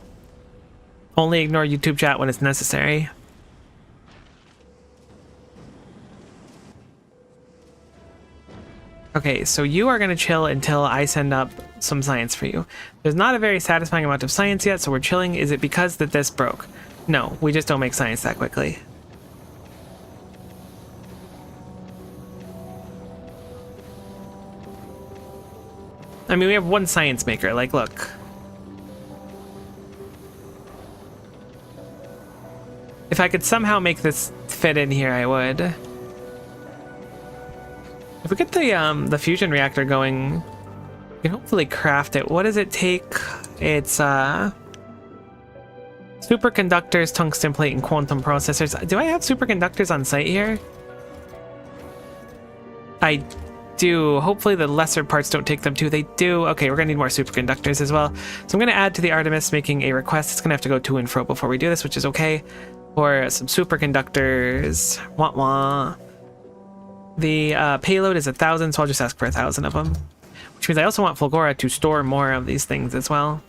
only ignore YouTube chat when it's necessary. Okay, so you are going to chill until I send up some science for you. There's not a very satisfying amount of science yet, so we're chilling. Is it because that this broke? No, we just don't make science that quickly. I mean, we have one science maker, like, look. If I could somehow make this fit in here, I would. If we get the fusion reactor going, we can hopefully craft it. What does it take? It's, superconductors, tungsten plate, and quantum processors. Do I have superconductors on site here? I do. Hopefully the lesser parts don't take them too. They do. Okay, we're gonna need more superconductors as well. So I'm gonna add to the Artemis making a request. It's gonna have to go to and fro before we do this, which is okay. For some superconductors. Wah wah. The payload is 1,000, so I'll just ask for 1,000 of them. Which means I also want Fulgora to store more of these things as well.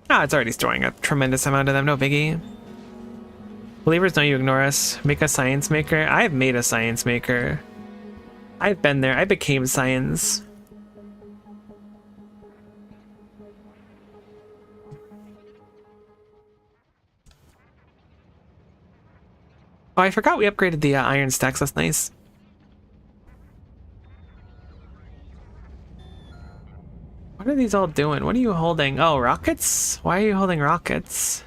Ah, it's already storing a tremendous amount of them, no biggie. Believers know you ignore us. Make a science maker. I've made a science maker. I've been there. I became science. Oh, I forgot we upgraded the iron stacks. That's nice. What are these all doing? What are you holding? Oh, rockets? Why are you holding rockets?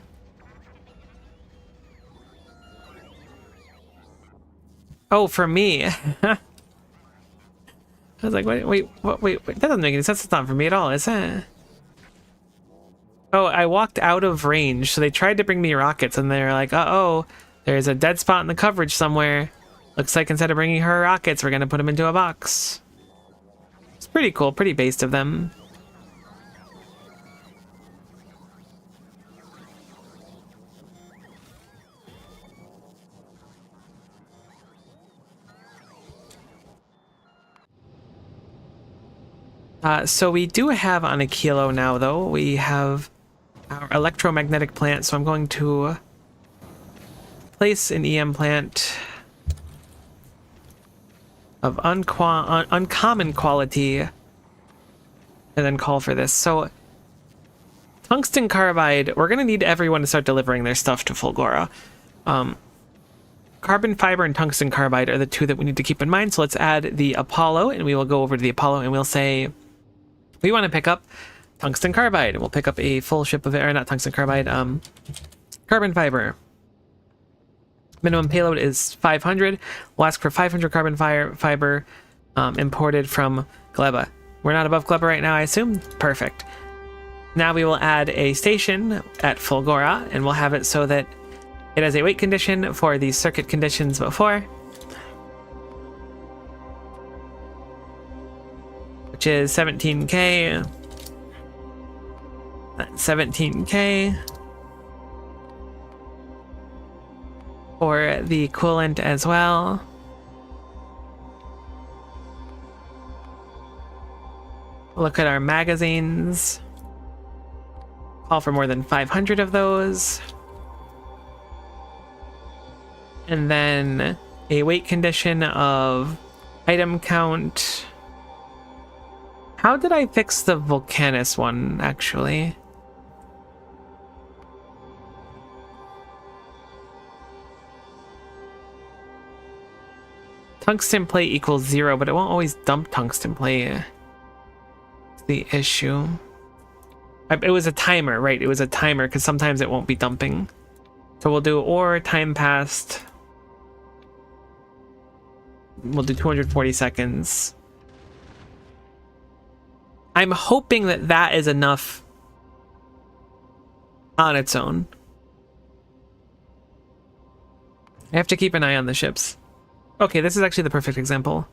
Oh, for me. I was like, wait, that doesn't make any sense. It's not for me at all, is it? Oh, I walked out of range, so they tried to bring me rockets, and they're like, uh-oh, there's a dead spot in the coverage somewhere. Looks like instead of bringing her rockets, we're gonna put them into a box. It's pretty cool, pretty based of them. So we do have on a kilo now, though. We have our electromagnetic plant, so I'm going to place an EM plant of uncommon quality and then call for this. So tungsten carbide, we're going to need everyone to start delivering their stuff to Fulgora. Carbon fiber and tungsten carbide are the two that we need to keep in mind. So let's add the Apollo, and we will go over to the Apollo and we'll say we want to pick up tungsten carbide. We'll pick up a full ship of it, or not tungsten carbide, carbon fiber. Minimum payload is 500. We'll ask for 500 carbon fiber imported from Gleba. We're not above Gleba right now, I assume? Perfect. Now we will add a station at Fulgora, and we'll have it so that it has a wait condition for the circuit conditions before, which is 17K. 17K. For the coolant as well. Look at our magazines. Call for more than 500 of those. And then a weight condition of item count. How did I fix the Vulcanus one, actually? Tungsten plate equals 0, but it won't always dump tungsten plate. It's the issue. It was a timer, right? It was a timer, because sometimes it won't be dumping. So we'll do ore time passed. We'll do 240 seconds. I'm hoping that that is enough on its own. I have to keep an eye on the ships. Okay, this is actually the perfect example.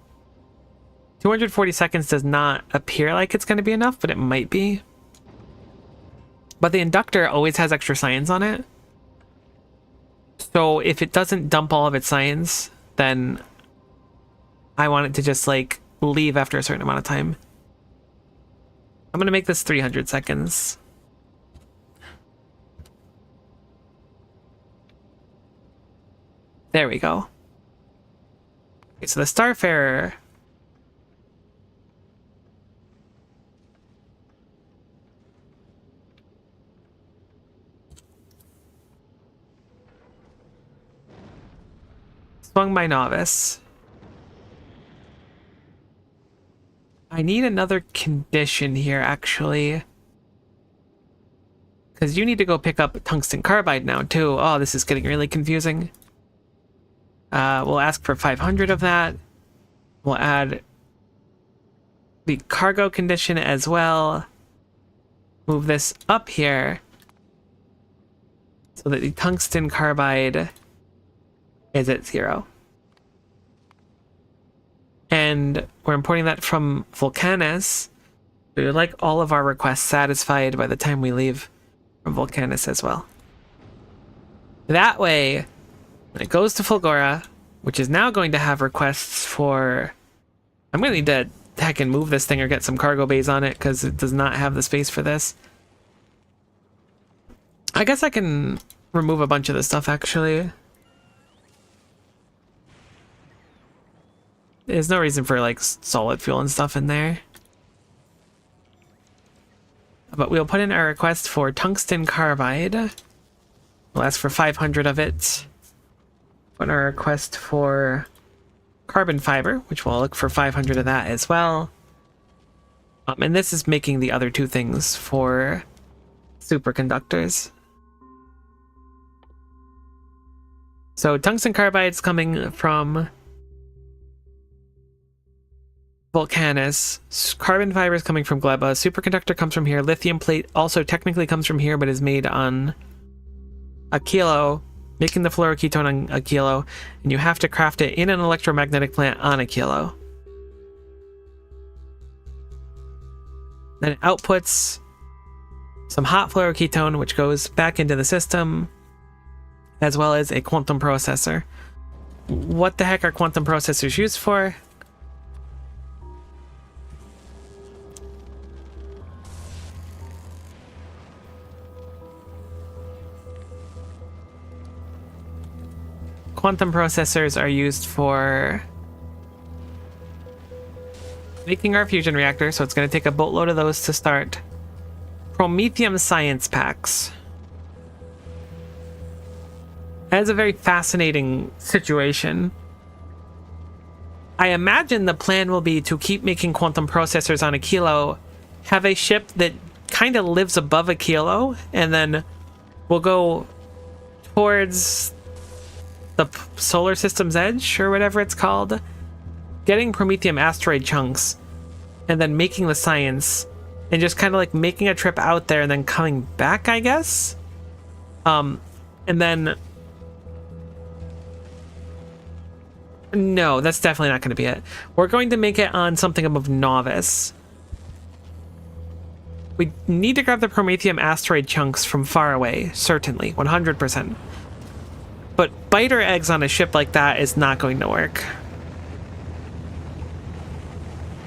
240 seconds does not appear like it's going to be enough, but it might be. But the inductor always has extra science on it. So if it doesn't dump all of its science, then I want it to just like leave after a certain amount of time. I'm going to make this 300 seconds. There we go. Okay, so the Starfarer swung by Novice. I need another condition here, actually. Because you need to go pick up tungsten carbide now, too. Oh, this is getting really confusing. We'll ask for 500 of that. We'll add the cargo condition as well. Move this up here so that the tungsten carbide is at 0. And we're importing that from Vulcanus. We would like all of our requests satisfied by the time we leave from Vulcanus as well. That way, when it goes to Fulgora, which is now going to have requests for... I'm going to need to heck and move this thing or get some cargo bays on it because it does not have the space for this. I guess I can remove a bunch of this stuff, actually. There's no reason for, like, solid fuel and stuff in there. But we'll put in our request for tungsten carbide. We'll ask for 500 of it. Put our request for carbon fiber, which we'll look for 500 of that as well. And this is making the other two things for superconductors. So tungsten carbide's coming from Vulcanus. Carbon fiber is coming from Gleba. Superconductor comes from here. Lithium plate also technically comes from here, but is made on a kilo, making the fluoroketone on a kilo, and you have to craft it in an electromagnetic plant on a kilo. Then it outputs some hot fluoroketone, which goes back into the system, as well as a quantum processor. What the heck are quantum processors used for? quantum processors are used for making our fusion reactor, so it's going to take a boatload of those to start. Promethium science packs. That is a very fascinating situation. I imagine the plan will be to keep making quantum processors on a kilo, have a ship that kind of lives above a kilo, and then we'll go towards the solar system's edge, or whatever it's called, getting promethium asteroid chunks, and then making the science, and just kind of like making a trip out there and then coming back, I guess. And then... No, that's definitely not going to be it. We're going to make it on something above Novice. We need to grab the promethium asteroid chunks from far away, certainly, 100%. But biter eggs on a ship like that is not going to work.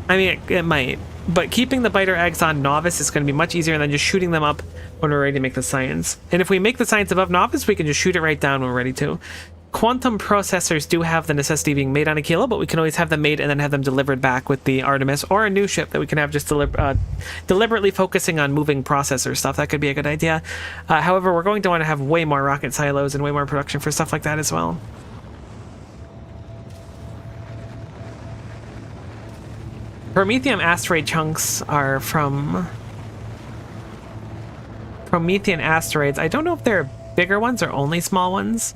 I mean, it might, but keeping the biter eggs on Novice is going to be much easier than just shooting them up when we're ready to make the science. And if we make the science above Novice, we can just shoot it right down when we're ready to. Quantum processors do have the necessity of being made on a kilo, but we can always have them made and then have them delivered back with the Artemis, or a new ship that we can have just deliberately focusing on moving processor stuff. That could be a good idea. However, we're going to want to have way more rocket silos and way more production for stuff like that as well. Promethium asteroid chunks are from Promethean asteroids. I don't know if they're bigger ones or only small ones.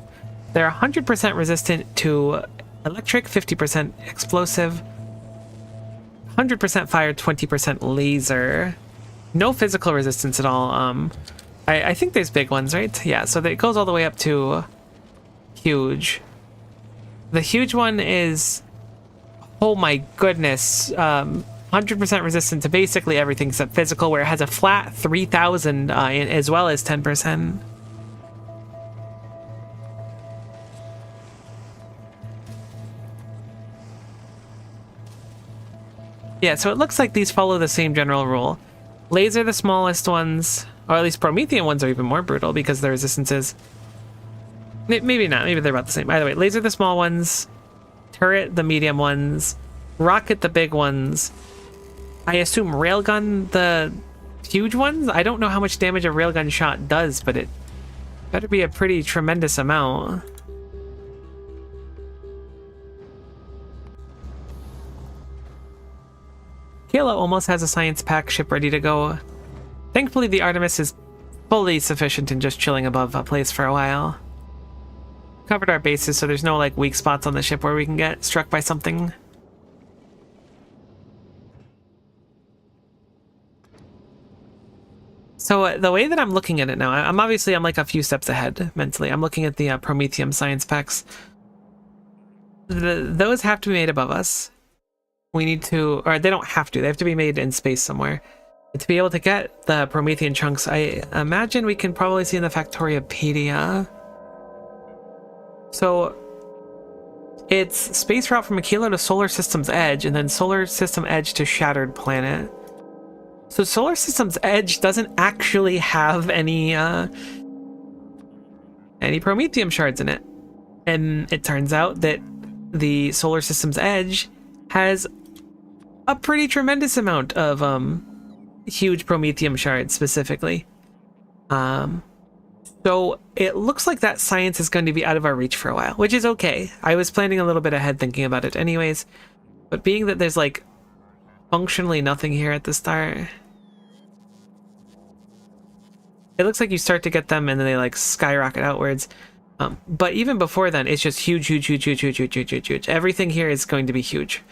They're 100% resistant to electric, 50% explosive, 100% fire, 20% laser. No physical resistance at all. I think there's big ones, right? Yeah, so it goes all the way up to huge. The huge one is, oh my goodness, 100% resistant to basically everything except physical, where it has a flat 3,000 as well as 10%. Yeah, so it looks like these follow the same general rule. Laser the smallest ones, or at least Promethean ones are even more brutal because the resistances... Maybe not, maybe they're about the same. Either way, laser the small ones, turret the medium ones, rocket the big ones. I assume railgun the huge ones? I don't know how much damage a railgun shot does, but it better be a pretty tremendous amount. Kilo almost has a science pack ship ready to go. Thankfully, the Artemis is fully sufficient in just chilling above a place for a while. Covered our bases, so there's no like weak spots on the ship where we can get struck by something. So the way that I'm looking at it now, I'm like a few steps ahead mentally. I'm looking at the Promethium science packs. Those have to be made above us. We need to, or they don't have to, they have to be made in space somewhere. To be able to get the Promethean chunks, I imagine we can probably see in the Factoriopedia. So it's space route from a kilo to solar system's edge, and then solar system edge to shattered planet. So solar system's edge doesn't actually have any Promethium shards in it. And it turns out that the solar system's edge has a pretty tremendous amount of huge Promethium shards specifically. So it looks like that science is going to be out of our reach for a while, which is okay. I was planning a little bit ahead thinking about it anyways, but being that there's like functionally nothing here at the start, it looks like you start to get them and then they like skyrocket outwards. But even before then, it's just huge, huge, huge, huge, huge, huge, huge, huge, huge. Everything here is going to be huge.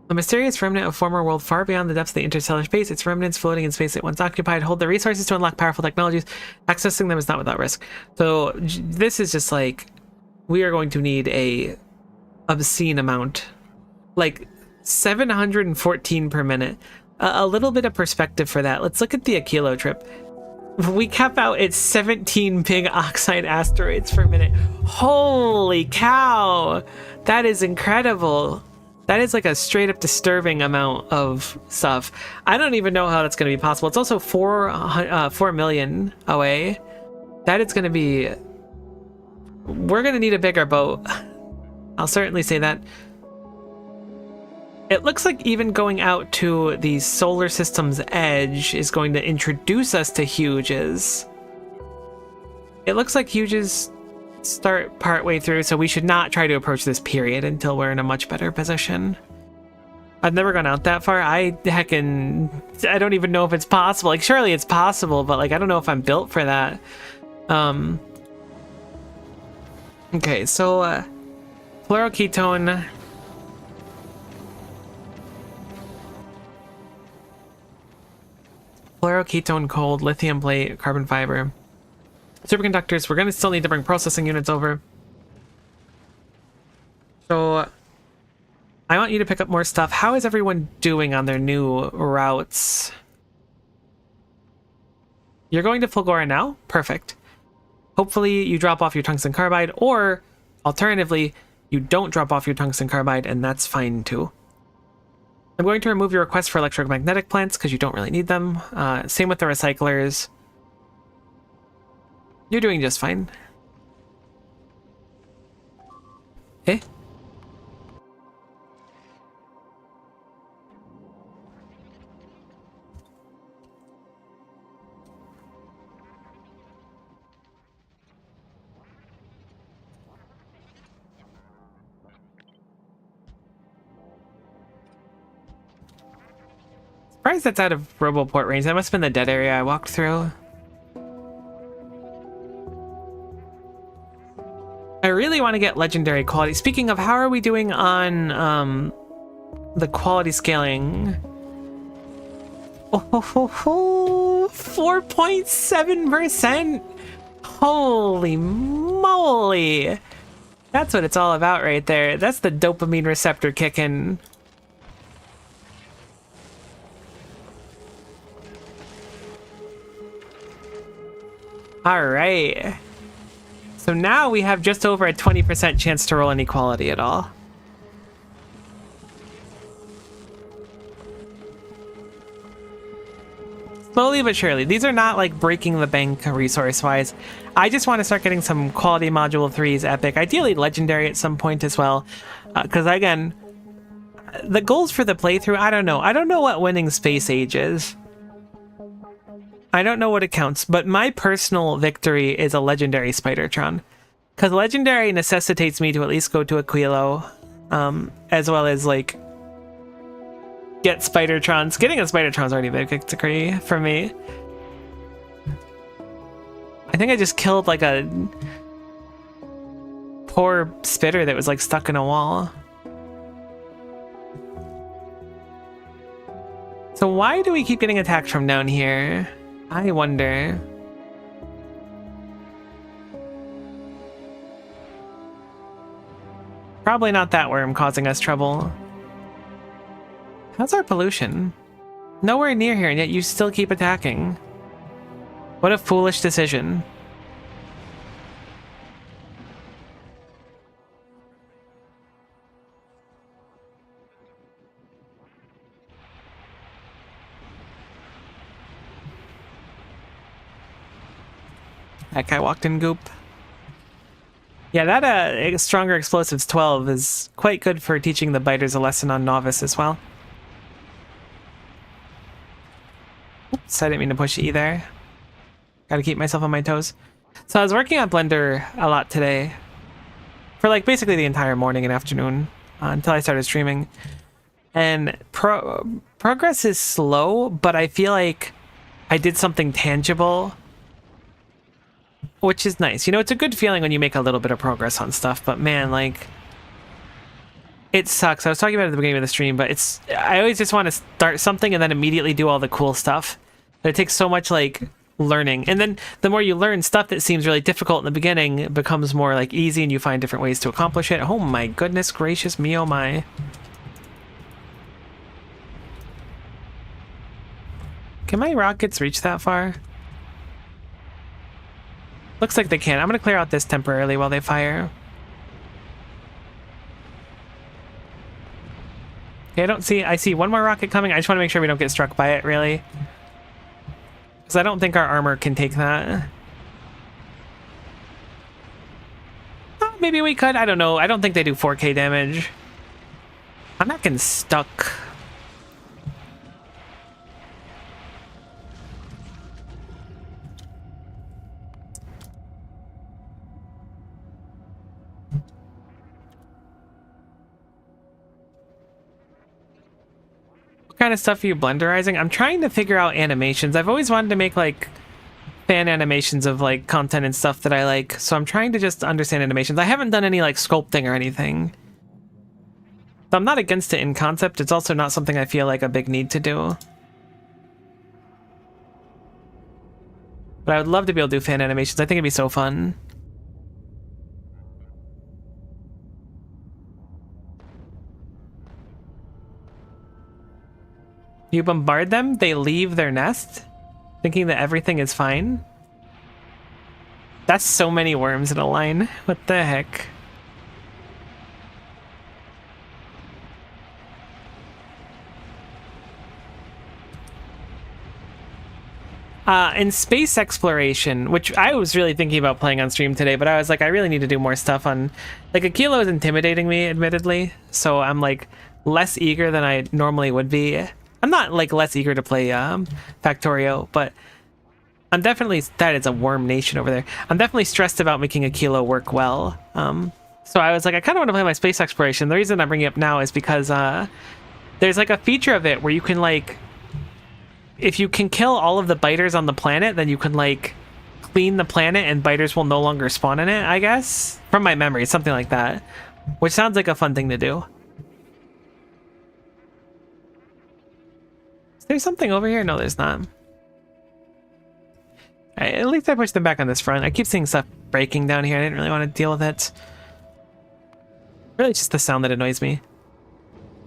A mysterious remnant of former world far beyond the depths of the interstellar space. Its remnants floating in space it once occupied hold the resources to unlock powerful technologies. Accessing them is not without risk. So this is just like, we are going to need a obscene amount, like 714 per minute. A little bit of perspective for that. Let's look at the Aquilo trip. We cap out at 17 big oxide asteroids per minute. Holy cow! That is incredible. That is like a straight up disturbing amount of stuff. I don't even know how that's going to be possible. It's also 4 million away. That is going to be... We're going to need a bigger boat. I'll certainly say that. It looks like even going out to the solar system's edge is going to introduce us to huges. It looks like huges start partway through, so we should not try to approach this period until we're in a much better position. I've never gone out that far. I don't even know if it's possible. Like, surely it's possible, but like, I don't know if I'm built for that. Okay, so fluoroketone. Fluoroketone cold, lithium plate, carbon fiber. Superconductors, we're going to still need to bring processing units over. So I want you to pick up more stuff. How is everyone doing on their new routes? You're going to Fulgora now? Perfect. Hopefully you drop off your tungsten carbide, or alternatively, you don't drop off your tungsten carbide, and that's fine too. I'm going to remove your request for electromagnetic plants because you don't really need them. Same with the recyclers. You're doing just fine. Eh? Surprised that's out of Roboport range. That must have been the dead area I walked through. I really want to get legendary quality. Speaking of, how are we doing on the quality scaling? Oh, 4.7%. Holy moly. That's what it's all about right there. That's the dopamine receptor kicking. All right. So now we have just over a 20% chance to roll inequality at all. Slowly but surely. These are not like breaking the bank resource-wise. I just want to start getting some quality module 3s epic, ideally legendary at some point as well. Because again, the goals for the playthrough, I don't know. I don't know what winning space age is. I don't know what it counts, but my personal victory is a legendary Spidertron. Because legendary necessitates me to at least go to Aquilo, as well as like get Spidertrons. Getting a Spidertron's already a big victory for me. I think I just killed like a poor spitter that was like stuck in a wall. So why do we keep getting attacked from down here? I wonder. Probably not that worm causing us trouble. How's our pollution? Nowhere near here, and yet you still keep attacking. What a foolish decision. That guy walked in goop. Yeah, that Stronger Explosives 12 is quite good for teaching the biters a lesson on Novice as well. Oops, I didn't mean to push E there. Gotta keep myself on my toes. So I was working on Blender a lot today. For like basically the entire morning and afternoon until I started streaming. And progress is slow, but I feel like I did something tangible, which is nice. You know, it's a good feeling when you make a little bit of progress on stuff, but man, like, it sucks. I was talking about it at the beginning of the stream, but I always just want to start something and then immediately do all the cool stuff. But it takes so much, like, learning. And then the more you learn, stuff that seems really difficult in the beginning becomes more, like, easy, and you find different ways to accomplish it. Oh my goodness gracious me, oh my. Can my rockets reach that far? Looks like they can. I'm going to clear out this temporarily while they fire. Okay, I see one more rocket coming. I just want to make sure we don't get struck by it, really. Because I don't think our armor can take that. maybe we could. I don't know. I don't think they do 4K damage. I'm not getting stuck. What kind of stuff are you blenderizing? I'm trying to figure out animations. I've always wanted to make like fan animations of like content and stuff that I like, so I'm trying to just understand animations. I haven't done any like sculpting or anything. So I'm not against it in concept. It's also not something I feel like a big need to do. But I would love to be able to do fan animations. I think it'd be so fun. You bombard them, they leave their nest, thinking that everything is fine. That's so many worms in a line. What the heck? In space exploration, which I was really thinking about playing on stream today, but I was like, I really need to do more stuff on... Like, a kilo is intimidating me, admittedly, so I'm, like, less eager than I normally would be. I'm not, like, less eager to play Factorio, but I'm definitely... That is a worm nation over there. I'm definitely stressed about making a kilo work well. So I was like, I kind of want to play my space exploration. The reason I'm bringing it up now is because there's, like, a feature of it where you can, like... If you can kill all of the biters on the planet, then you can, like, clean the planet and biters will no longer spawn in it, I guess? From my memory, something like that. Which sounds like a fun thing to do. Is there something over here? No, there's not. Alright, at least I pushed them back on this front. I keep seeing stuff breaking down here. I didn't really want to deal with it. Really, it's just the sound that annoys me.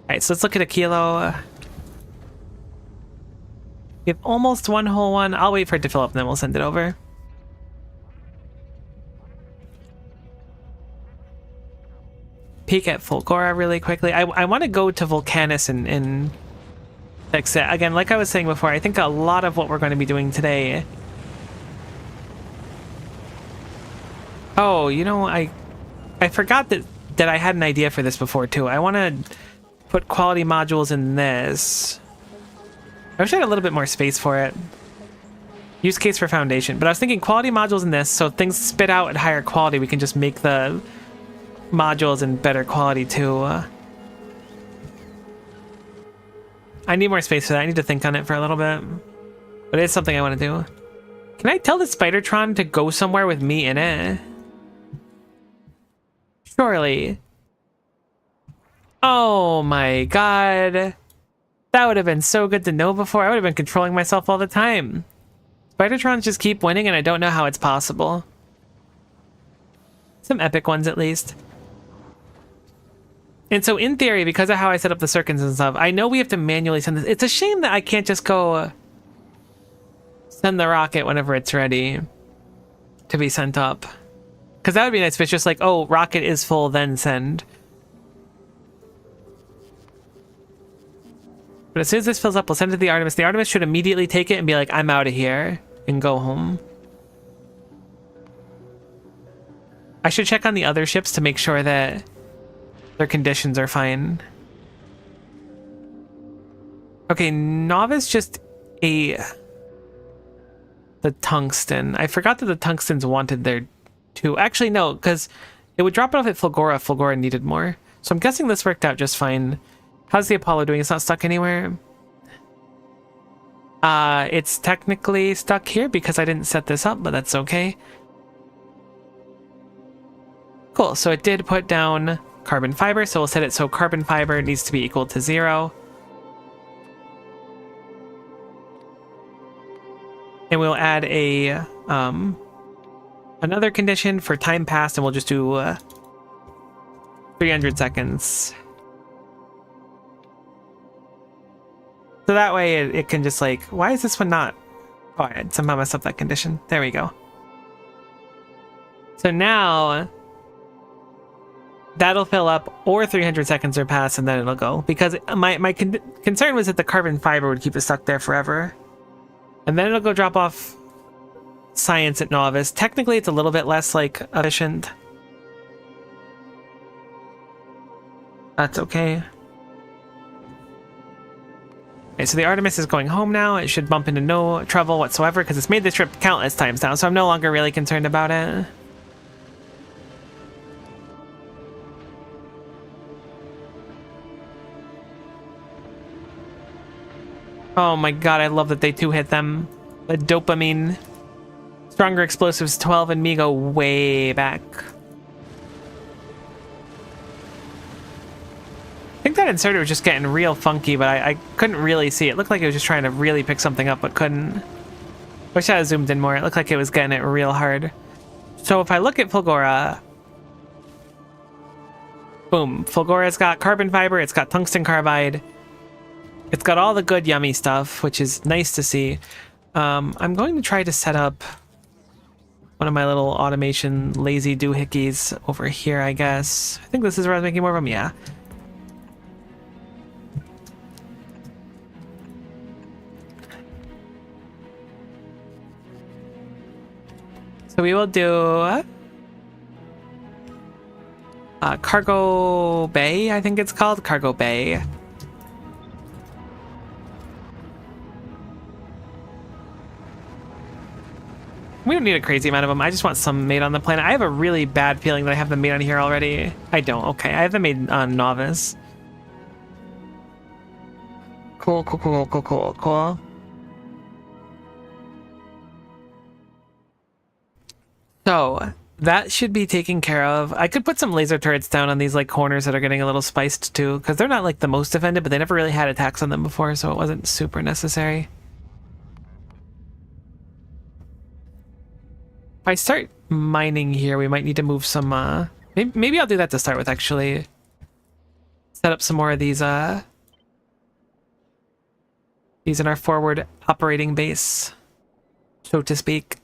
Alright, so let's look at a kilo. We have almost one whole one. I'll wait for it to fill up and then we'll send it over. Peek at Fulgora really quickly. I want to go to Volcanus and fix it. Again, like I was saying before, I think a lot of what we're going to be doing today... Oh, you know, I forgot that I had an idea for this before too. I want to put quality modules in this. I wish I had a little bit more space for it. Use case for foundation. But I was thinking quality modules in this, so if things spit out at higher quality, we can just make the modules in better quality too. I need more space for that. I need to think on it for a little bit. But it's something I want to do. Can I tell the Spidertron to go somewhere with me in it? Surely. Oh my god. That would have been so good to know before. I would have been controlling myself all the time. Spidertrons just keep winning and I don't know how it's possible. Some epic ones at least. And so in theory, because of how I set up the circuits and stuff, I know we have to manually send this. It's a shame that I can't just go send the rocket whenever it's ready to be sent up. Because that would be nice if it's just like, oh, rocket is full, then send. But as soon as this fills up, we'll send it to the Artemis. The Artemis should immediately take it and be like, I'm out of here, and go home. I should check on the other ships to make sure that their conditions are fine. Okay, Novice just ate the tungsten. I forgot that the tungstens wanted there too. Actually, no, because it would drop it off at Fulgora if Fulgora needed more. So I'm guessing this worked out just fine. How's the Apollo doing? It's not stuck anywhere. It's technically stuck here because I didn't set this up, but that's okay. Cool, so it did put down carbon fiber, so we'll set it so carbon fiber needs to be equal to 0. And we'll add a another condition for time passed, and we'll just do 300 seconds. So that way it can just like, why is this one not? Oh, I somehow messed up that condition. There we go. So now that'll fill up, or 300 seconds are passed, and then it'll go. Because my concern was that the carbon fiber would keep it stuck there forever. And then it'll go drop off science at Novice. Technically, it's a little bit less like efficient. That's okay. Okay, so the Artemis is going home now. It should bump into no trouble whatsoever because it's made this trip countless times now, so I'm no longer really concerned about it. Oh my god, I love that they two hit them. The dopamine. Stronger explosives 12 and me go way back. I think that inserter was just getting real funky, but I couldn't really see. It looked like it was just trying to really pick something up, but couldn't. Wish I had zoomed in more. It looked like it was getting it real hard. So if I look at Fulgora... Boom. Fulgora's got carbon fiber, it's got tungsten carbide. It's got all the good yummy stuff, which is nice to see. I'm going to try to set up one of my little automation lazy doohickeys over here, I guess. I think this is where I was making more of them, yeah. So we will do Cargo Bay, I think it's called. Cargo Bay. We don't need a crazy amount of them. I just want some made on the planet. I have a really bad feeling that I have them made on here already. I don't. Okay, I have them made on Novice. Cool, cool, cool, cool, cool, cool. So that should be taken care of. I could put some laser turrets down on these like corners that are getting a little spiced too, because they're not like the most defended, but they never really had attacks on them before, so it wasn't super necessary. If I start mining here, we might need to move some, maybe I'll do that to start with, actually. Set up some more of these in our forward operating base, so to speak.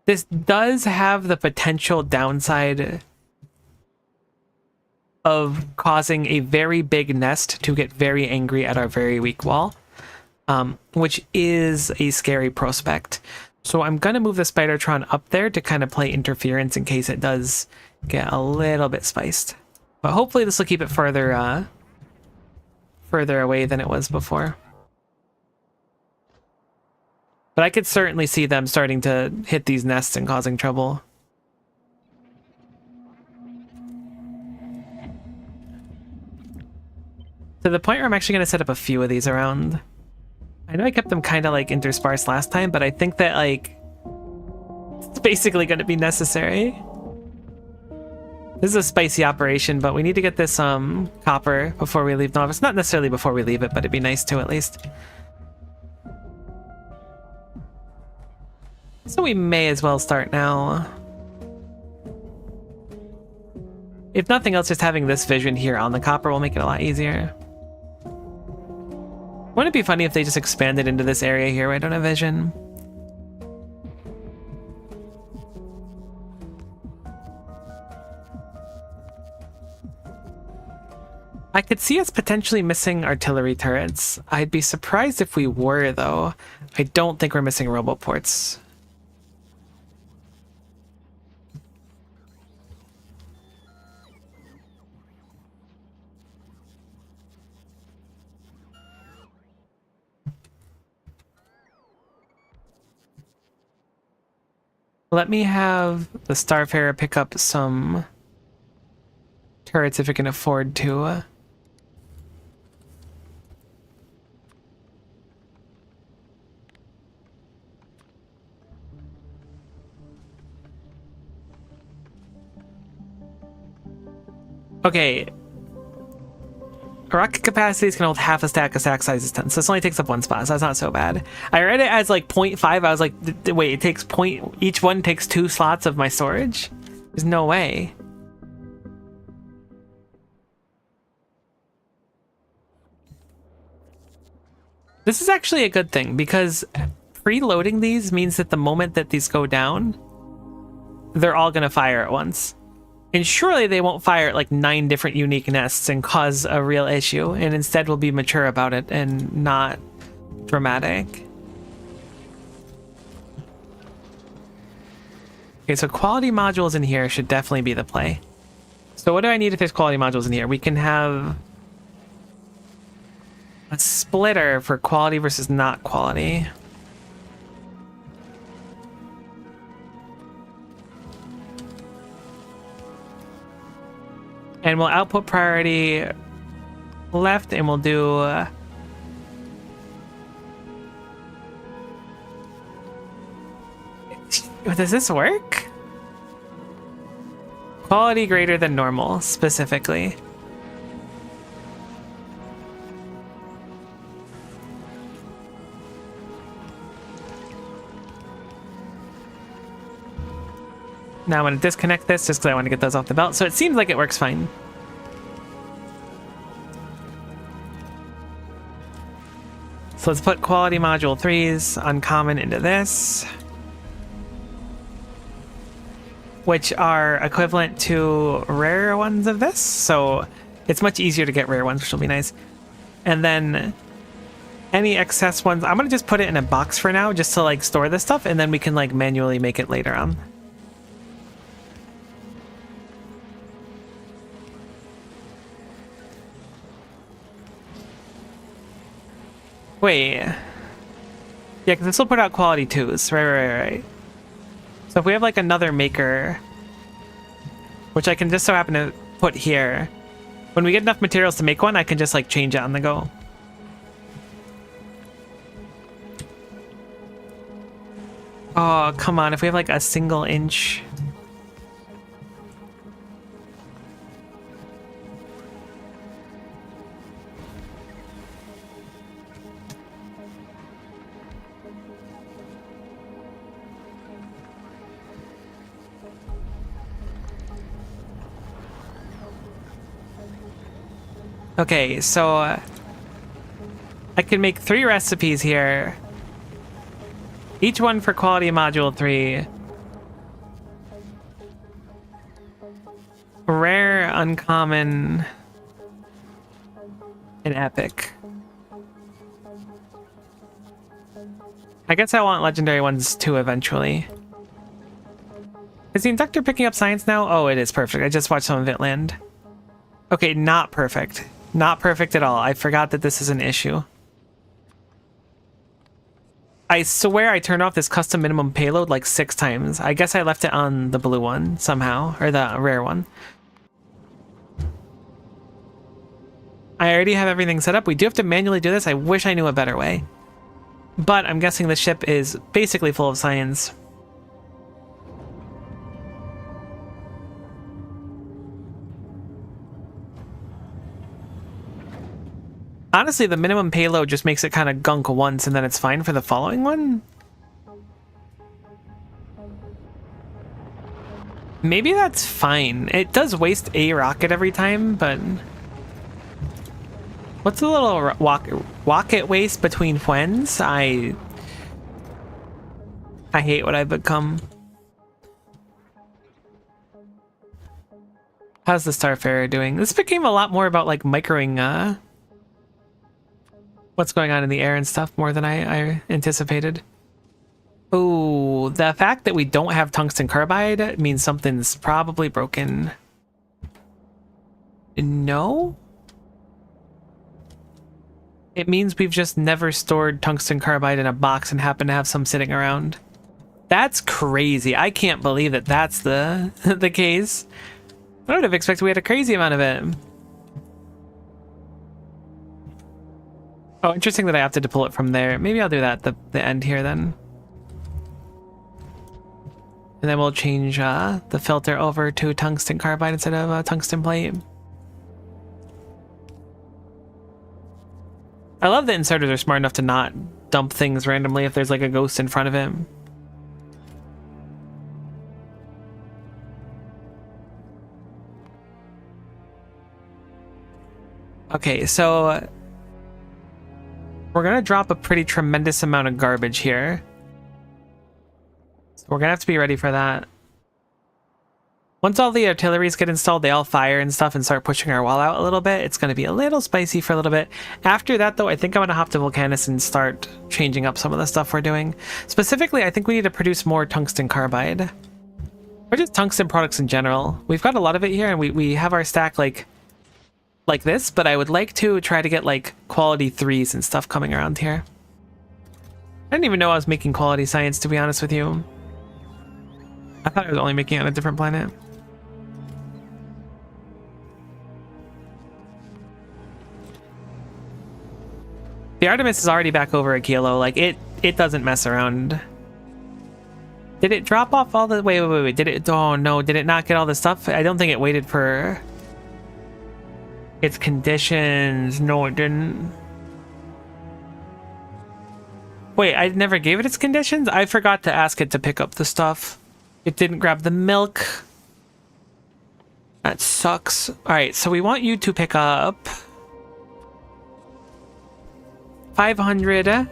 This does have the potential downside of causing a very big nest to get very angry at our very weak wall, which is a scary prospect. So I'm going to move the Spidertron up there to kind of play interference in case it does get a little bit spiced. But hopefully this will keep it further away than it was before. But I could certainly see them starting to hit these nests and causing trouble. To the point where I'm actually going to set up a few of these around. I know I kept them kind of like interspersed last time, but I think that like it's basically going to be necessary. This is a spicy operation, but we need to get this copper before we leave Novice. Not necessarily before we leave it, but it'd be nice to at least. So we may as well start now. If nothing else, just having this vision here on the copper will make it a lot easier. Wouldn't it be funny if they just expanded into this area here where I don't have vision? I could see us potentially missing artillery turrets. I'd be surprised if we were, though. I don't think we're missing roboports. Let me have the Starfarer pick up some turrets if it can afford to. Okay. Rocket capacities can hold half a stack of stack sizes 10, so this only takes up one spot, so that's not so bad. I read it as like 0.5, I was like, wait, it takes each one takes 2 slots of my storage? There's no way. This is actually a good thing, because preloading these means that the moment that these go down, they're all gonna fire at once. And surely they won't fire at like 9 different unique nests and cause a real issue, and instead will be mature about it and not dramatic. Okay, so quality modules in here should definitely be the play. So what do I need if there's quality modules in here? We can have a splitter for quality versus not quality. And we'll output priority left, and we'll do does this work? Quality greater than normal, specifically. Now I'm going to disconnect this just because I want to get those off the belt. So it seems like it works fine. So let's put quality module 3s uncommon into this, which are equivalent to rare ones of this. So it's much easier to get rare ones, which will be nice. And then any excess ones, I'm going to just put it in a box for now just to like store this stuff, and then we can like manually make it later on. Wait. Yeah, because this will put out quality 2s. Right. So if we have like another maker, which I can just so happen to put here, when we get enough materials to make one, I can just like change it on the go. Oh, come on. If we have like a single inch. Okay, so I can make 3 recipes here. Each one for quality module 3. Rare, uncommon, and epic. I guess I want legendary ones too eventually. Is the inductor picking up science now? Oh, it is perfect. I just watched some of it land. Okay, not perfect. Not perfect at all. I forgot that this is an issue. I swear I turned off this custom minimum payload like 6 times. I guess I left it on the blue one somehow, or the rare one. I already have everything set up. We do have to manually do this. I wish I knew a better way. But I'm guessing the ship is basically full of science. Honestly, the minimum payload just makes it kind of gunk once, and then it's fine for the following one? Maybe that's fine. It does waste a rocket every time, but... What's the little rocket waste between whens? I hate what I've become. How's the Starfarer doing? This became a lot more about, like, microing, what's going on in the air and stuff more than I anticipated. Oh, the fact that we don't have tungsten carbide means something's probably broken. No? It means we've just never stored tungsten carbide in a box and happen to have some sitting around. That's crazy. I can't believe that that's the the case. I would have expected we had a crazy amount of it. Oh, interesting that I opted to pull it from there. Maybe I'll do that at the end here then. And then we'll change the filter over to tungsten carbide instead of tungsten plate. I love that inserters are smart enough to not dump things randomly if there's like a ghost in front of it. Okay, so we're gonna drop a pretty tremendous amount of garbage here. So we're gonna have to be ready for that. Once all the artilleries get installed, they all fire and stuff and start pushing our wall out a little bit. It's gonna be a little spicy for a little bit. After that though, I think I'm gonna hop to Volcanus and start changing up some of the stuff we're doing. Specifically, I think we need to produce more tungsten carbide. Or just tungsten products in general. We've got a lot of it here, and we have our stack like this, but I would like to try to get like quality 3s and stuff coming around here. I didn't even know I was making quality science, to be honest with you. I thought I was only making it on a different planet. The Artemis is already back over a kilo. Like, it doesn't mess around. Did it drop off all the... Wait. Did it... Oh, no. Did it not get all the stuff? I don't think it waited for... its conditions. No, it didn't. Wait, I never gave it its conditions? I forgot to ask it to pick up the stuff. It didn't grab the milk. That sucks. Alright, so we want you to pick up... 500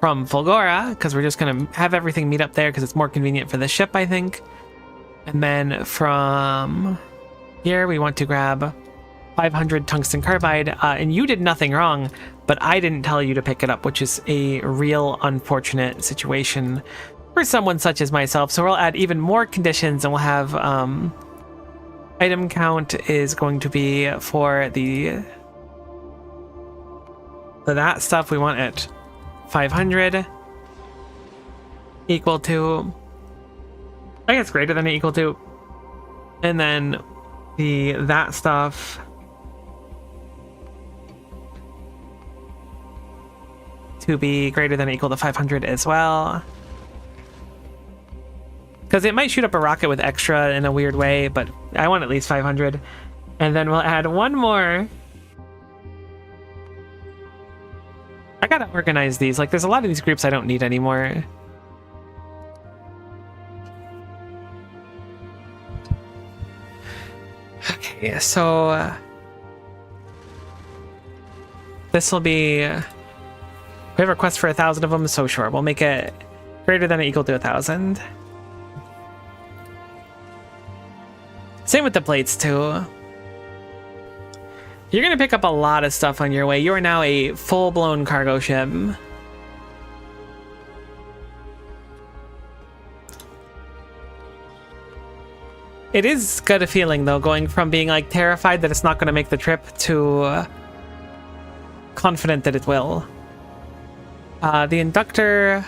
from Fulgora, because we're just going to have everything meet up there because it's more convenient for the ship, I think. And then from here, we want to grab 500 tungsten carbide. And you did nothing wrong, but I didn't tell you to pick it up, which is a real unfortunate situation for someone such as myself. So we'll add even more conditions, and we'll have item count is going to be for that stuff we want at 500 equal to, I guess greater than or equal to, and then that stuff to be greater than or equal to 500 as well, because it might shoot up a rocket with extra in a weird way, but I want at least 500. And then we'll add one more. I gotta organize these. Like, there's a lot of these groups I don't need anymore. Okay, so this will be... we have a request for 1,000 of them, so sure, we'll make it greater than or equal to 1,000. Same with the plates too. You're gonna pick up a lot of stuff on your way. You are now a full-blown cargo ship. It is good a feeling though, going from being like terrified that it's not gonna make the trip to confident that it will. The inductor,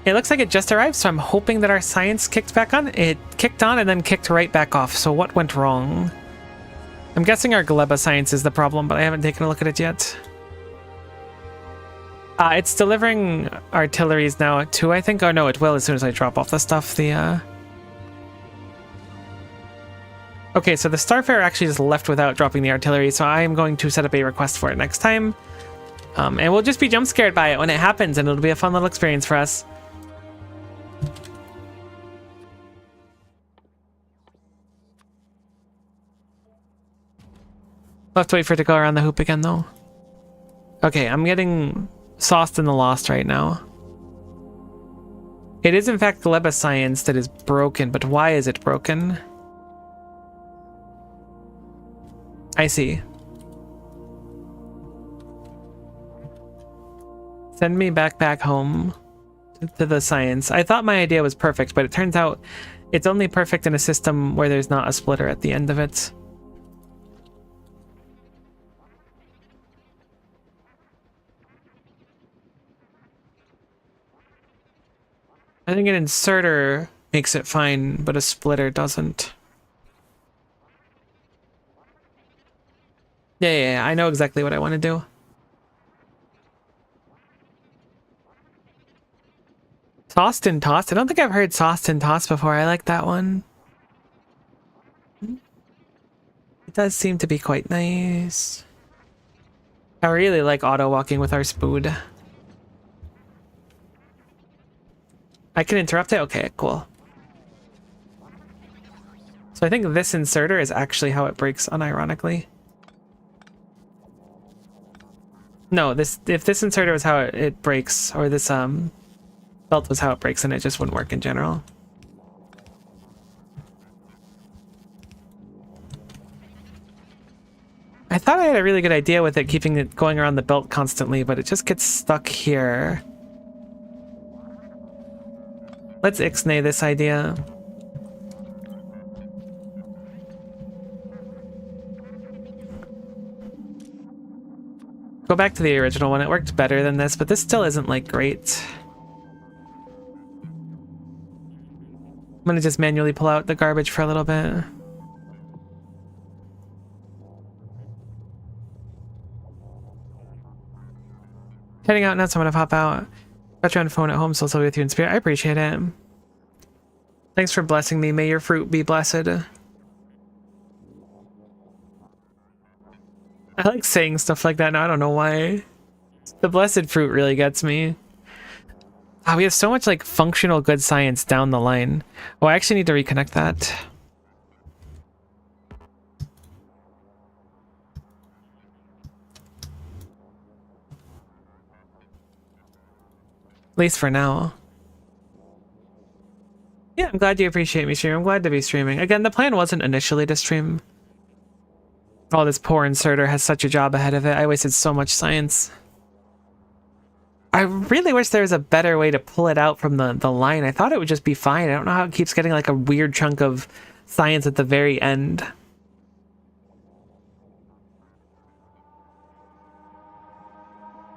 it looks like it just arrived, so I'm hoping that our science kicked back on. It kicked on and then kicked right back off, so what went wrong? I'm guessing our Gleba science is the problem, but I haven't taken a look at it yet. It's delivering artilleries now too, I think. Oh no, it will as soon as I drop off the stuff. Okay, so the Starfarer actually just left without dropping the artillery, so I am going to set up a request for it next time. And we'll just be jump scared by it when it happens, and it'll be a fun little experience for us. We'll have to wait for it to go around the hoop again, though. Okay, I'm getting sauced in the lost right now. It is, in fact, Gleba science that is broken, but why is it broken? I see. Send me back home to the science. I thought my idea was perfect, but it turns out it's only perfect in a system where there's not a splitter at the end of it. I think an inserter makes it fine, but a splitter doesn't. Yeah, I know exactly what I want to do. Tossed and tossed? I don't think I've heard tossed and tossed before. I like that one. It does seem to be quite nice. I really like auto walking with our spood. I can interrupt it? Okay, cool. So I think this inserter is actually how it breaks, unironically. No, if this inserter was how it breaks, or this belt was how it breaks, then it just wouldn't work in general. I thought I had a really good idea with it, keeping it going around the belt constantly, but it just gets stuck here. Let's ixnay this idea. Go back to the original one. It worked better than this, but this still isn't like great. I'm gonna just manually pull out the garbage for a little bit. Heading out now, so I'm gonna pop out. Got you on phone at home, so I'll be with you in spirit. I appreciate it. Thanks for blessing me. May your fruit be blessed. I like saying stuff like that now. I don't know why. The blessed fruit really gets me. Ah, we have so much like functional good science down the line. Oh, I actually need to reconnect that. At least for now. Yeah, I'm glad you appreciate me streaming. I'm glad to be streaming. Again, the plan wasn't initially to stream. Oh, this poor inserter has such a job ahead of it. I wasted so much science. I really wish there was a better way to pull it out from the line. I thought it would just be fine. I don't know how it keeps getting like a weird chunk of science at the very end.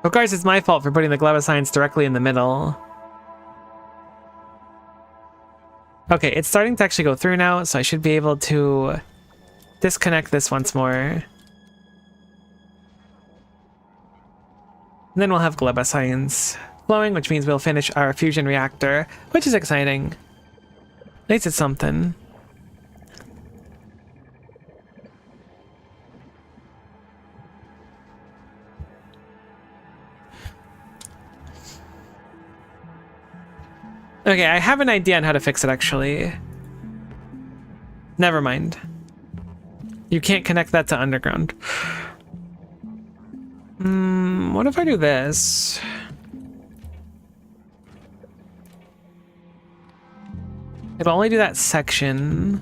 Of course, it's my fault for putting the glove of science directly in the middle. Okay, it's starting to actually go through now, so I should be able to disconnect this once more. And then we'll have gleba science flowing, which means we'll finish our fusion reactor, which is exciting. At least it's something. Okay, I have an idea on how to fix it, actually. Never mind. You can't connect that to underground. What if I do this? It'll only do that section.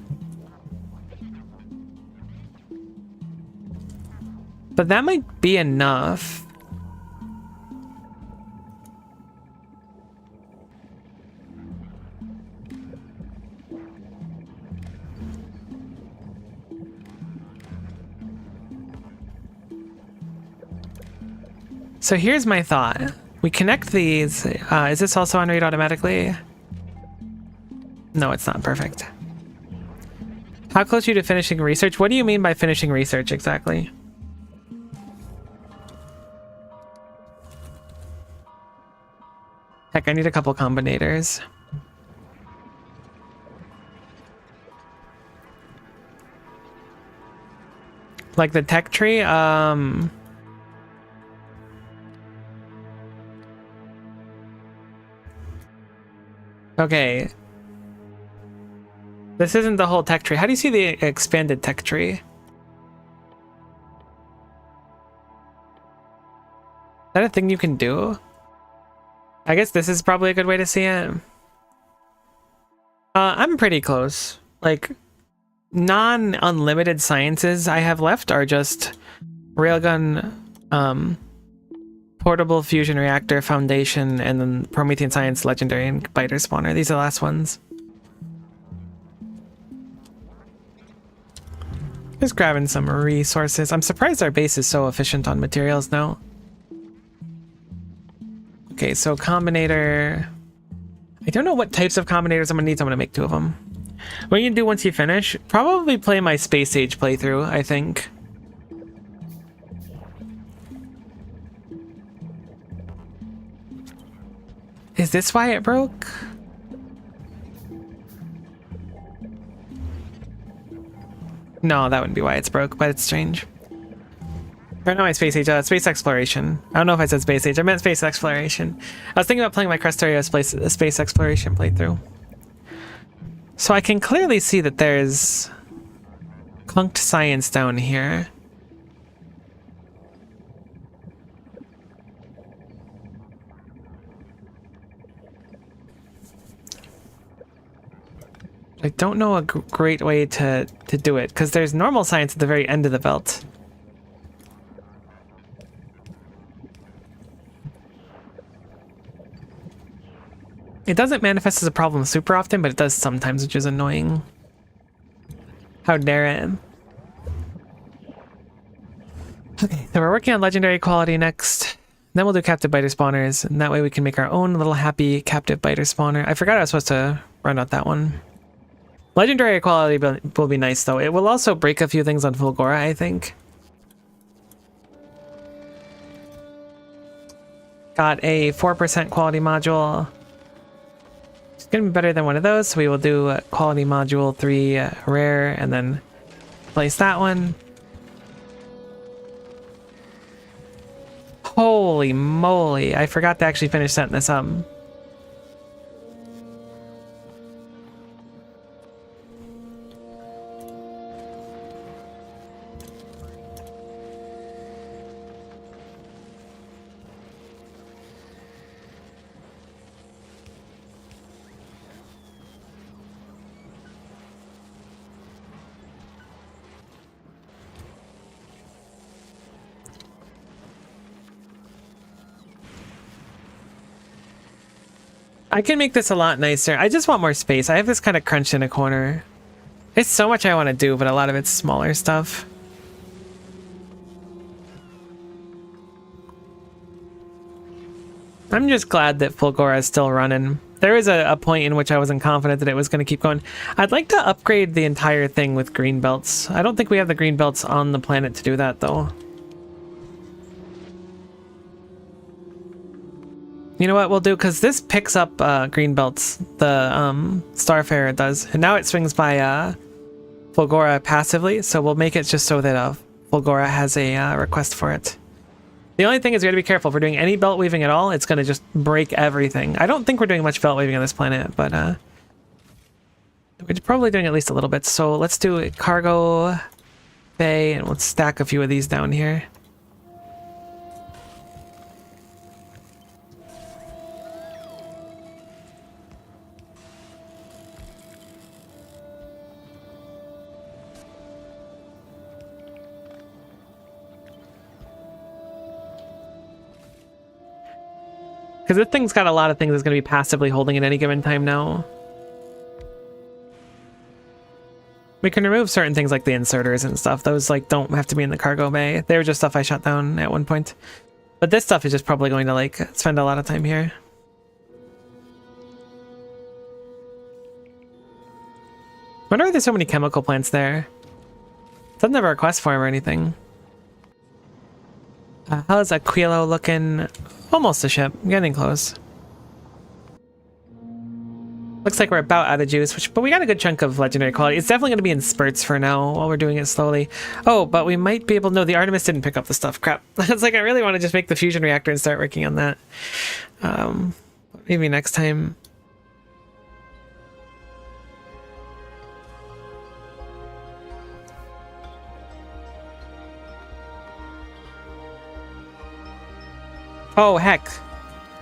But that might be enough. So here's my thought. We connect these. Is this also on read automatically? No, it's not. Perfect. How close are you to finishing research? What do you mean by finishing research exactly? Heck, I need a couple combinators. Like the tech tree? Okay. This isn't the whole tech tree. How do you see the expanded tech tree? Is that a thing you can do? I guess this is probably a good way to see it. I'm pretty close. Like, non-unlimited sciences I have left are just Railgun, Portable Fusion Reactor, Foundation, and then Promethean Science, Legendary, and Biter Spawner. These are the last ones. Just grabbing some resources. I'm surprised our base is so efficient on materials now. Okay, so Combinator. I don't know what types of Combinators I'm gonna need, so I'm gonna make 2 of them. What you can do once you finish, probably play my Space Age playthrough, I think. Is this why it broke? No, that wouldn't be why it's broke, but it's strange. Or no, my Space Age, Space Exploration. I don't know if I said Space Age, I meant Space Exploration. I was thinking about playing my Factorio Space Exploration playthrough. So I can clearly see that there's clunked science down here. I don't know a great way to do it, because there's normal science at the very end of the belt. It doesn't manifest as a problem super often, but it does sometimes, which is annoying. How dare it? Okay, so we're working on legendary quality next. Then we'll do captive biter spawners, and that way we can make our own little happy captive biter spawner. I forgot I was supposed to run out that one. Legendary equality will be nice though. It will also break a few things on Fulgora, I think. Got a 4% quality module. It's gonna be better than one of those, so we will do quality module 3 rare and then place that one. Holy moly, I forgot to actually finish setting this up. I can make this a lot nicer. I just want more space. I have this kind of crunched in a corner. There's so much I want to do, but a lot of it's smaller stuff. I'm just glad that Fulgora is still running. There is a point in which I wasn't confident that it was going to keep going. I'd like to upgrade the entire thing with green belts. I don't think we have the green belts on the planet to do that, though. You know what we'll do? Because this picks up green belts. The Starfarer does. And now it swings by Fulgora passively, so we'll make it just so that Fulgora has a request for it. The only thing is we gotta be careful. If we're doing any belt weaving at all, it's gonna just break everything. I don't think we're doing much belt weaving on this planet, but we're probably doing at least a little bit. So let's do a cargo bay, and we'll stack a few of these down here. Because this thing's got a lot of things it's going to be passively holding at any given time now. We can remove certain things like the inserters and stuff. Those like don't have to be in the cargo bay. They were just stuff I shut down at one point. But this stuff is just probably going to like spend a lot of time here. Wonder why there's so many chemical plants there. Doesn't have a request for them or anything. How's Aquilo looking? Almost a ship. Getting close. Looks like we're about out of juice, but we got a good chunk of legendary quality. It's definitely going to be in spurts for now while we're doing it slowly. Oh, but we might be able to... No, the Artemis didn't pick up the stuff. Crap. It's like I really want to just make the fusion reactor and start working on that. Maybe next time. Oh, heck.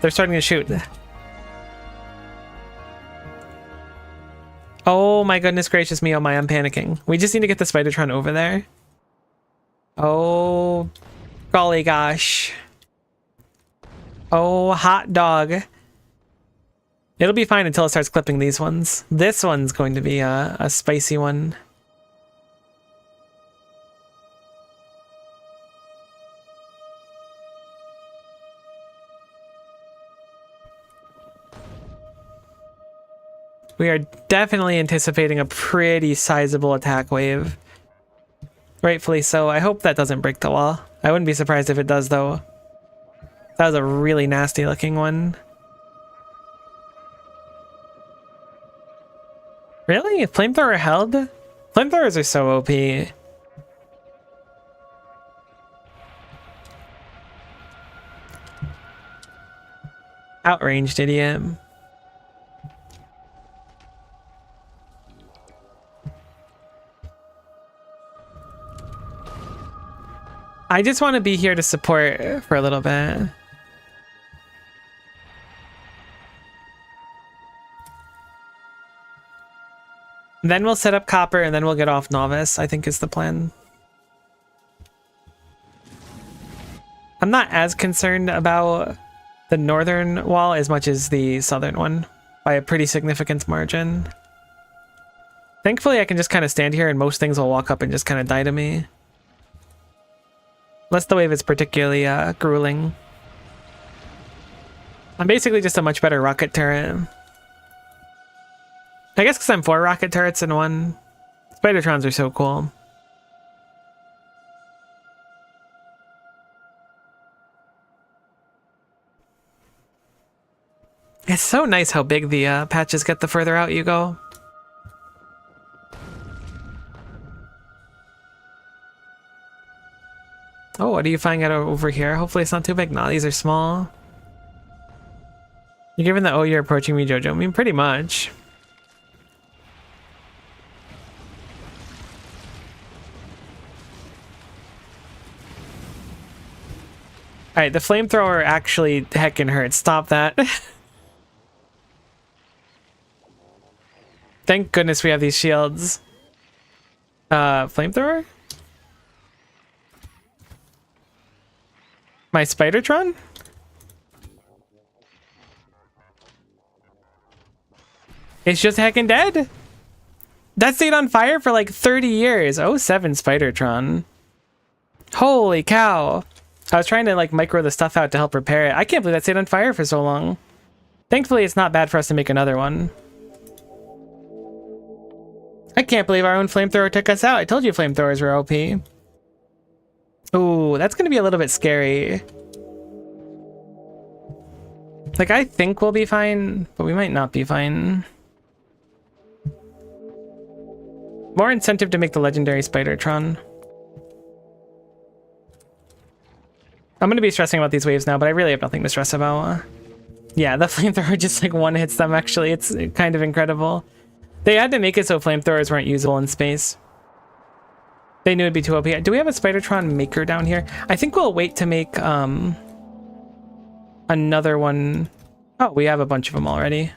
They're starting to shoot. Oh my goodness gracious me, oh my, I'm panicking. We just need to get the Spidertron over there. Oh, golly gosh. Oh, hot dog. It'll be fine until it starts clipping these ones. This one's going to be a spicy one. We are definitely anticipating a pretty sizable attack wave. Rightfully so. I hope that doesn't break the wall. I wouldn't be surprised if it does, though. That was a really nasty looking one. Really? If flamethrower held? Flamethrowers are so OP. Outranged idiot. I just want to be here to support for a little bit. Then we'll set up copper and then we'll get off novice, I think is the plan. I'm not as concerned about the northern wall as much as the southern one. by a pretty significant margin. Thankfully, I can just kind of stand here and most things will walk up and just kind of die to me. Unless the wave is particularly grueling. I'm basically just a much better rocket turret. I guess because I'm 4 rocket turrets in one. Spidertrons are so cool. It's so nice how big the patches get the further out you go. Oh, what are you finding out over here? Hopefully it's not too big. Nah, these are small. You're given that, oh, you're approaching me, Jojo. I mean, pretty much. Alright, the flamethrower actually heckin' hurts. Stop that. Thank goodness we have these shields. Flamethrower? My Spidertron? It's just heckin' dead? That stayed on fire for like 30 years. Oh, 7 Spidertron. Holy cow. I was trying to like micro the stuff out to help repair it. I can't believe that stayed on fire for so long. Thankfully, it's not bad for us to make another one. I can't believe our own flamethrower took us out. I told you flamethrowers were OP. Ooh, that's gonna be a little bit scary. Like, I think we'll be fine, but we might not be fine. More incentive to make the legendary Spidertron. I'm gonna be stressing about these waves now, but I really have nothing to stress about. Yeah, the flamethrower just like one hits them actually. It's kind of incredible. They had to make it so flamethrowers weren't usable in space. They knew it'd be too OP. Do we have a Spidertron maker down here? I think we'll wait to make another one. Oh, we have a bunch of them already.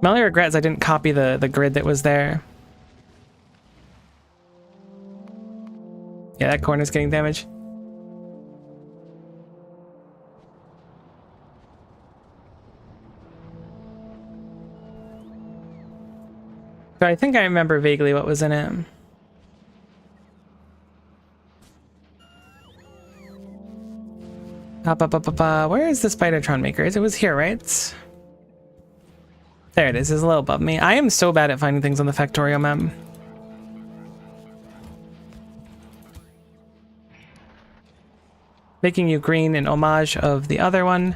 My only regret is I didn't copy the grid that was there. Yeah, that corner's getting damaged. But I think I remember vaguely what was in it. Where is the Spidertron maker? It was here, right? There it is. It's a little above me. I am so bad at finding things on the Factorio map. Making you green in homage of the other one.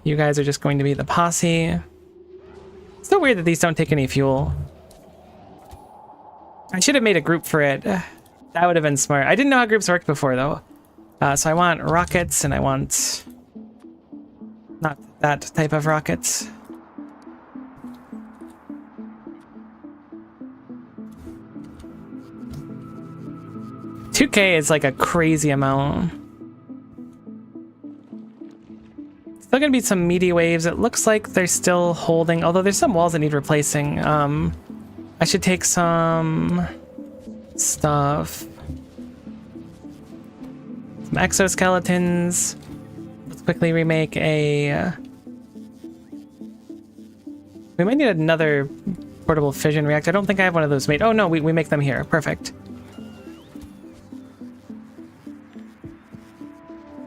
You guys are just going to be the posse. It's so weird that these don't take any fuel. I should have made a group for it. That would have been smart. I didn't know how groups worked before, though. So I want rockets, and I want... not that type of rockets. $2K is like a crazy amount. Still gonna be some meaty waves. It looks like they're still holding, although there's some walls that need replacing. I should take some stuff. Some exoskeletons. Let's quickly remake a... we might need another portable fission reactor. I don't think I have one of those made. Oh no, we make them here. Perfect.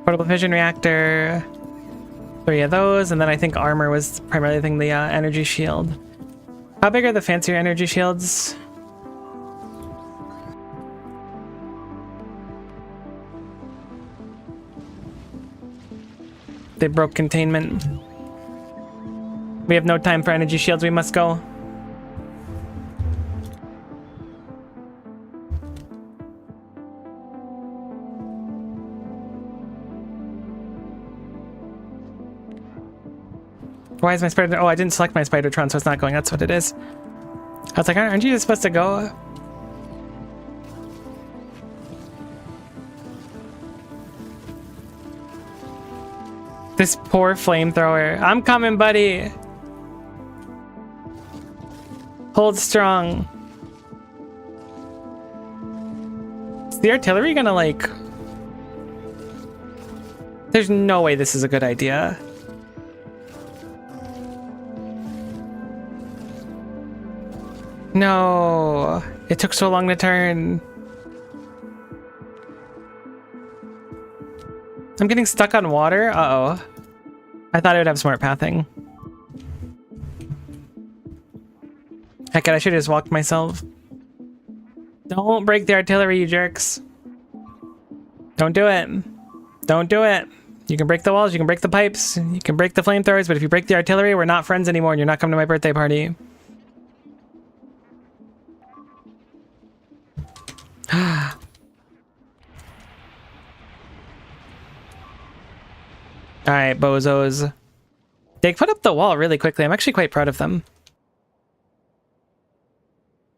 Portable fission reactor. 3 of those, and then I think armor was primarily the thing, the energy shield. How big are the fancier energy shields? They broke containment. We have no time for energy shields, we must go. Why is my spider? Oh, I didn't select my Spidertron, so it's not going. That's what it is. I was like, aren't you just supposed to go? This poor flamethrower. I'm coming, buddy. Hold strong. Is the artillery gonna like There's no way this is a good idea. No, it took so long to turn. I'm getting stuck on water. Uh-oh. I thought it would have smart pathing. Heck, I should have just walked myself. Don't break the artillery, you jerks. Don't do it. Don't do it. You can break the walls, you can break the pipes, you can break the flamethrowers, but if you break the artillery, we're not friends anymore and you're not coming to my birthday party. Alright, bozos. They put up the wall really quickly. I'm actually quite proud of them.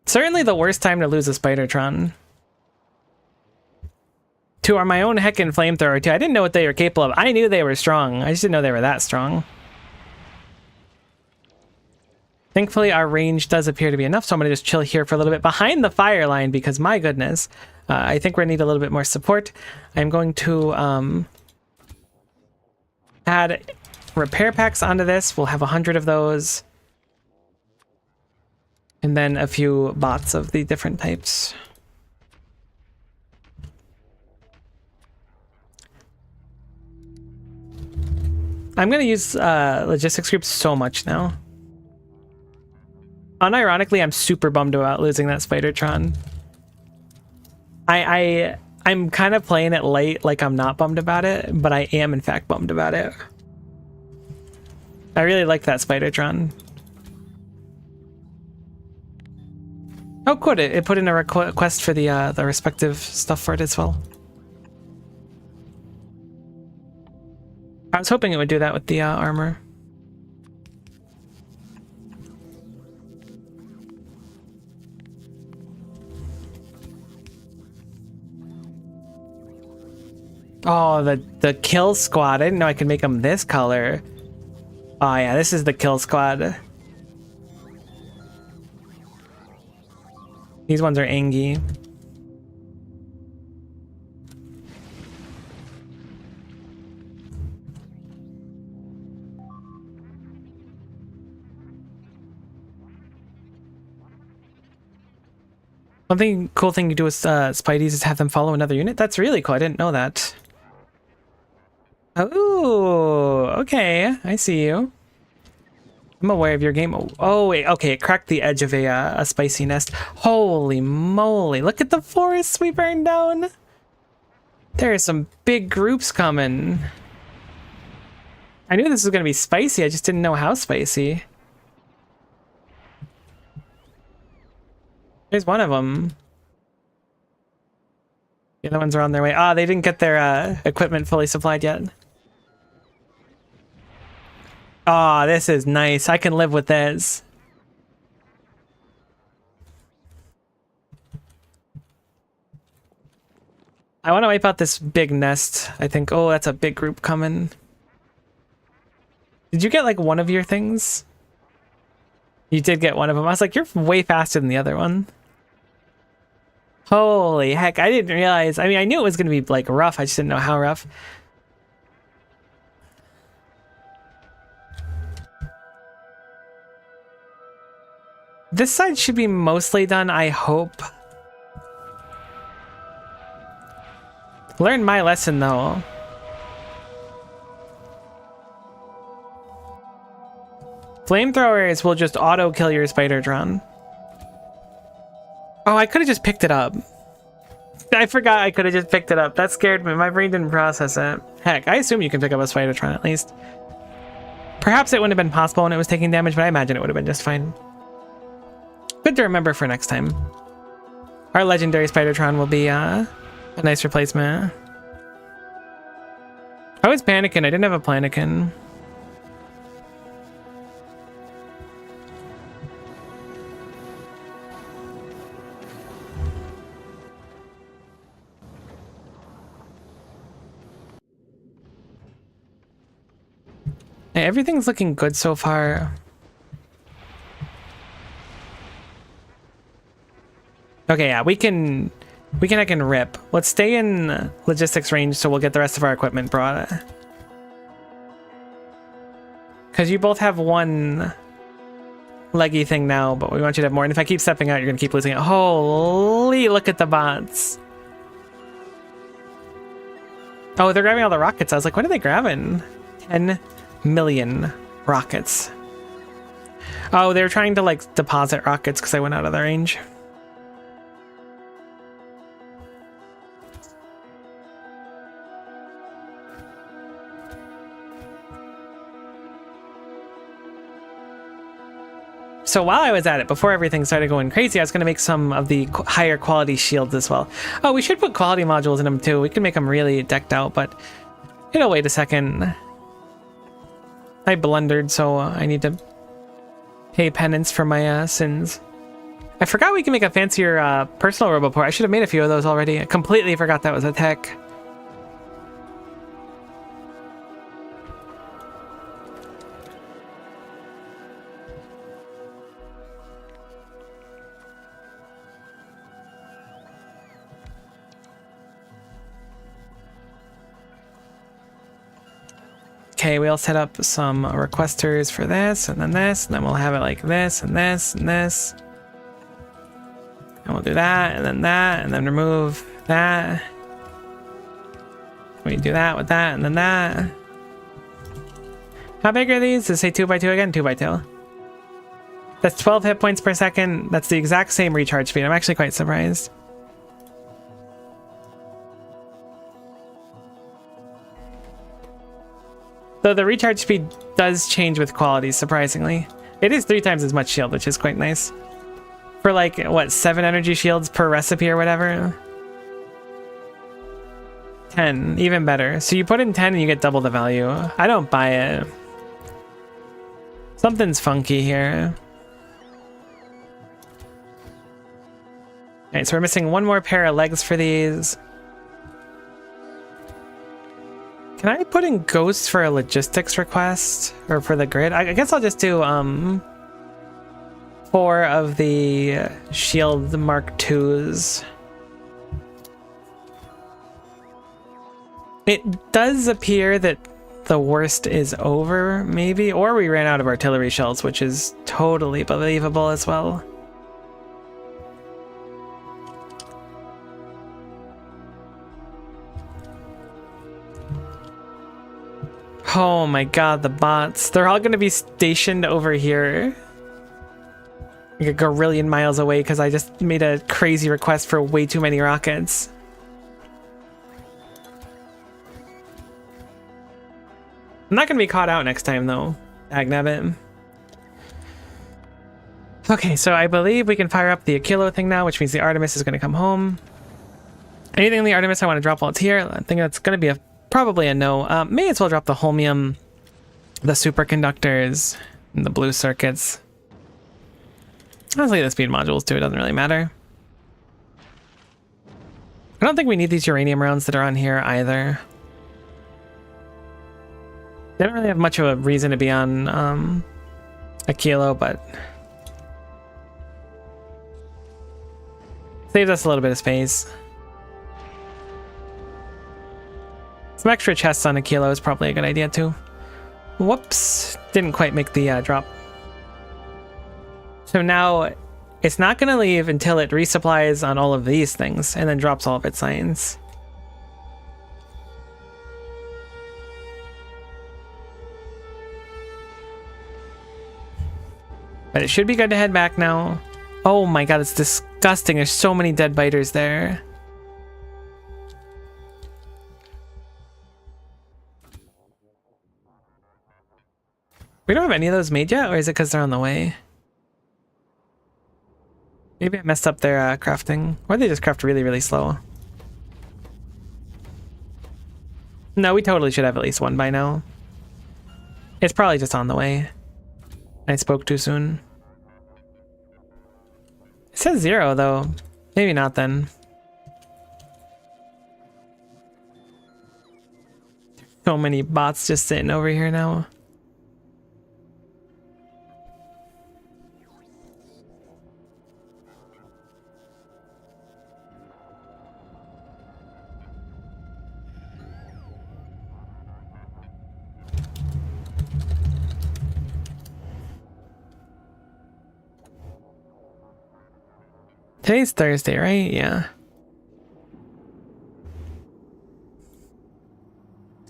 Certainly the worst time to lose a Spidertron. To my own heckin' flamethrower too. I didn't know what they were capable of. I knew they were strong. I just didn't know they were that strong. Thankfully, our range does appear to be enough, so I'm going to just chill here for a little bit behind the fire line because, my goodness, I think we're going to need a little bit more support. I'm going to add repair packs onto this. We'll have 100 of those. And then a few bots of the different types. I'm going to use logistics groups so much now. Unironically, I'm super bummed about losing that Spidertron. I'm kind of playing it late, like I'm not bummed about it, but I am in fact bummed about it. I really like that Spidertron. Oh, good! It put in a request for the respective stuff for it as well. I was hoping it would do that with the armor. Oh, the kill squad. I didn't know I could make them this color. Oh yeah, this is the kill squad. These ones are Angie. One cool thing you do with Spideys is have them follow another unit. That's really cool. I didn't know that. Oh, okay. I see you. I'm aware of your game. Oh, wait. Okay, it cracked the edge of a spicy nest. Holy moly. Look at the forests we burned down. There are some big groups coming. I knew this was going to be spicy. I just didn't know how spicy. There's one of them. The other ones are on their way. Ah, they didn't get their equipment fully supplied yet. Oh, this is nice. I can live with this. I want to wipe out this big nest. I think, oh, that's a big group coming. Did you get like one of your things? You did get one of them. I was like, you're way faster than the other one. Holy heck, I didn't realize. I mean, I knew it was going to be like rough. I just didn't know how rough. This side should be mostly done, I hope. Learn my lesson, though. Flamethrowers will just auto-kill your Spidertron. Oh, I could have just picked it up. I forgot I could have just picked it up. That scared me. My brain didn't process it. Heck, I assume you can pick up a Spidertron at least. Perhaps it wouldn't have been possible when it was taking damage, but I imagine it would have been just fine. Good to remember for next time. Our legendary Spidertron will be a nice replacement. I was panicking. I didn't have a Planikin. Hey, everything's looking good so far. Okay, yeah, we can I can rip. Let's stay in logistics range so we'll get the rest of our equipment brought. Because you both have one leggy thing now, but we want you to have more. And if I keep stepping out, you're going to keep losing it. Holy, look at the bots. Oh, they're grabbing all the rockets. I was like, what are they grabbing? 10 million rockets. Oh, they were trying to like deposit rockets because I went out of their range. So while I was at it, before everything started going crazy, I was going to make some of the higher quality shields as well. Oh, we should put quality modules in them too. We can make them really decked out, but it'll wait a second. I blundered, so I need to pay penance for my sins. I forgot we can make a fancier personal roboport. I should have made a few of those already. I completely forgot that was a tech. Okay, we'll set up some requesters for this, and then we'll have it like this, and this, and this. And we'll do that, and then remove that. We do that with that, and then that. How big are these? Does it say 2x2 again? 2x2. That's 12 hit points per second. That's the exact same recharge speed. I'm actually quite surprised. Though the recharge speed does change with quality, surprisingly. It is 3 times as much shield, which is quite nice. For like, what, 7 energy shields per recipe or whatever? 10, even better. So you put in 10 and you get double the value. I don't buy it. Something's funky here. Alright, so we're missing one more pair of legs for these. Can I put in ghosts for a logistics request? Or for the grid? I guess I'll just do 4 of the shield Mark IIs. It does appear that the worst is over, maybe? Or we ran out of artillery shells, which is totally believable as well. Oh my god, the bots. They're all going to be stationed over here. Like a gorillion miles away because I just made a crazy request for way too many rockets. I'm not going to be caught out next time though. Dagnabbit. Okay, so I believe we can fire up the Aquilo thing now, which means the Artemis is going to come home. Anything in the Artemis I want to drop while it's here? I think that's going to be probably a no. May as well drop the holmium, the superconductors, and the blue circuits. Honestly, the speed modules too, it doesn't really matter. I don't think we need these uranium rounds that are on here either. They don't really have much of a reason to be on a kilo, but saves us a little bit of space. Some extra chests on a kilo is probably a good idea too. Whoops, didn't quite make the drop. So now it's not going to leave until it resupplies on all of these things and then drops all of its signs. But it should be good to head back now. Oh my god, it's disgusting. There's so many dead biters there. We don't have any of those made yet, or is it because they're on the way? Maybe I messed up their crafting. Or they just craft really, really slow. No, we totally should have at least one by now. It's probably just on the way. I spoke too soon. It says 0 though. Maybe not then. So many bots just sitting over here now. Today's Thursday, right? Yeah.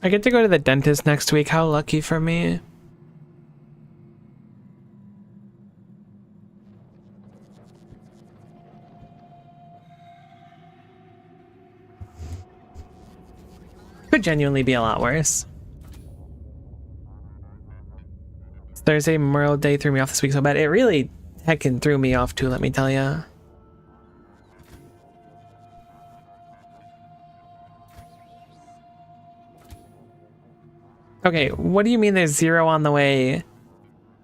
I get to go to the dentist next week. How lucky for me. Could genuinely be a lot worse. Thursday, Memorial Day threw me off this week so bad. It really heckin' threw me off too, let me tell ya. Okay, what do you mean there's 0 on the way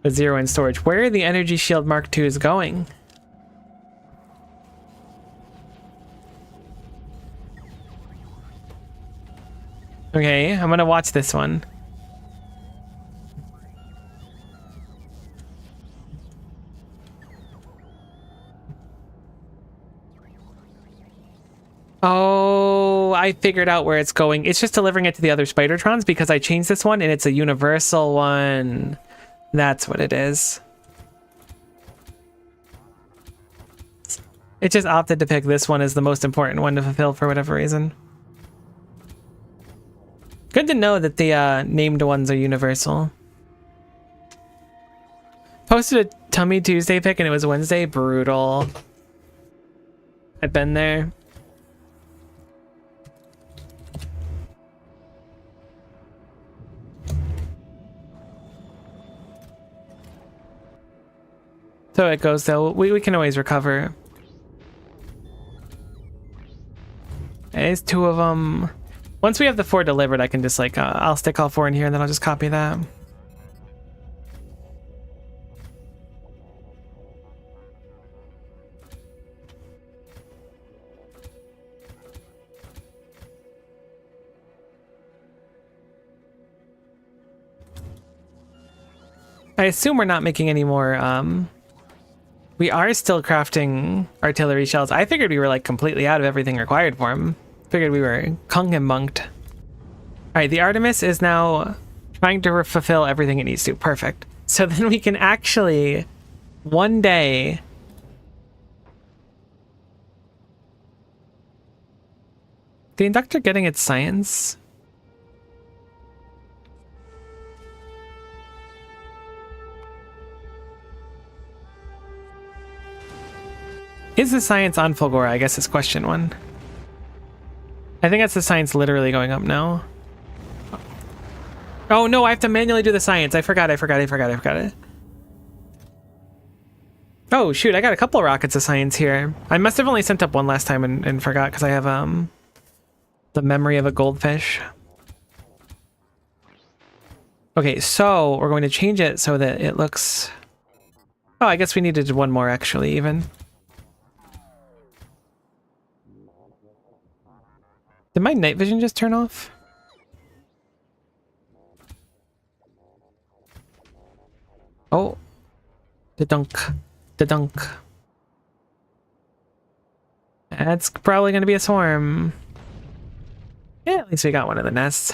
with 0 in storage? Where are the Energy Shield Mark IIs going? Okay, I'm gonna watch this one. Oh, I figured out where it's going. It's just delivering it to the other Spidertrons because I changed this one and it's a universal one. That's what it is. It just opted to pick this one as the most important one to fulfill for whatever reason. Good to know that the named ones are universal. Posted a Tummy Tuesday pic and it was Wednesday. Brutal. I've been there. So it goes though. We can always recover. There's 2 of them. Once we have the 4 delivered, I can just like, I'll stick all 4 in here and then I'll just copy that. I assume we're not making any more, we are still crafting artillery shells. I figured we were like completely out of everything required for them. Figured we were kung and bunked. Alright, the Artemis is now trying to fulfill everything it needs to. Perfect. So then we can actually, one day... The inductor getting its science? Is the science on Fulgora? I guess is question 1. I think that's the science literally going up now. Oh no, I have to manually do the science. I forgot it. Oh shoot, I got a couple of rockets of science here. I must have only sent up 1 last time and forgot because I have the memory of a goldfish. Okay, so we're going to change it so that it looks... Oh, I guess we needed 1 more actually even. Did my night vision just turn off? Oh. The dunk. That's probably going to be a swarm. Yeah, at least we got one of the nests.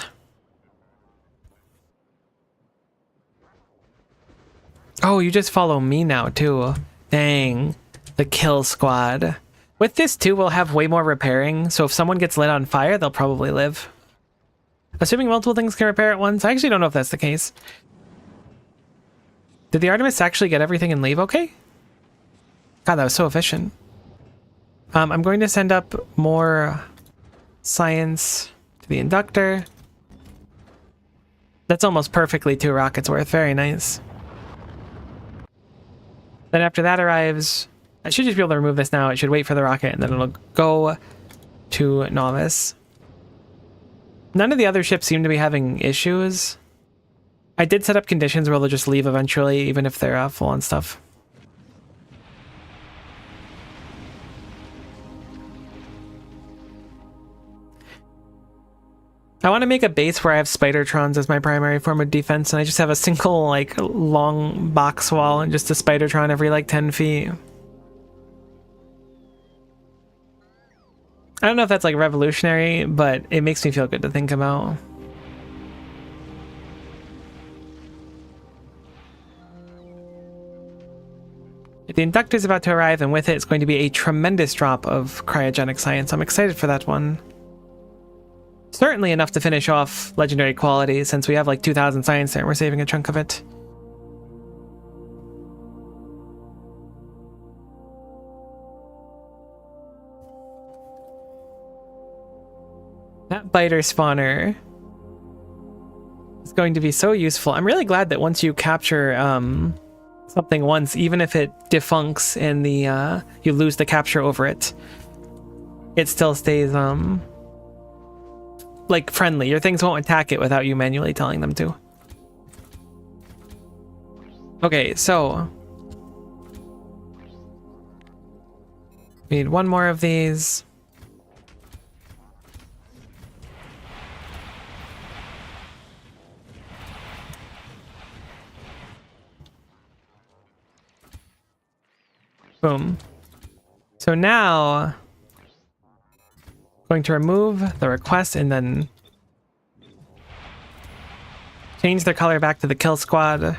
Oh, you just follow me now too. Dang. The kill squad. With this too, we'll have way more repairing, so if someone gets lit on fire, they'll probably live. Assuming multiple things can repair at once. I actually don't know if that's the case. Did the Artemis actually get everything and leave okay? God, that was so efficient. I'm going to send up more science to the inductor. That's almost perfectly 2 rockets worth. Very nice. Then after that arrives... I should just be able to remove this now. It should wait for the rocket and then it'll go to Novice. None of the other ships seem to be having issues. I did set up conditions where they'll just leave eventually, even if they're full on stuff. I want to make a base where I have Spidertrons as my primary form of defense, and I just have a single, like, long box wall and just a Spidertron every, like, 10 feet. I don't know if that's, like, revolutionary, but it makes me feel good to think about. The inductor is about to arrive, and with it, it's going to be a tremendous drop of cryogenic science. I'm excited for that one. Certainly enough to finish off legendary quality, since we have like 2,000 science there, and we're saving a chunk of it. That biter spawner is going to be so useful. I'm really glad that once you capture something once, even if it defuncts and the you lose the capture over it, it still stays like friendly. Your things won't attack it without you manually telling them to. Okay, so we need one more of these. Boom. So now, going to remove the request and then change their color back to the kill squad. And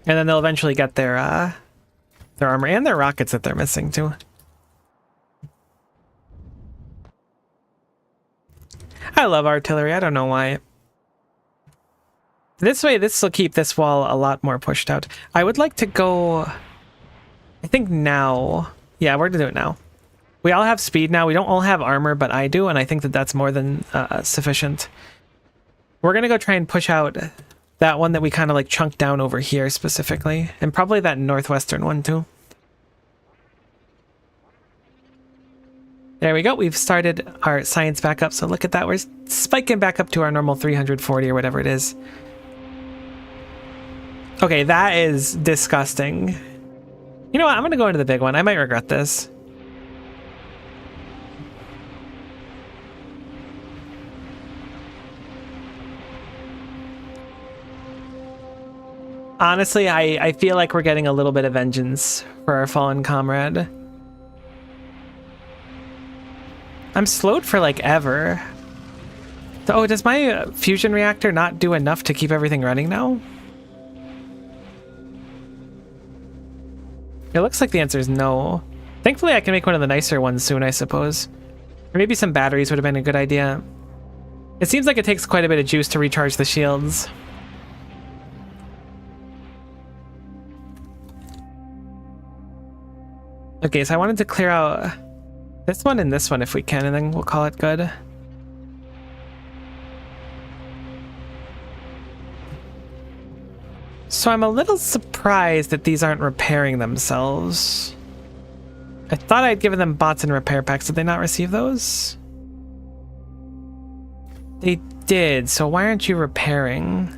then they'll eventually get their armor and their rockets that they're missing too. I love artillery. I don't know why. This way, this will keep this wall a lot more pushed out. I would like to go, I think now. Yeah, we're gonna do it now. We all have speed now. We don't all have armor, but I do, and I think that that's more than sufficient. We're gonna go try and push out that one that we kind of like chunked down over here specifically, and probably that northwestern one too. There we go. We've started our science back up, so look at that. We're spiking back up to our normal 340 or whatever it is. Okay, that is disgusting. You know what? I'm gonna go into the big one. I might regret this. Honestly, I feel like we're getting a little bit of vengeance for our fallen comrade. I'm slowed for like ever. Oh, does my fusion reactor not do enough to keep everything running now? It looks like the answer is no. Thankfully, I can make one of the nicer ones soon, I suppose. Or maybe some batteries would have been a good idea. It seems like it takes quite a bit of juice to recharge the shields. Okay, so I wanted to clear out this one and this one if we can, and then we'll call it good. So I'm a little surprised that these aren't repairing themselves. I thought I'd given them bots and repair packs. Did they not receive those? They did, so why aren't you repairing?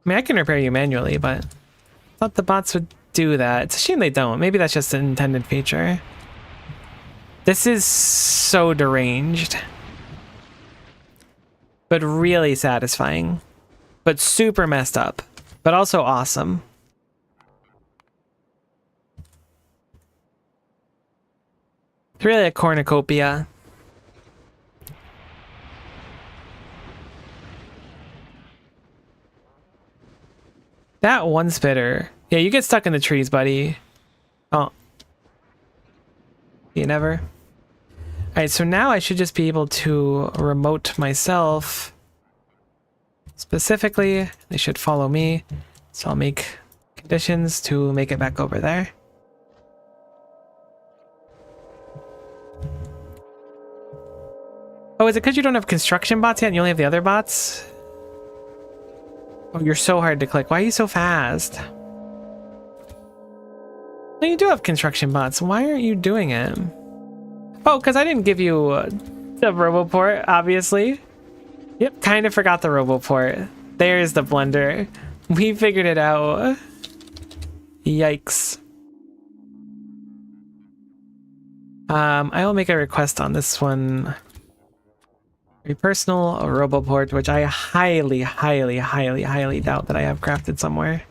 I mean, I can repair you manually, but I thought the bots would do that. It's a shame they don't. Maybe that's just an intended feature. This is so deranged. But really satisfying. But super messed up. But also awesome. It's really a cornucopia. That one spitter. Yeah, you get stuck in the trees, buddy. Oh. You never. Alright, so now I should just be able to remote myself. Specifically, they should follow me. So I'll make conditions to make it back over there. Oh, is it because you don't have construction bots yet and you only have the other bots? Oh, you're so hard to click. Why are you so fast? No, you do have construction bots. Why aren't you doing it? Oh, because I didn't give you the roboport, obviously. Yep, kind of forgot the roboport. There's the blunder. We figured it out. Yikes. I will make a request on this one. A personal roboport, which I highly, highly, highly, highly doubt that I have crafted somewhere.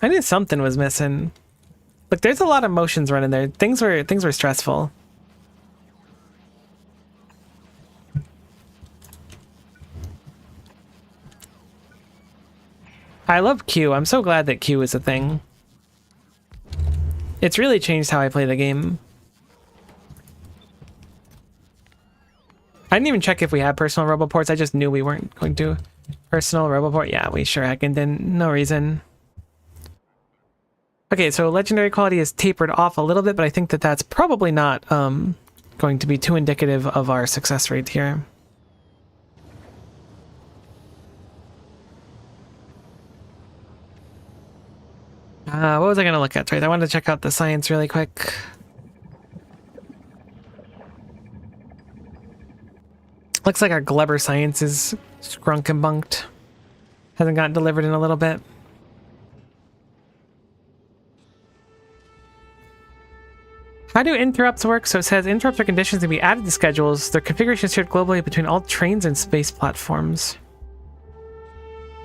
I knew something was missing. Look, there's a lot of motions running there. Things were stressful. I love Q. I'm so glad that Q is a thing. It's really changed how I play the game. I didn't even check if we had personal roboports. I just knew we weren't going to. Personal roboport? Yeah, we sure heckin' didn't. No reason. Okay, so legendary quality is tapered off a little bit, but I think that that's probably not going to be too indicative of our success rate here. What was I going to look at? Right, I wanted to check out the science really quick. Looks like our Glebber science is scrunk and bunked. Hasn't gotten delivered in a little bit. How do interrupts work? So it says interrupts are conditions to be added to schedules. Their configuration is shared globally between all trains and space platforms.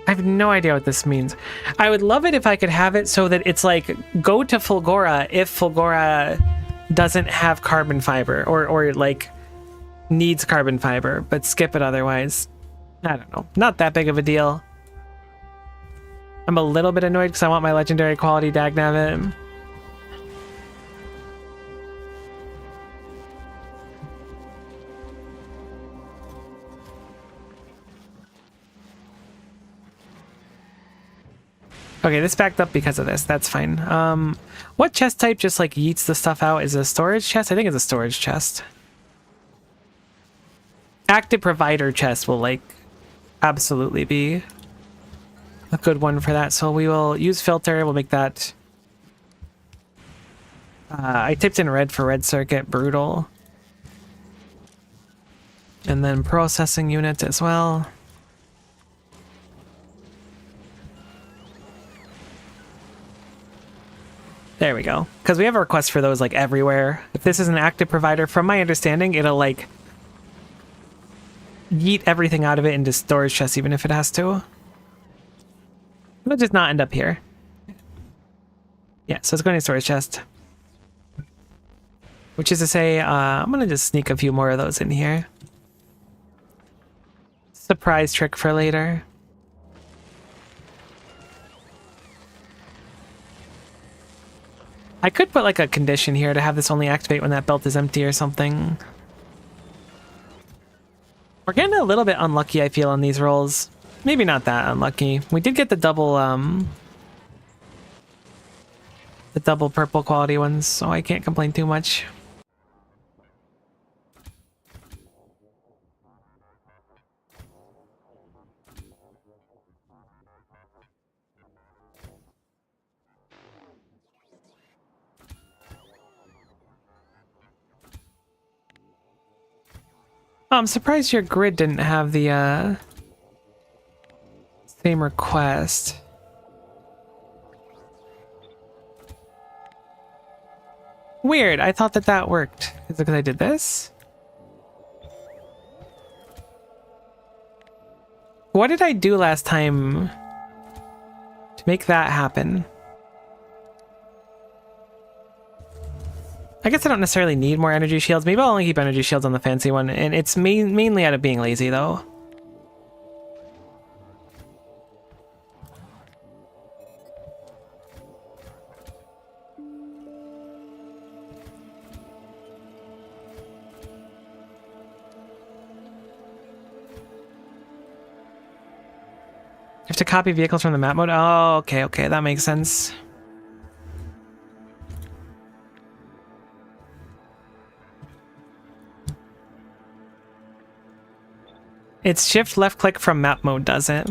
I have no idea what this means. I would love it if I could have it so that it's like, go to Fulgora if Fulgora doesn't have carbon fiber or like needs carbon fiber, but skip it otherwise. I don't know. Not that big of a deal. I'm a little bit annoyed because I want my legendary quality Dagnabbit. Okay, this backed up because of this. That's fine. What chest type just like yeets the stuff out? Is it a storage chest? I think it's a storage chest. Active provider chest will like absolutely be a good one for that. So we will use filter. We'll make that. I typed in red for red circuit, brutal. And then processing unit as well. There we go. Because we have a request for those like everywhere. If this is an active provider, from my understanding, it'll like yeet everything out of it into storage chests, even if it has to. It'll just not end up here. Yeah, so it's going to storage chest. Which is to say, I'm going to just sneak a few more of those in here. Surprise trick for later. I could put like a condition here to have this only activate when that belt is empty or something. We're getting a little bit unlucky, I feel, on these rolls. Maybe not that unlucky. We did get the double purple quality ones, so I can't complain too much. Oh, I'm surprised your grid didn't have the same request. Weird, I thought that that worked. Is it because I did this? What did I do last time to make that happen? I guess I don't necessarily need more energy shields. Maybe I'll only keep energy shields on the fancy one, and it's mainly out of being lazy, though. You have to copy vehicles from the map mode? Oh, okay, that makes sense. It's shift left click from map mode does it.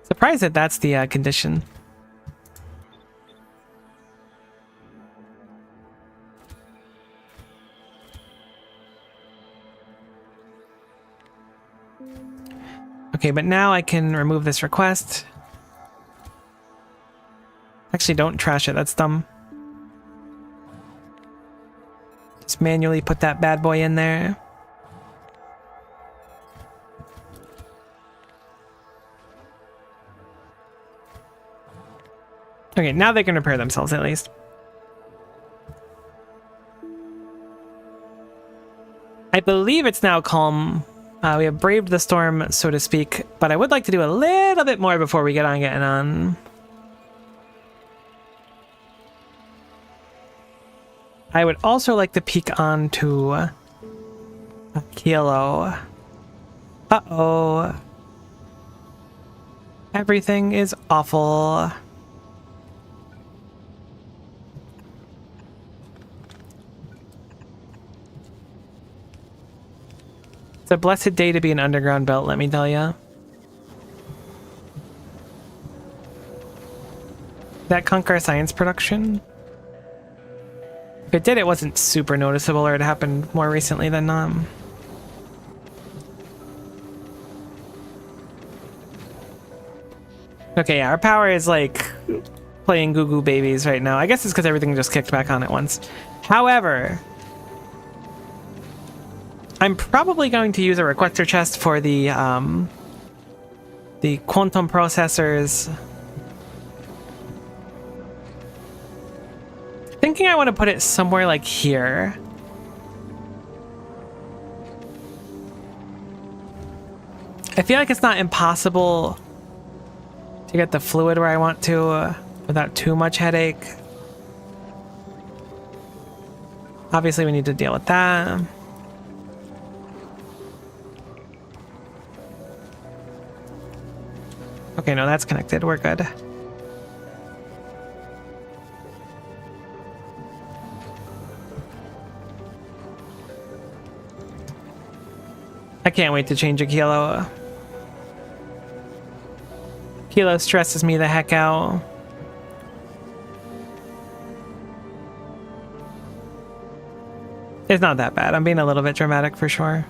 Surprised that that's the condition. Okay, but now I can remove this request. Actually, don't trash it, that's dumb. Just manually put that bad boy in there. Okay, now they can repair themselves at least. I believe it's now calm. We have braved the storm, so to speak, but I would like to do a little bit more before we get on getting on. I would also like to peek on to a kilo. Uh-oh. Everything is awful. It's a blessed day to be an underground belt, let me tell ya. That conk our science production? If it did, it wasn't super noticeable, or it happened more recently than not. Okay, yeah, our power is like playing goo goo babies right now. I guess it's because everything just kicked back on at once. However, I'm probably going to use a requester chest for the quantum processors. Thinking I want to put it somewhere like here. I feel like it's not impossible to get the fluid where I want to without too much headache. Obviously, we need to deal with that. Okay, no, that's connected. We're good. I can't wait to change a kilo. Kilo stresses me the heck out. It's not that bad. I'm being a little bit dramatic for sure.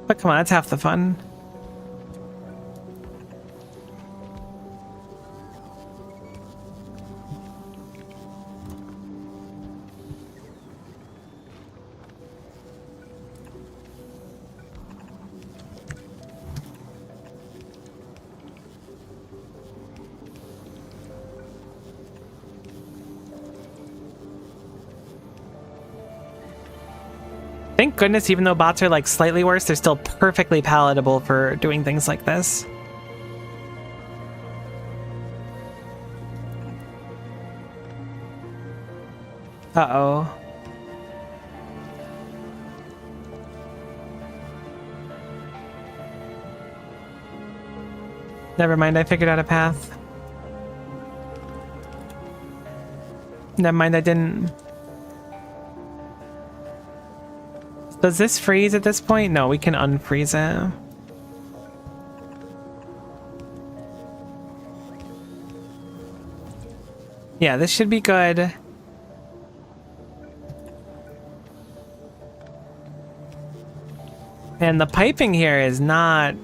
But come on, that's half the fun. Thank goodness, even though bots are like slightly worse, they're still perfectly palatable for doing things like this. Uh-oh. Never mind, I figured out a path. Never mind, I didn't. Does this freeze at this point? No, we can unfreeze it. Yeah, this should be good. And the piping here is not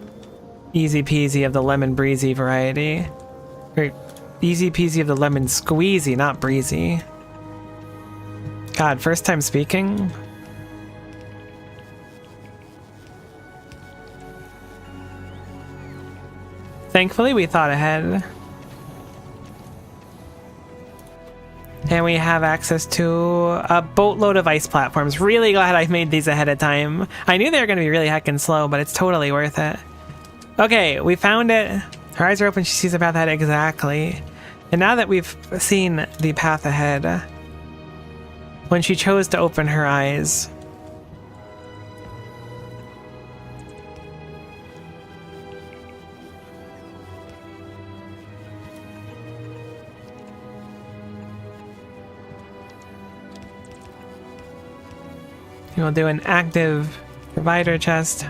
easy peasy of the lemon breezy variety. Or easy peasy of the lemon squeezy, not breezy. God, first time speaking. Thankfully, we thought ahead. And we have access to a boatload of ice platforms. Really glad I made these ahead of time. I knew they were going to be really heckin' slow, but it's totally worth it. Okay, we found it. Her eyes are open. She sees the path ahead. Exactly. And now that we've seen the path ahead, when she chose to open her eyes, we'll do an active provider chest.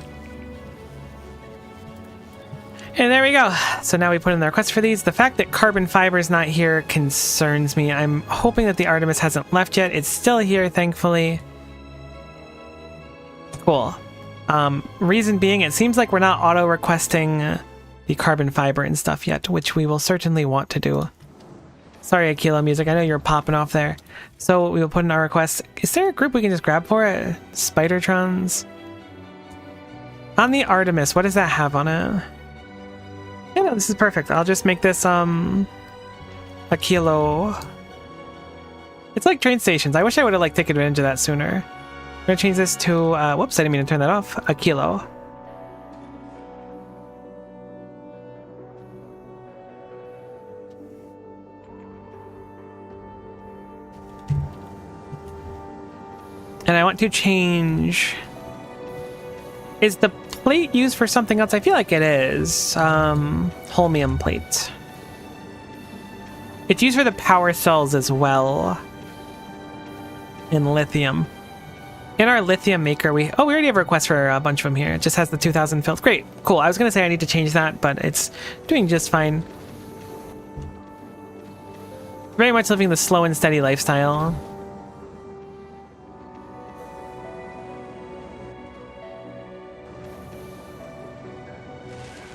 And there we go. So now we put in the request for these. The fact that carbon fiber is not here concerns me. I'm hoping that the Artemis hasn't left yet. It's still here, thankfully. Cool. Reason being, it seems like we're not auto-requesting the carbon fiber and stuff yet, which we will certainly want to do. Sorry, Aquila Music. I know you're popping off there. So we will put in our request. Is there a group we can just grab for it? Spidertrons? On the Artemis, what does that have on it? And Yeah, this is perfect. I'll just make this a kilo. It's like train stations. I wish I would have like taken advantage of that sooner. I'm gonna change this to whoops, I didn't mean to turn that off. A kilo. And I want to change. Is the plate used for something else? I feel like it is. Holmium plate. It's used for the power cells as well. In lithium. In our lithium maker, we already have a request for a bunch of them here. It just has the 2000 fills. Great, cool. I was gonna say I need to change that, but it's doing just fine. Very much living the slow and steady lifestyle.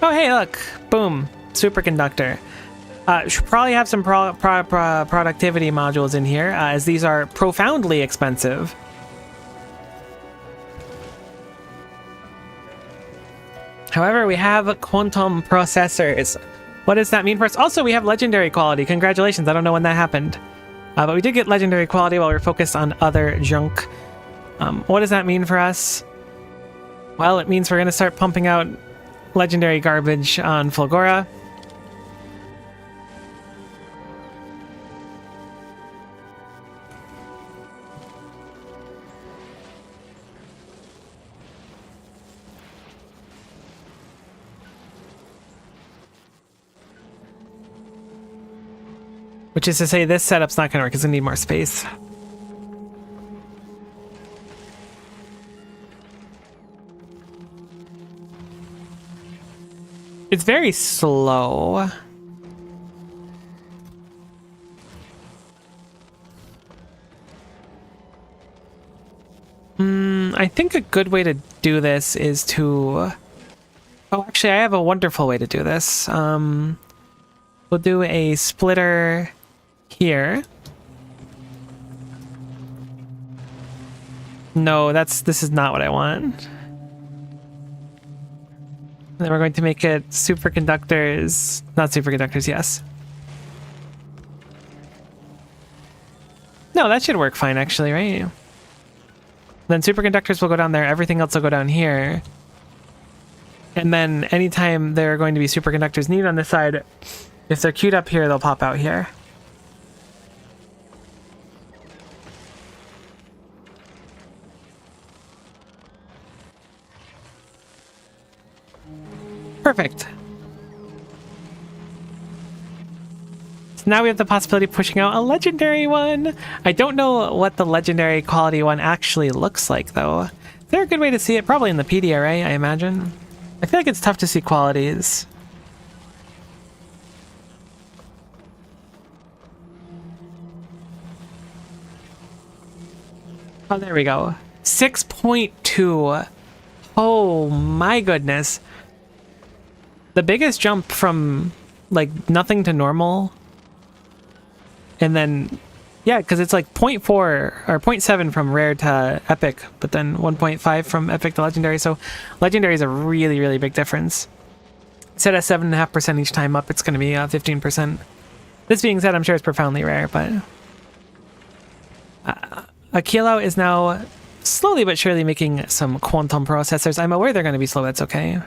Oh, hey, look. Boom. Superconductor. Should probably have some productivity modules in here, as these are profoundly expensive. However, we have quantum processors. What does that mean for us? Also, we have legendary quality. Congratulations. I don't know when that happened. But we did get legendary quality while we were focused on other junk. What does that mean for us? Well, it means we're going to start pumping out legendary garbage on Fulgora. Which is to say, this setup's not going to work because I need more space. It's very slow. I think a good way to do this is to... Oh, actually, I have a wonderful way to do this. We'll do a splitter here. No, this is not what I want. Then we're going to make it superconductors, not superconductors, yes. No, that should work fine actually, right? Then superconductors will go down there, everything else will go down here. And then anytime there are going to be superconductors needed on this side, if they're queued up here, they'll pop out here. Perfect. So now we have the possibility of pushing out a legendary one. I don't know what the legendary quality one actually looks like, though. Is there a good way to see it? Probably in the PDA, right? I imagine. I feel like it's tough to see qualities. Oh, there we go. 6.2. Oh my goodness. The biggest jump from like nothing to normal. And then, yeah, because it's like 0.4 or 0.7 from rare to epic, but then 1.5 from epic to legendary. So legendary is a really, really big difference. Set at 7.5% each time up, it's going to be 15%. This being said, I'm sure it's profoundly rare, but a kilo is now slowly but surely making some quantum processors. I'm aware they're going to be slow, that's okay.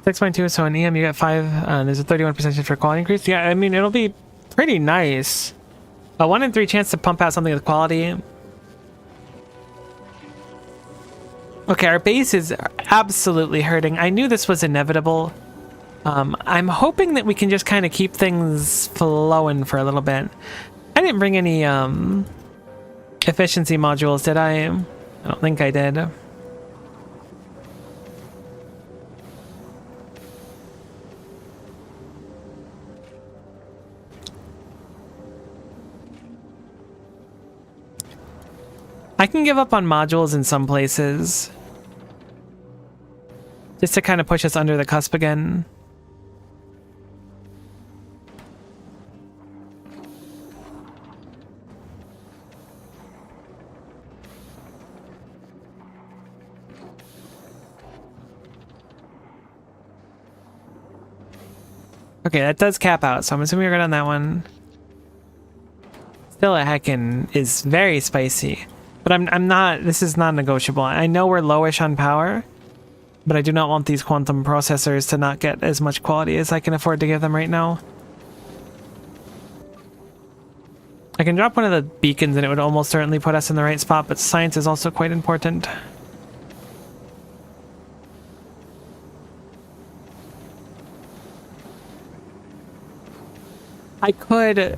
.2, so in EM you get 5, there's a 31% chance for quality increase. Yeah, I mean, it'll be pretty nice. A 1 in 3 chance to pump out something with quality. Okay, our base is absolutely hurting. I knew this was inevitable. I'm hoping that we can just kind of keep things flowing for a little bit. I didn't bring any efficiency modules, did I? I don't think I did. I can give up on modules in some places. Just to kind of push us under the cusp again. Okay, that does cap out, so I'm assuming we're good on that one. Still a heckin' is very spicy. But I'm not, this is non-negotiable. I know we're lowish on power, but I do not want these quantum processors to not get as much quality as I can afford to give them right now. I can drop one of the beacons and it would almost certainly put us in the right spot, but science is also quite important. I could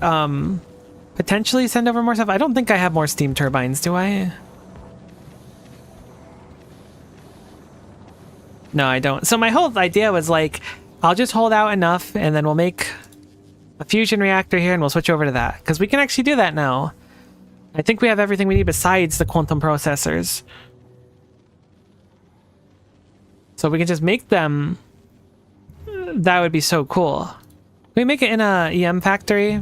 potentially send over more stuff. I don't think I have more steam turbines, do I? No, I don't. So my whole idea was like, I'll just hold out enough and then we'll make a fusion reactor here and we'll switch over to that. Because we can actually do that now. I think we have everything we need besides the quantum processors. So we can just make them. That would be so cool. Can we make it in a EM factory?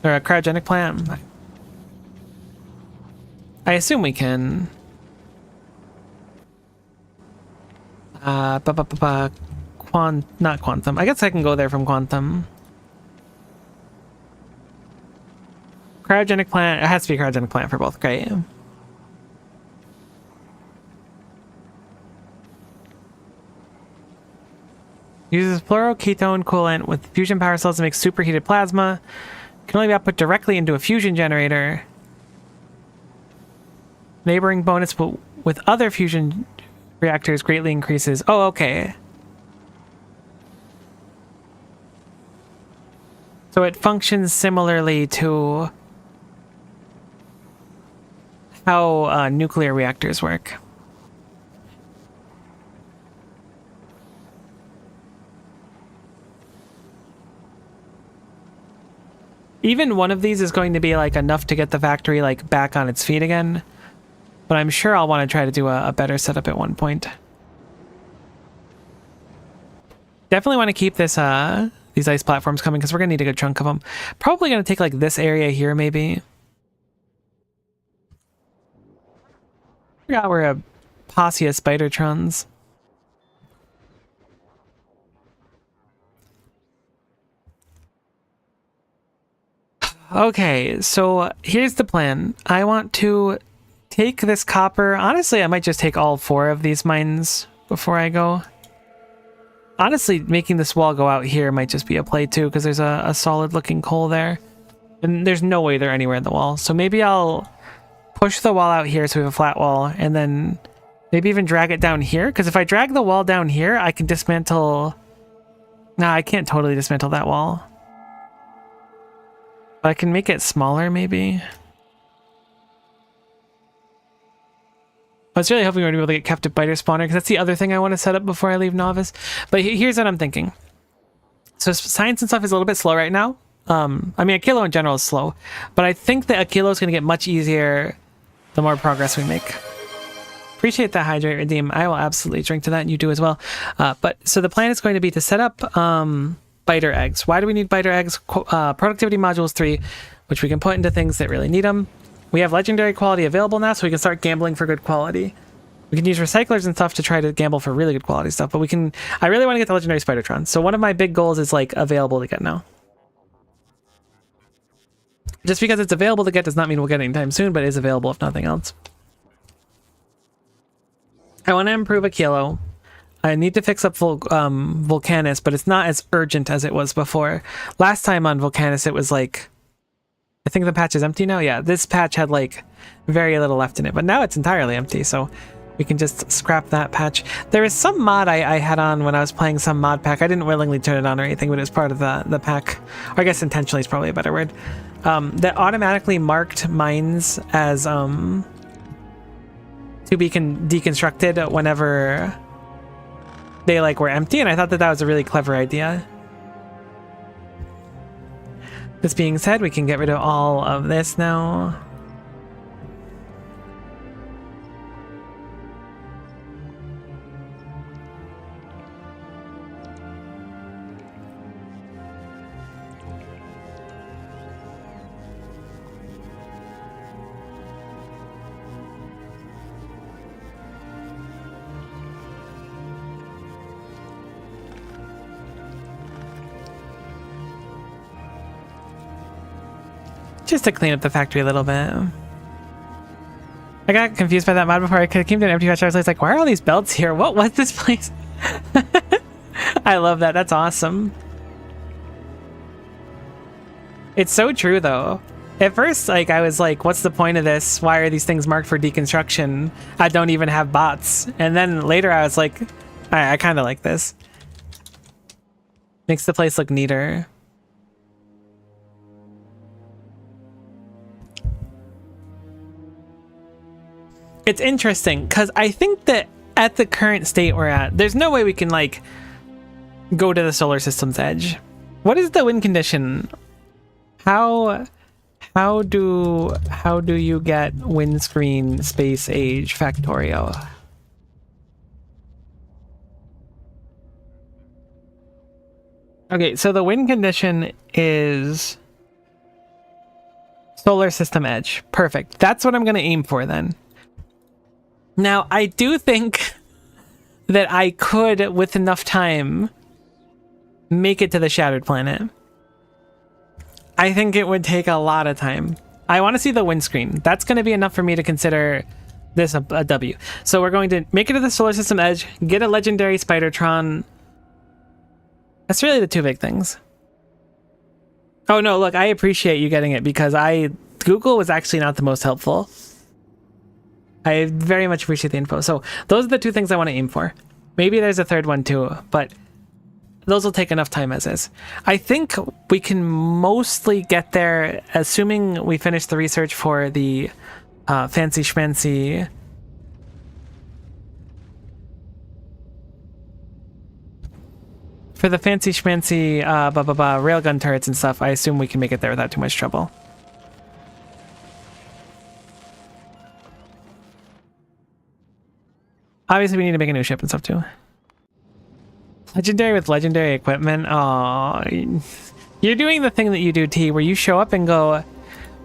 Or a cryogenic plant? I assume we can. Not quantum. I guess I can go there from quantum. Cryogenic plant. It has to be a cryogenic plant for both. Great. Uses fluoroketone coolant with fusion power cells to make superheated plasma. Can only be output directly into a fusion generator. Neighboring bonus with other fusion reactors greatly increases. Oh, okay. So it functions similarly to how nuclear reactors work. Even one of these is going to be like enough to get the factory like back on its feet again. But I'm sure I'll want to try to do a better setup at one point. Definitely want to keep this these ice platforms coming because we're gonna need a good chunk of them. Probably gonna take like this area here maybe. Forgot we're a posse of Spidertrons. Okay, so here's the plan. I want to take this copper. Honestly, I might just take all 4 of these mines before I go. Honestly, making this wall go out here might just be a play too, because there's a solid looking coal there. And there's no way they're anywhere in the wall. So maybe I'll push the wall out here so we have a flat wall, and then maybe even drag it down here. Because if I drag the wall down here, I can dismantle... Nah, I can't totally dismantle that wall. But I can make it smaller, maybe. I was really hoping we were able to get captive biter spawner, because that's the other thing I want to set up before I leave Novice. But here's what I'm thinking. So science and stuff is a little bit slow right now. I mean, a kilo in general is slow, but I think that a kilo is going to get much easier the more progress we make. Appreciate that, Hydrate Redeem. I will absolutely drink to that, and you do as well. But so the plan is going to be to set up biter eggs. Why do we need biter eggs? Productivity modules 3, which we can put into things that really need them. We have legendary quality available now, so we can start gambling for good quality. We can use recyclers and stuff to try to gamble for really good quality stuff, but we can... I really want to get the legendary Spidertron. So one of my big goals is like available to get now. Just because it's available to get does not mean we'll get it anytime soon, but it is available if nothing else. I want to improve a kilo. I need to fix up Volcanus, but it's not as urgent as it was before. Last time on Volcanus, it was like... I think the patch is empty now. Yeah, this patch had like very little left in it, but now it's entirely empty, so we can just scrap that patch. There is some mod I had on when I was playing some mod pack. I didn't willingly turn it on or anything, but it was part of the pack. Or I guess intentionally is probably a better word. That automatically marked mines as to be deconstructed whenever they like were empty, and I thought that was a really clever idea. This being said, we can get rid of all of this now. just to clean up the factory a little bit. I got confused by that mod before. I came to an empty factory. I was like, why are all these belts here? What was this place? I love that. That's awesome. It's so true, though. At first, like, I was like, what's the point of this? Why are these things marked for deconstruction? I don't even have bots. And then later I was like, I kind of like this. Makes the place look neater. It's interesting because I think that at the current state we're at, there's no way we can like go to the solar system's edge. What is the win condition? How do you get windscreen space age Factorio? Okay, so the win condition is solar system edge. Perfect. That's what I'm going to aim for then. Now, I do think that I could, with enough time, make it to the Shattered Planet. I think it would take a lot of time. I want to see the windscreen. That's going to be enough for me to consider this a W. So we're going to make it to the Solar System Edge, get a legendary Spidertron. That's really the two big things. Oh no, look, I appreciate you getting it because Google was actually not the most helpful. I very much appreciate the info. So those are the two things I want to aim for. Maybe there's a third one too, but those will take enough time as is. I think we can mostly get there, assuming we finish the research for the fancy schmancy railgun turrets and stuff. I assume we can make it there without too much trouble. Obviously, we need to make a new ship and stuff too. Legendary with legendary equipment. Oh, you're doing the thing that you do, T, where you show up and go,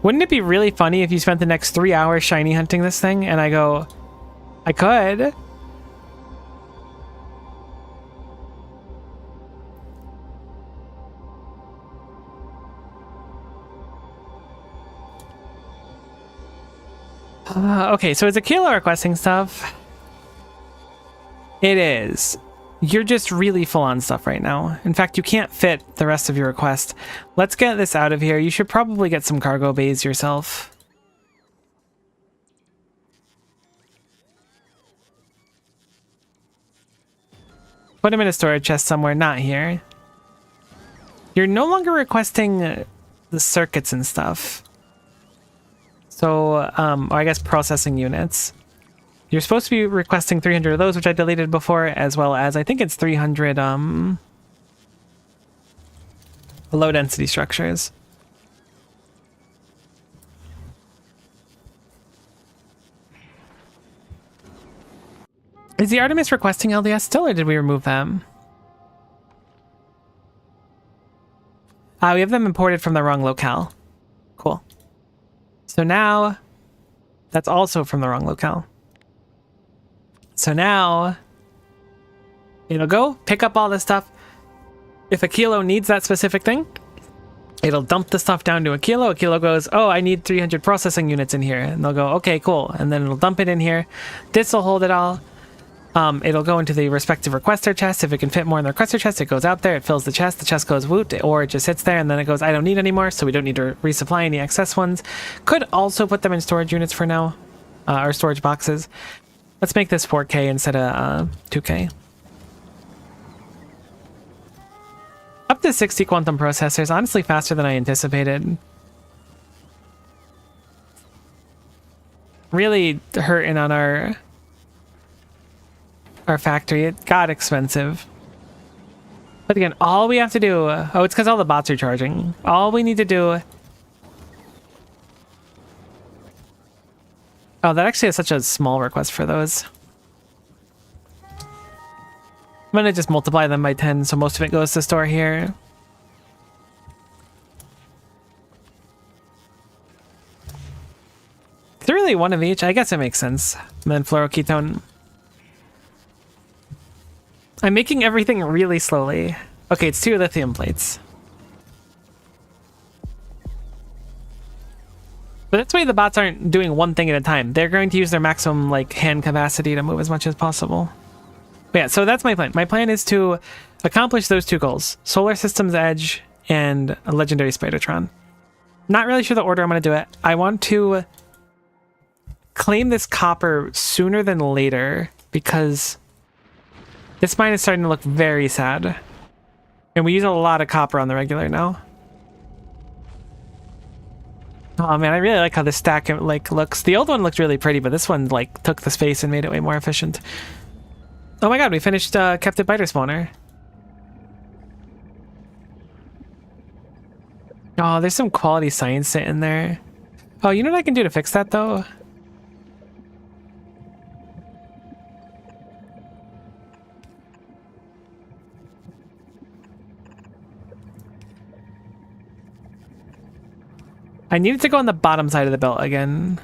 wouldn't it be really funny if you spent the next 3 hours shiny hunting this thing? And I go, I could. Okay, so is Akila requesting stuff? It is. You're just really full on stuff right now. In fact, you can't fit the rest of your request. Let's get this out of here. You should probably get some cargo bays yourself. Put them in a storage chest somewhere, not here. You're no longer requesting the circuits and stuff. So, or I guess processing units. You're supposed to be requesting 300 of those, which I deleted before, as well as I think it's 300 low density structures. Is the Artemis requesting LDS still, or did we remove them? We have them imported from the wrong locale. Cool. So now, that's also from the wrong locale. So now, it'll go pick up all this stuff. If a kilo needs that specific thing, it'll dump the stuff down to a kilo. A kilo goes, oh, I need 300 processing units in here. And they'll go, okay, cool. And then it'll dump it in here. This will hold it all. It'll go into the respective requester chest. If it can fit more in the requester chest, it goes out there. It fills the chest goes woot, or it just sits there and then it goes, I don't need any more, so we don't need to resupply any excess ones. Could also put them in storage units for now, or storage boxes. Let's make this 4K instead of 2K. Up to 60 quantum processors, honestly faster than I anticipated. Really hurting on our factory. It got expensive. But again, all we have to do... oh, it's because all the bots are charging. All we need to do... oh, that actually is such a small request for those. I'm going to just multiply them by 10, so most of it goes to store here. It's really one of each. I guess it makes sense. And then fluoroketone. I'm making everything really slowly. Okay, it's 2 lithium plates. But that's why the bots aren't doing one thing at a time. They're going to use their maximum like hand capacity to move as much as possible. But yeah, so that's my plan. My plan is to accomplish those two goals: Solar System's Edge and a Legendary Spidertron. Not really sure the order I'm going to do it. I want to claim this copper sooner than later because this mine is starting to look very sad. And we use a lot of copper on the regular now. Oh man, I really like how this stack like looks. The old one looked really pretty, but this one like took the space and made it way more efficient. Oh my god, we finished captive biter spawner. Oh, there's some quality science sitting there. Oh, you know what I can do to fix that though? I needed to go on the bottom side of the belt again.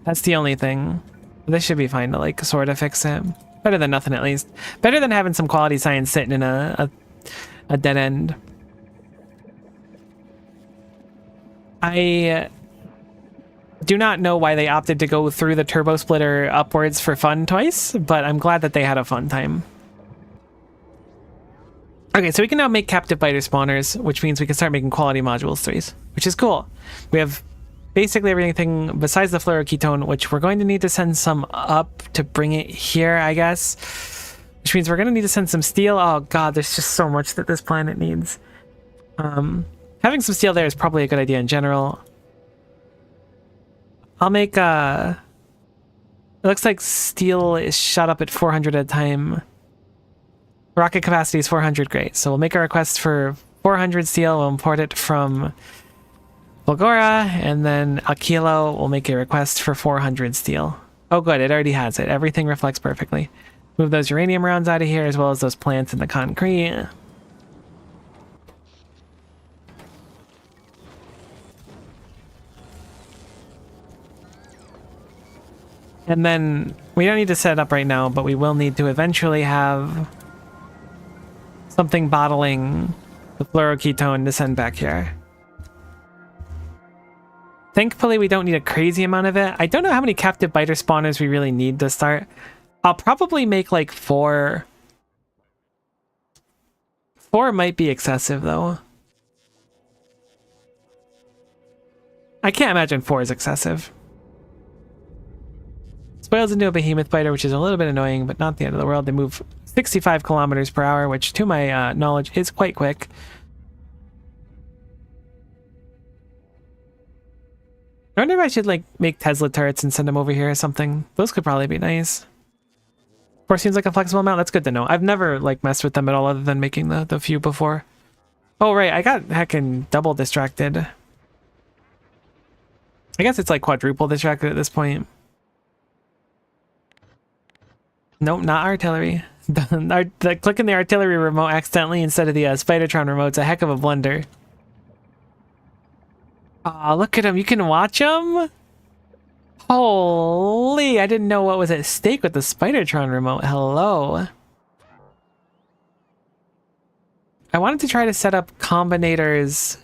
That's the only thing. This should be fine to like sort of fix it. Better than nothing at least. Better than having some quality science sitting in a dead end. I do not know why they opted to go through the turbo splitter upwards for fun twice, but I'm glad that they had a fun time. Okay, so we can now make captive biter spawners, which means we can start making quality modules 3s, which is cool. We have basically everything besides the fluoroketone, which we're going to need to send some up to bring it here, I guess. Which means we're going to need to send some steel. Oh god, there's just so much that this planet needs. Having some steel there is probably a good idea in general. I'll make it looks like steel is shot up at 400 at a time. Rocket capacity is 400, great. So we'll make a request for 400 steel, we'll import it from Volgora, and then Aquilo will make a request for 400 steel. Oh good, it already has it. Everything reflects perfectly. Move those uranium rounds out of here, as well as those plants in the concrete. And then, we don't need to set it up right now, but we will need to eventually have something bottling the fluoroketone to send back here. Thankfully, we don't need a crazy amount of it. I don't know how many captive biter spawners we really need to start. I'll probably make like 4. 4 might be excessive, though. I can't imagine 4 is excessive. Spoils into a behemoth biter, which is a little bit annoying, but not the end of the world. They move 65 kilometers per hour, which to my knowledge is quite quick. I wonder if I should like make Tesla turrets and send them over here or something. Those could probably be nice. 4 seems like a flexible amount. That's good to know. I've never like messed with them at all other than making the few before. Oh right, I got heckin' double distracted. I guess it's like quadruple distracted at this point. Nope, not artillery. Clicking the artillery remote accidentally instead of the Spidertron remote's a heck of a blunder. Aw, look at him. You can watch him? Holy, I didn't know what was at stake with the Spidertron remote. Hello. I wanted to try to set up combinators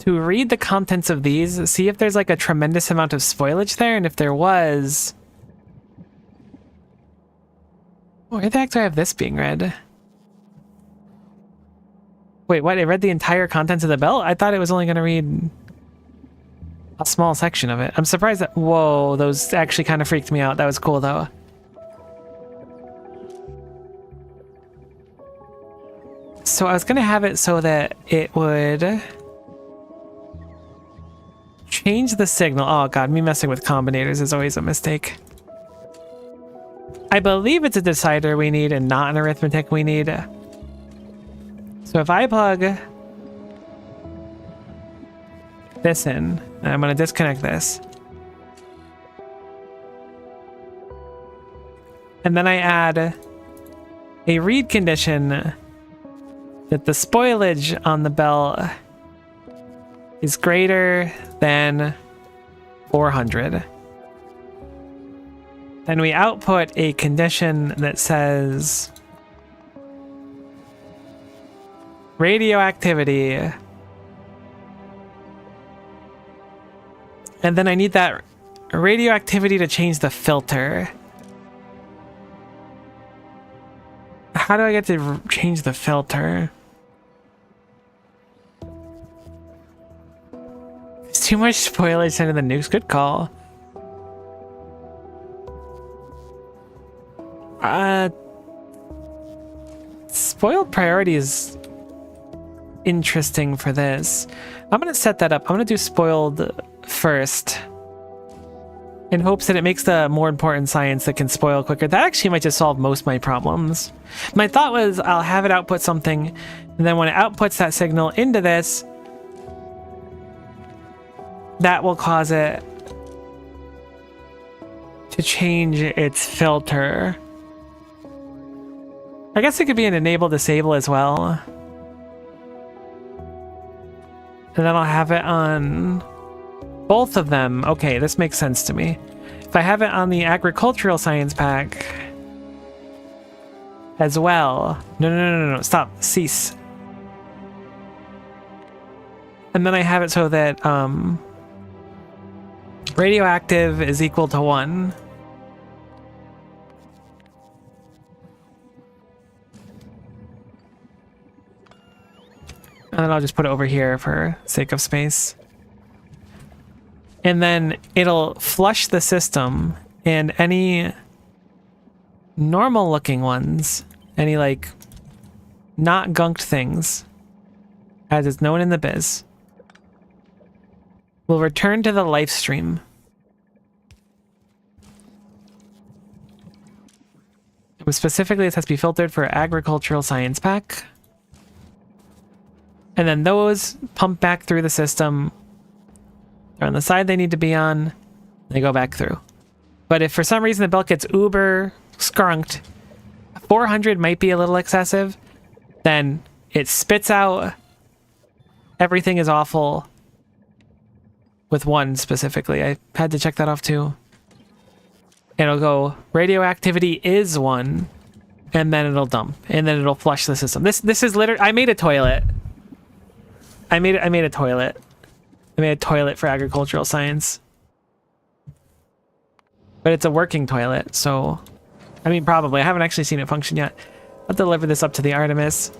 to read the contents of these, see if there's like a tremendous amount of spoilage there, and if there was... Where the heck do I have this being read? Wait, what? It read the entire contents of the belt? I thought it was only going to read a small section of it. I'm surprised that... Whoa, those actually kind of freaked me out. That was cool, though. So I was going to have it so that it would... change the signal. Oh god, me messing with combinators is always a mistake. I believe it's a decider we need and not an arithmetic we need. So if I plug this in, and I'm going to disconnect this. And then I add a read condition that the spoilage on the belt is greater than 400. Then we output a condition that says radioactivity And then I need that radioactivity to change the filter. How do I get to change the filter? There's too much spoilage into the nukes. Good call. Spoiled priority is interesting for this. I'm gonna set that up. I'm gonna do spoiled first, in hopes that it makes the more important science that can spoil quicker. That actually might just solve most of my problems. My thought was I'll have it output something, and then when it outputs that signal into this, that will cause it to change its filter. I guess it could be an enable disable as well. And then I'll have it on both of them. Okay, this makes sense to me. If I have it on the agricultural science pack as well. No, stop, cease. And then I have it so that radioactive is equal to 1. And then I'll just put it over here for sake of space. And then it'll flush the system, and any normal looking ones, any like not gunked things, as is known in the biz, will return to the life stream. Specifically, this has to be filtered for agricultural science pack. And then those pump back through the system. They're on the side they need to be on. They go back through. But if for some reason the belt gets uber skunked, 400 might be a little excessive, then it spits out everything is awful with 1 specifically. I had to check that off too. It'll go radioactivity is 1, and then it'll dump, and then it'll flush the system. This is literally, I made a toilet. I made a toilet. I made a toilet for agricultural science. But it's a working toilet, so I mean probably. I haven't actually seen it function yet. I'll deliver this up to the Artemis.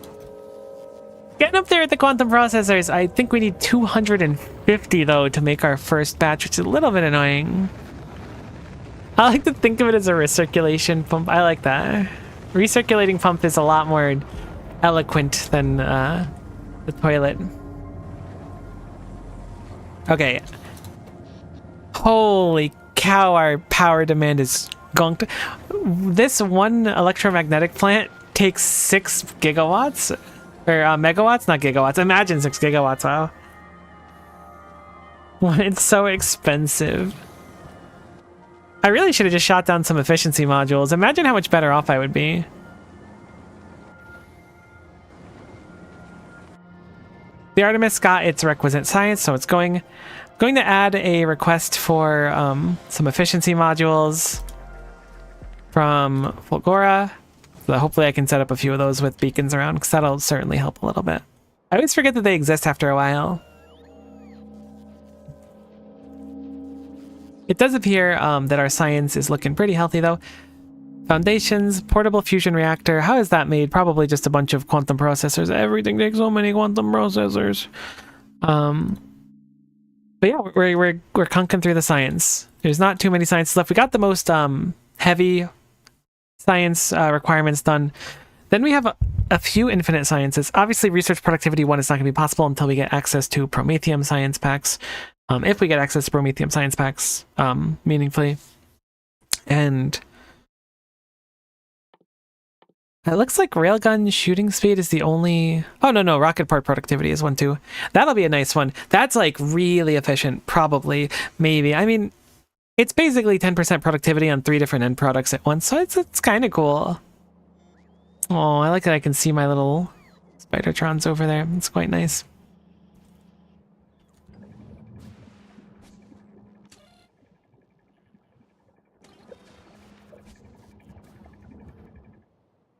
Getting up there with the quantum processors. I think we need 250 though to make our first batch, which is a little bit annoying. I like to think of it as a recirculation pump. I like that. Recirculating pump is a lot more eloquent than the toilet. Okay. Holy cow, our power demand is gunked. This one electromagnetic plant takes 6 gigawatts? Or megawatts? Not gigawatts. Imagine 6 gigawatts, wow. It's so expensive. I really should have just shot down some efficiency modules. Imagine how much better off I would be. The Artemis got its requisite science, so it's going to add a request for some efficiency modules from Fulgora. So hopefully I can set up a few of those with beacons around, because that'll certainly help a little bit. I always forget that they exist after a while. It does appear that our science is looking pretty healthy though. Foundations, portable fusion reactor. How is that made? Probably just a bunch of quantum processors. Everything takes so many quantum processors. But yeah, we're conking through the science. There's not too many sciences left. We got the most heavy science requirements done. Then we have a few infinite sciences. Obviously, research productivity 1 is not going to be possible until we get access to Prometheum science packs. If we get access to Prometheum science packs meaningfully. And it looks like railgun shooting speed is the only... Oh, no, rocket part productivity is 1 too. That'll be a nice one. That's like really efficient, probably, maybe. I mean, it's basically 10% productivity on 3 different end products at once, so it's kind of cool. Oh, I like that I can see my little Spidertrons over there. It's quite nice.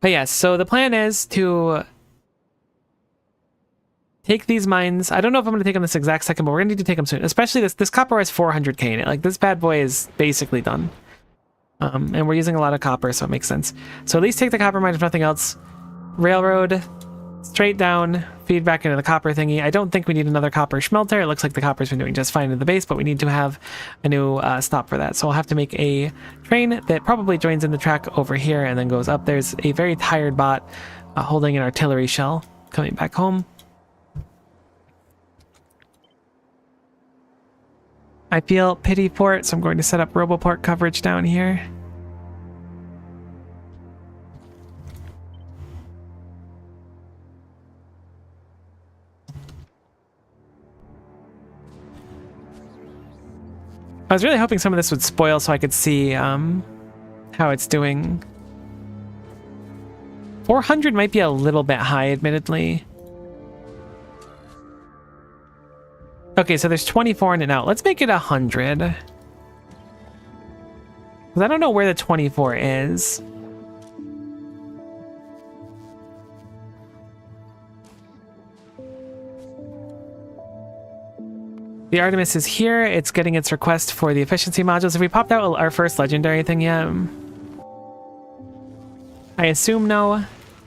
But yes, so the plan is to take these mines. I don't know if I'm going to take them this exact second, but we're going to need to take them soon. Especially this copper has 400k in it. Like, this bad boy is basically done. And we're using a lot of copper, so it makes sense. So at least take the copper mine if nothing else. Railroad, straight down, feed back into the copper thingy. I don't think we need another copper smelter. It looks like the copper's been doing just fine in the base, but we need to have a new stop for that. So I'll have to make a train that probably joins in the track over here and then goes up. There's a very tired bot holding an artillery shell coming back home. I feel pity for it, so I'm going to set up Roboport coverage down here. I was really hoping some of this would spoil so I could see how it's doing. 400 might be a little bit high, admittedly. Okay, so there's 24 in it now. Let's make it 100. Because I don't know where the 24 is. The Artemis is here. It's getting its request for the efficiency modules. Have we popped out our first legendary thing yet? I assume no.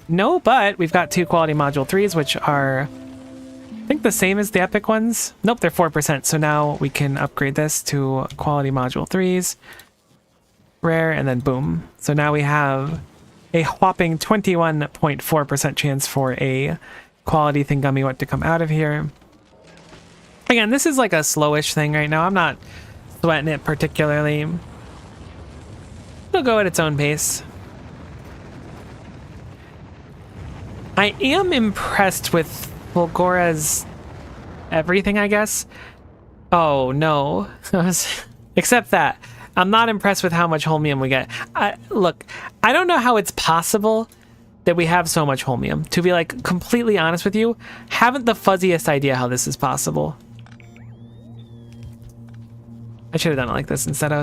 No, but we've got 2 quality module 3s, which are, I think, the same as the epic ones. Nope, they're 4%. So now we can upgrade this to quality module 3s. Rare, and then boom. So now we have a whopping 21.4% chance for a quality Thingummy what to come out of here. Again, this is like a slowish thing right now. I'm not sweating it particularly. It'll go at its own pace. I am impressed with Fulgora's everything, I guess. Oh, no. Except that. I'm not impressed with how much holmium we get. Look, I don't know how it's possible that we have so much holmium. To be, like, completely honest with you, haven't the fuzziest idea how this is possible. I should have done it like this instead.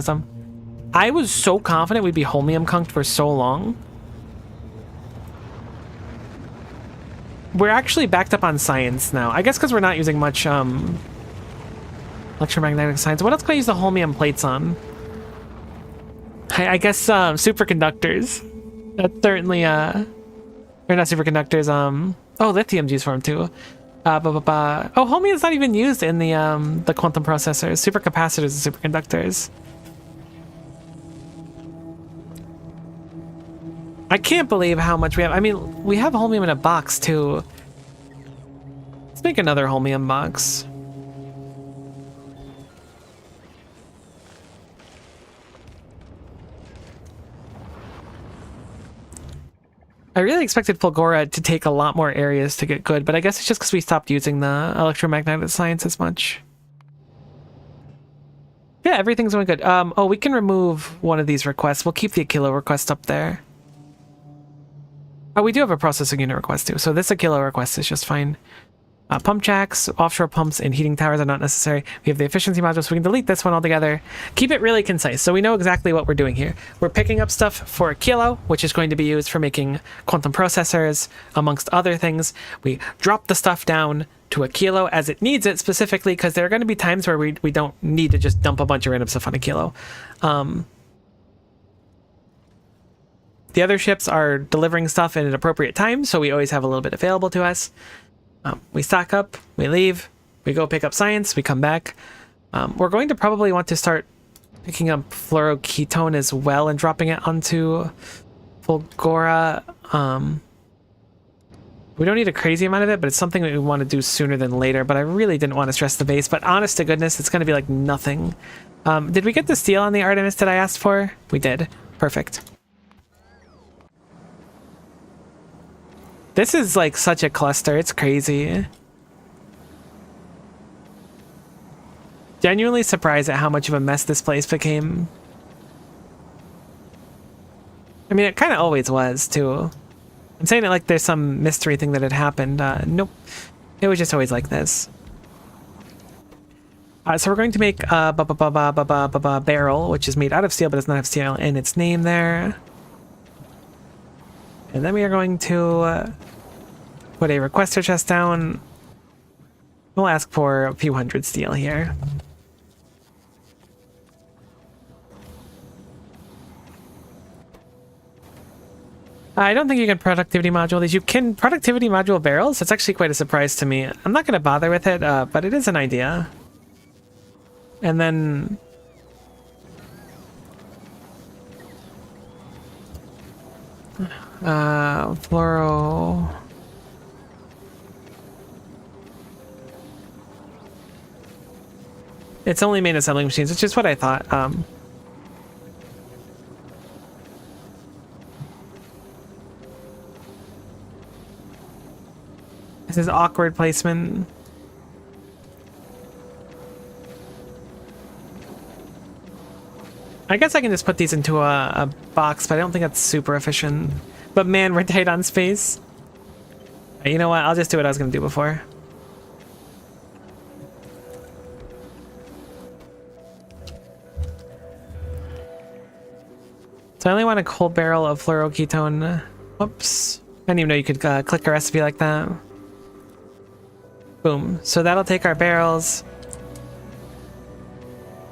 I was so confident we'd be holmium conked for so long. We're actually backed up on science now. I guess because we're not using much electromagnetic science. What else can I use the holmium plates on? I guess superconductors. That's certainly or not superconductors. Oh, lithium's used for them too. Oh, holmium's not even used in the quantum processors, supercapacitors, and superconductors. I can't believe how much we have. I mean, we have holmium in a box too. Let's make another holmium box. I really expected Fulgora to take a lot more areas to get good, but I guess it's just because we stopped using the electromagnetic science as much. Yeah, everything's going good. Oh, we can remove one of these requests. We'll keep the Aquilo request up there. Oh, we do have a processing unit request too, so this Aquilo request is just fine. Pump jacks, offshore pumps, and heating towers are not necessary. We have the efficiency module, so we can delete this one altogether. Keep it really concise, so we know exactly what we're doing here. We're picking up stuff for Aquilo, which is going to be used for making quantum processors, amongst other things. We drop the stuff down to Aquilo as it needs it, specifically because there are going to be times where we don't need to just dump a bunch of random stuff on Aquilo. The other ships are delivering stuff in an appropriate time, so we always have a little bit available to us. We stock up, we leave, we go pick up science, we come back. We're going to probably want to start picking up fluoroketone as well and dropping it onto Fulgora. We don't need a crazy amount of it, but it's something that we want to do sooner than later. But I really didn't want to stress the base, but honest to goodness, it's going to be like nothing. Did we get the steel on the Artemis that I asked for? We did. Perfect. This is like such a cluster, it's crazy. Genuinely surprised at how much of a mess this place became. I mean, it kind of always was, too. I'm saying it like there's some mystery thing that had happened. Nope. It was just always like this. So we're going to make a barrel, which is made out of steel, but does not have steel in its name there. And then we are going to put a requester chest down. We'll ask for a few hundred steel here. I don't think you can productivity module these. You can productivity module barrels? That's actually quite a surprise to me. I'm not going to bother with it, but it is an idea. And then... fluoro... It's only main assembling machines, which is what I thought. This is awkward placement. I guess I can just put these into a box, but I don't think that's super efficient. But man, we're tight on space. You know what? I'll just do what I was going to do before. So I only want a cold barrel of fluoroketone. Whoops. I didn't even know you could click a recipe like that. Boom. So that'll take our barrels.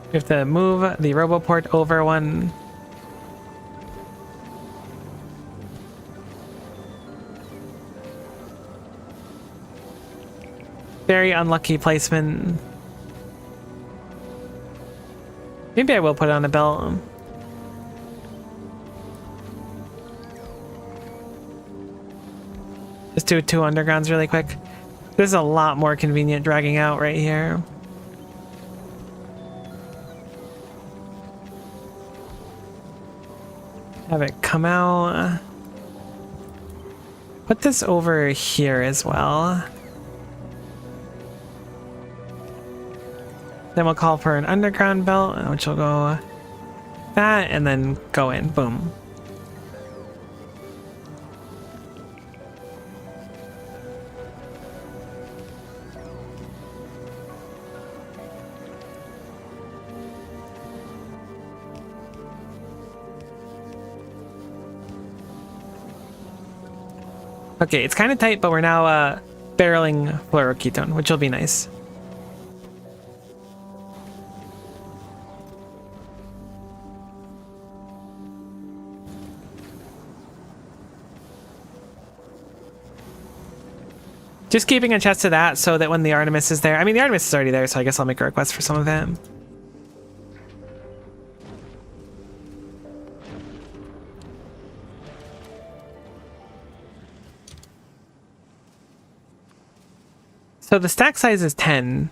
We have to move the RoboPort over one. Very unlucky placement. Maybe I will put it on a belt. Just do 2 undergrounds really quick. This is a lot more convenient dragging out right here. Have it come out. Put this over here as well. Then we'll call for an underground belt, which will go that, and then go in. Boom. Okay, it's kind of tight, but we're now barreling fluoroketone, which will be nice. Just keeping a chest of that so that when the Artemis is there... I mean, the Artemis is already there, so I guess I'll make a request for some of it. So the stack size is 10.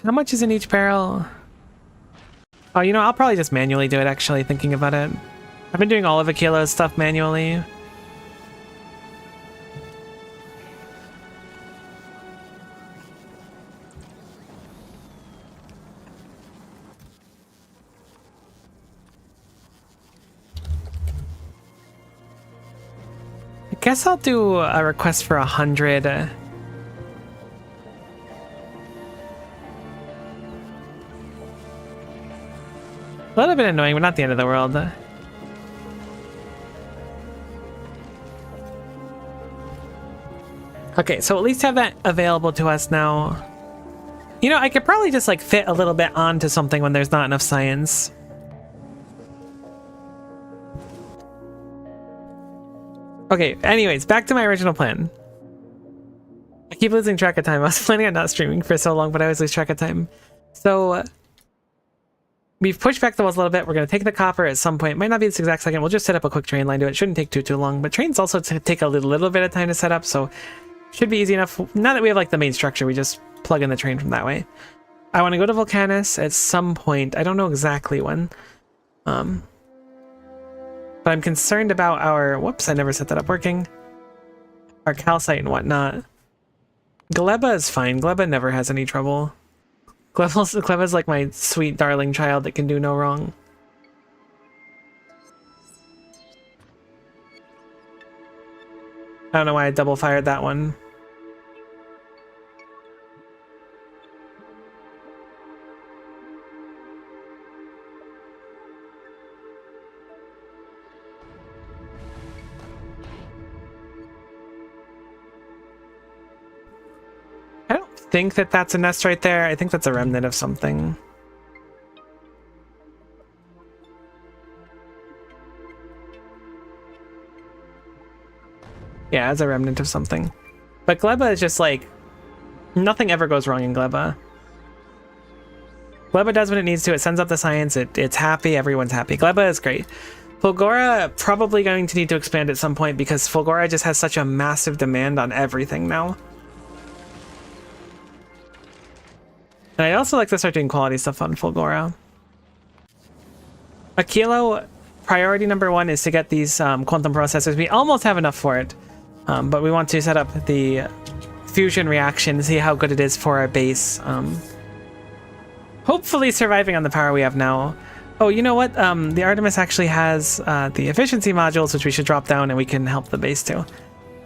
How much is in each barrel? Oh, you know, I'll probably just manually do it, actually, thinking about it. I've been doing all of Akila's stuff manually. I guess I'll do a request for 100. A little bit annoying, but not the end of the world. Okay, so at least have that available to us now. You know, I could probably just like fit a little bit onto something when there's not enough science. Okay, anyways, back to my original plan. I keep losing track of time. I was planning on not streaming for so long, but I always lose track of time. So, we've pushed back the walls a little bit. We're going to take the copper at some point. It might not be this exact second. We'll just set up a quick train line to it. Shouldn't take too long. But trains also take a little bit of time to set up, so should be easy enough. Now that we have like the main structure, we just plug in the train from that way. I want to go to Vulcanus at some point. I don't know exactly when. But I'm concerned about our... Whoops, I never set that up working. Our calcite and whatnot. Gleba is fine. Gleba never has any trouble. Gleba's like my sweet darling child that can do no wrong. I don't know why I double fired that one. think that that's a nest right there. I think that's a remnant of something. Yeah, it's a remnant of something. But Gleba is just like, nothing ever goes wrong in Gleba. Gleba does what it needs to. It sends up the science. It's happy. Everyone's happy. Gleba is great. Fulgora probably going to need to expand at some point because Fulgora just has such a massive demand on everything now. And I also like to start doing quality stuff on Fulgora. Aquilo, priority number 1 is to get these quantum processors. We almost have enough for it, but we want to set up the fusion reaction, see how good it is for our base. Hopefully surviving on the power we have now. Oh, you know what? The Artemis actually has the efficiency modules, which we should drop down and we can help the base too.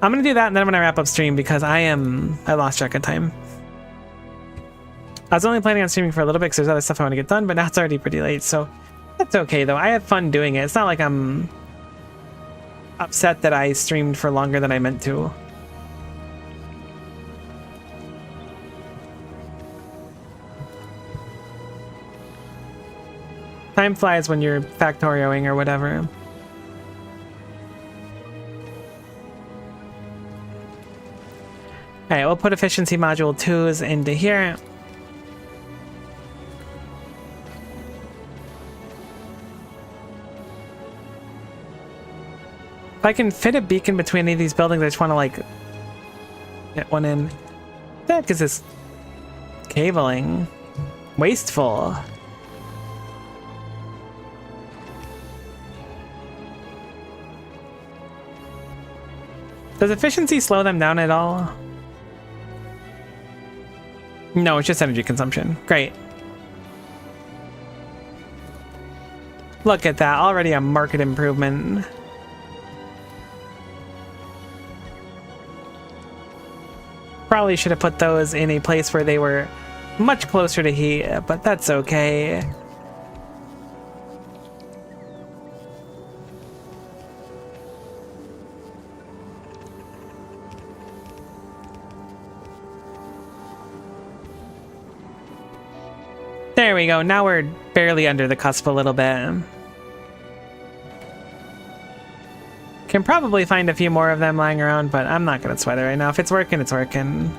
I'm going to do that and then I'm going to wrap up stream because I lost track of time. I was only planning on streaming for a little bit because there's other stuff I want to get done, but now it's already pretty late, so that's okay though. I had fun doing it. It's not like I'm upset that I streamed for longer than I meant to. Time flies when you're factorioing or whatever. Alright, we'll put efficiency module 2s into here. If I can fit a beacon between any of these buildings, I just want to like get one in. What the heck is this cabling? Wasteful. Does efficiency slow them down at all? No, it's just energy consumption. Great. Look at that, already a market improvement. Probably should have put those in a place where they were much closer to heat, but that's okay. There we go. Now we're barely under the cusp a little bit. Can probably find a few more of them lying around, but I'm not gonna sweat it right now. If it's working, it's working.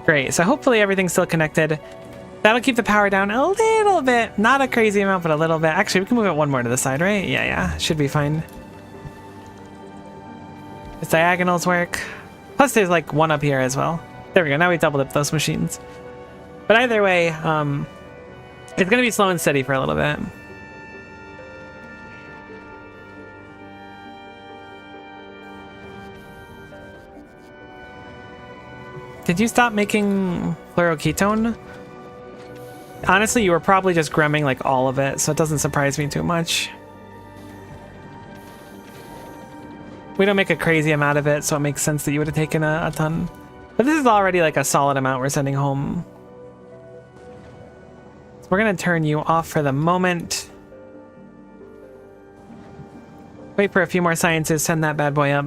Great, so hopefully everything's still connected. That'll keep the power down a little bit. Not a crazy amount, but a little bit. Actually, we can move it one more to the side, right? Yeah, should be fine. Its diagonals work. Plus there's like one up here as well. There we go, now we doubled up those machines. But either way, it's gonna be slow and steady for a little bit. Did you stop making fluoroketone? Honestly, you were probably just gremming like all of it, so it doesn't surprise me too much. We don't make a crazy amount of it, so it makes sense that you would have taken a ton. But this is already like a solid amount we're sending home. So we're gonna turn you off for the moment. Wait for a few more sciences, send that bad boy up.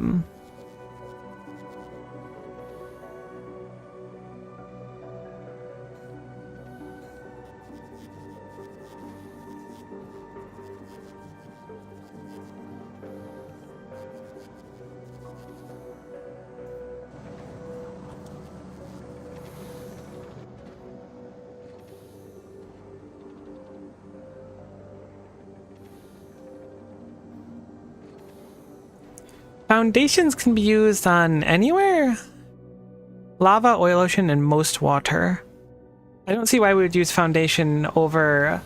Foundations can be used on anywhere? Lava, oil ocean, and most water. I don't see why we would use foundation over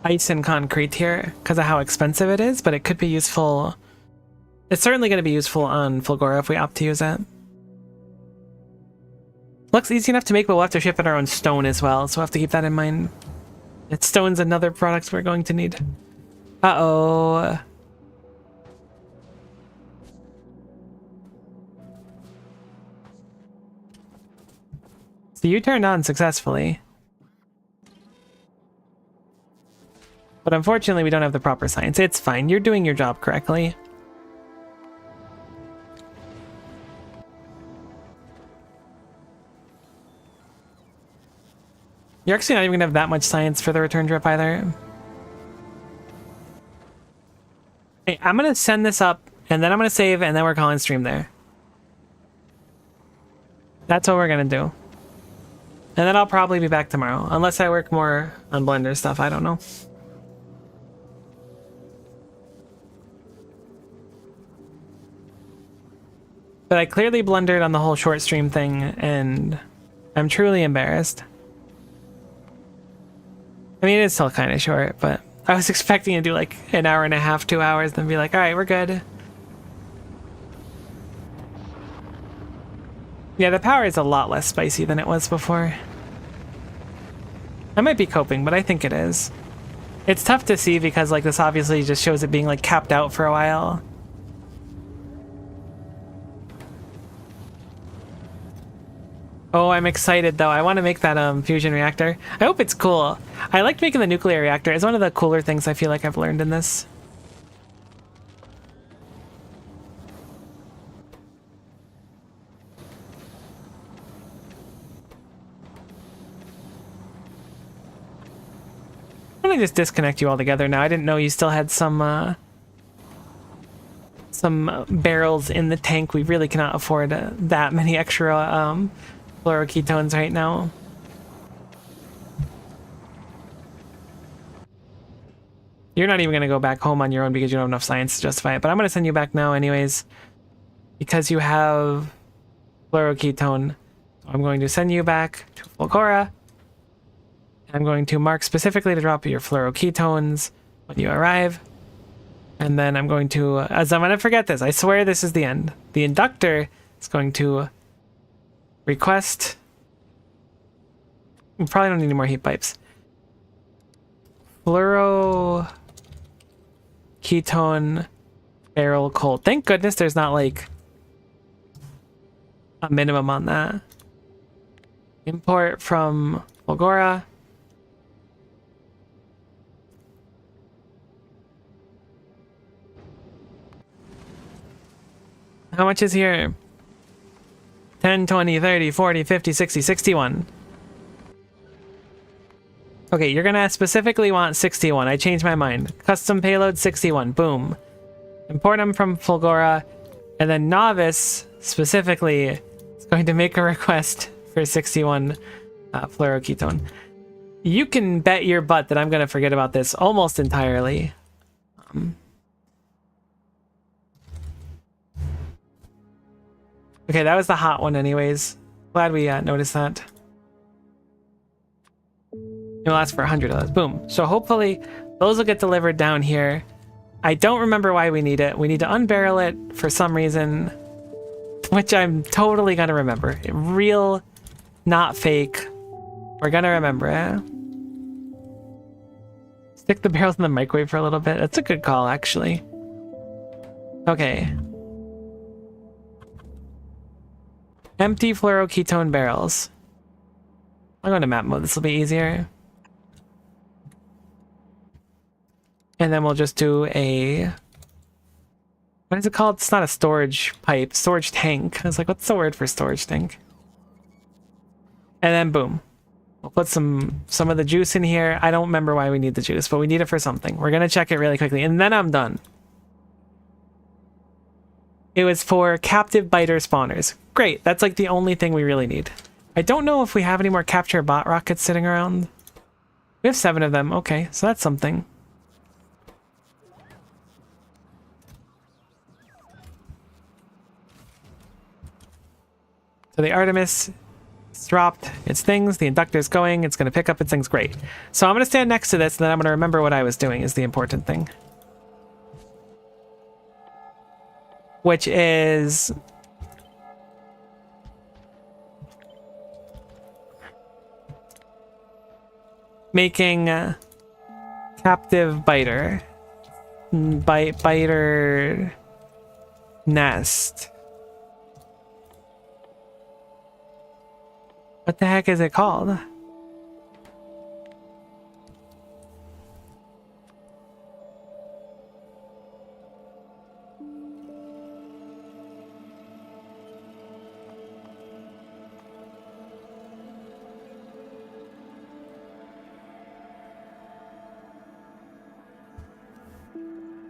ice and concrete here because of how expensive it is, but it could be useful. It's certainly going to be useful on Fulgora if we opt to use it. Looks easy enough to make, but we'll have to ship in our own stone as well, so we'll have to keep that in mind. Stone's another product we're going to need. Uh-oh. So you turned on successfully. But unfortunately, we don't have the proper science. It's fine. You're doing your job correctly. You're actually not even gonna have that much science for the return trip either. Hey, I'm gonna send this up, and then I'm gonna save, and then we're calling stream there. That's what we're gonna do. And then I'll probably be back tomorrow, unless I work more on Blender stuff, I don't know. But I clearly blundered on the whole short stream thing, and I'm truly embarrassed. I mean, it is still kind of short, but I was expecting to do like an hour and a half, 2 hours, then be like, all right, we're good. Yeah, the power is a lot less spicy than it was before. I might be coping, but I think it is. It's tough to see because like this obviously just shows it being like capped out for a while. Oh, I'm excited though. I want to make that fusion reactor. I hope it's cool. I liked making the nuclear reactor. It's one of the cooler things I feel like I've learned in this. I'm gonna just disconnect you altogether now. I didn't know you still had some barrels in the tank. We really cannot afford that many extra fluoroketones right now. You're not even going to go back home on your own because you don't have enough science to justify it, but I'm going to send you back now anyways because you have fluoroketone. I'm going to send you back to Fulgora. I'm going to mark specifically to drop your fluoroketones when you arrive. And then I'm going to, as I'm going to forget this, I swear this is the end. The inductor is going to request. We probably don't need any more heat pipes. Fluoroketone barrel cold. Thank goodness there's not like a minimum on that. Import from Fulgora. How much is here? 10, 20, 30, 40, 50, 60, 61. Okay, you're gonna specifically want 61. I changed my mind. Custom payload 61. Boom. Import them from Fulgora. And then Novice specifically is going to make a request for 61 fluoroketone. You can bet your butt that I'm gonna forget about this almost entirely. Okay, that was the hot one anyways. Glad we noticed that. It'll ask for 100 of those. Boom. So hopefully those will get delivered down here. I don't remember why we need it. We need to unbarrel it for some reason, which I'm totally gonna remember. Real, not fake. We're gonna remember it. Stick the barrels in the microwave for a little bit. That's a good call, actually. Okay. Empty fluoroketone barrels. I'm going to map mode. This will be easier. And then we'll just do a... What is it called? It's not a storage pipe. Storage tank. I was like, what's the word for storage tank? And then boom. We'll put some of the juice in here. I don't remember why we need the juice, but we need it for something. We're going to check it really quickly. And then I'm done. It was for captive biter spawners. Great, that's like the only thing we really need. I don't know if we have any more capture bot rockets sitting around. We have 7 of them. Okay, so that's something. So the Artemis dropped its things. The inductor's going. It's going to pick up its things. Great. So I'm going to stand next to this, and then I'm going to remember what I was doing is the important thing. Which is... making captive biter. Biter nest. What the heck is it called?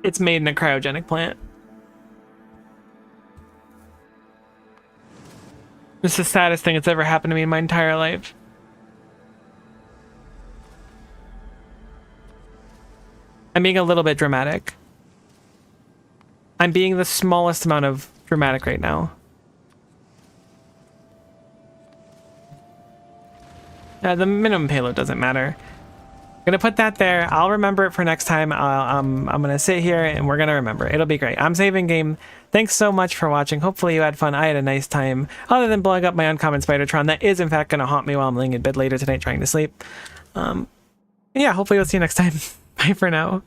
It's made in a cryogenic plant. This is the saddest thing that's ever happened to me in my entire life. I'm being a little bit dramatic. I'm being the smallest amount of dramatic right now. The minimum payload doesn't matter. I'm gonna put that there. I'll remember it for next time. I'm gonna sit here and we're gonna remember. It'll be great. I'm saving game. Thanks so much for watching. Hopefully you had fun. I had a nice time. Other than blowing up my uncommon Spidertron, that is in fact gonna haunt me while I'm laying in bed later tonight trying to sleep. Yeah, hopefully we'll see you next time. Bye for now.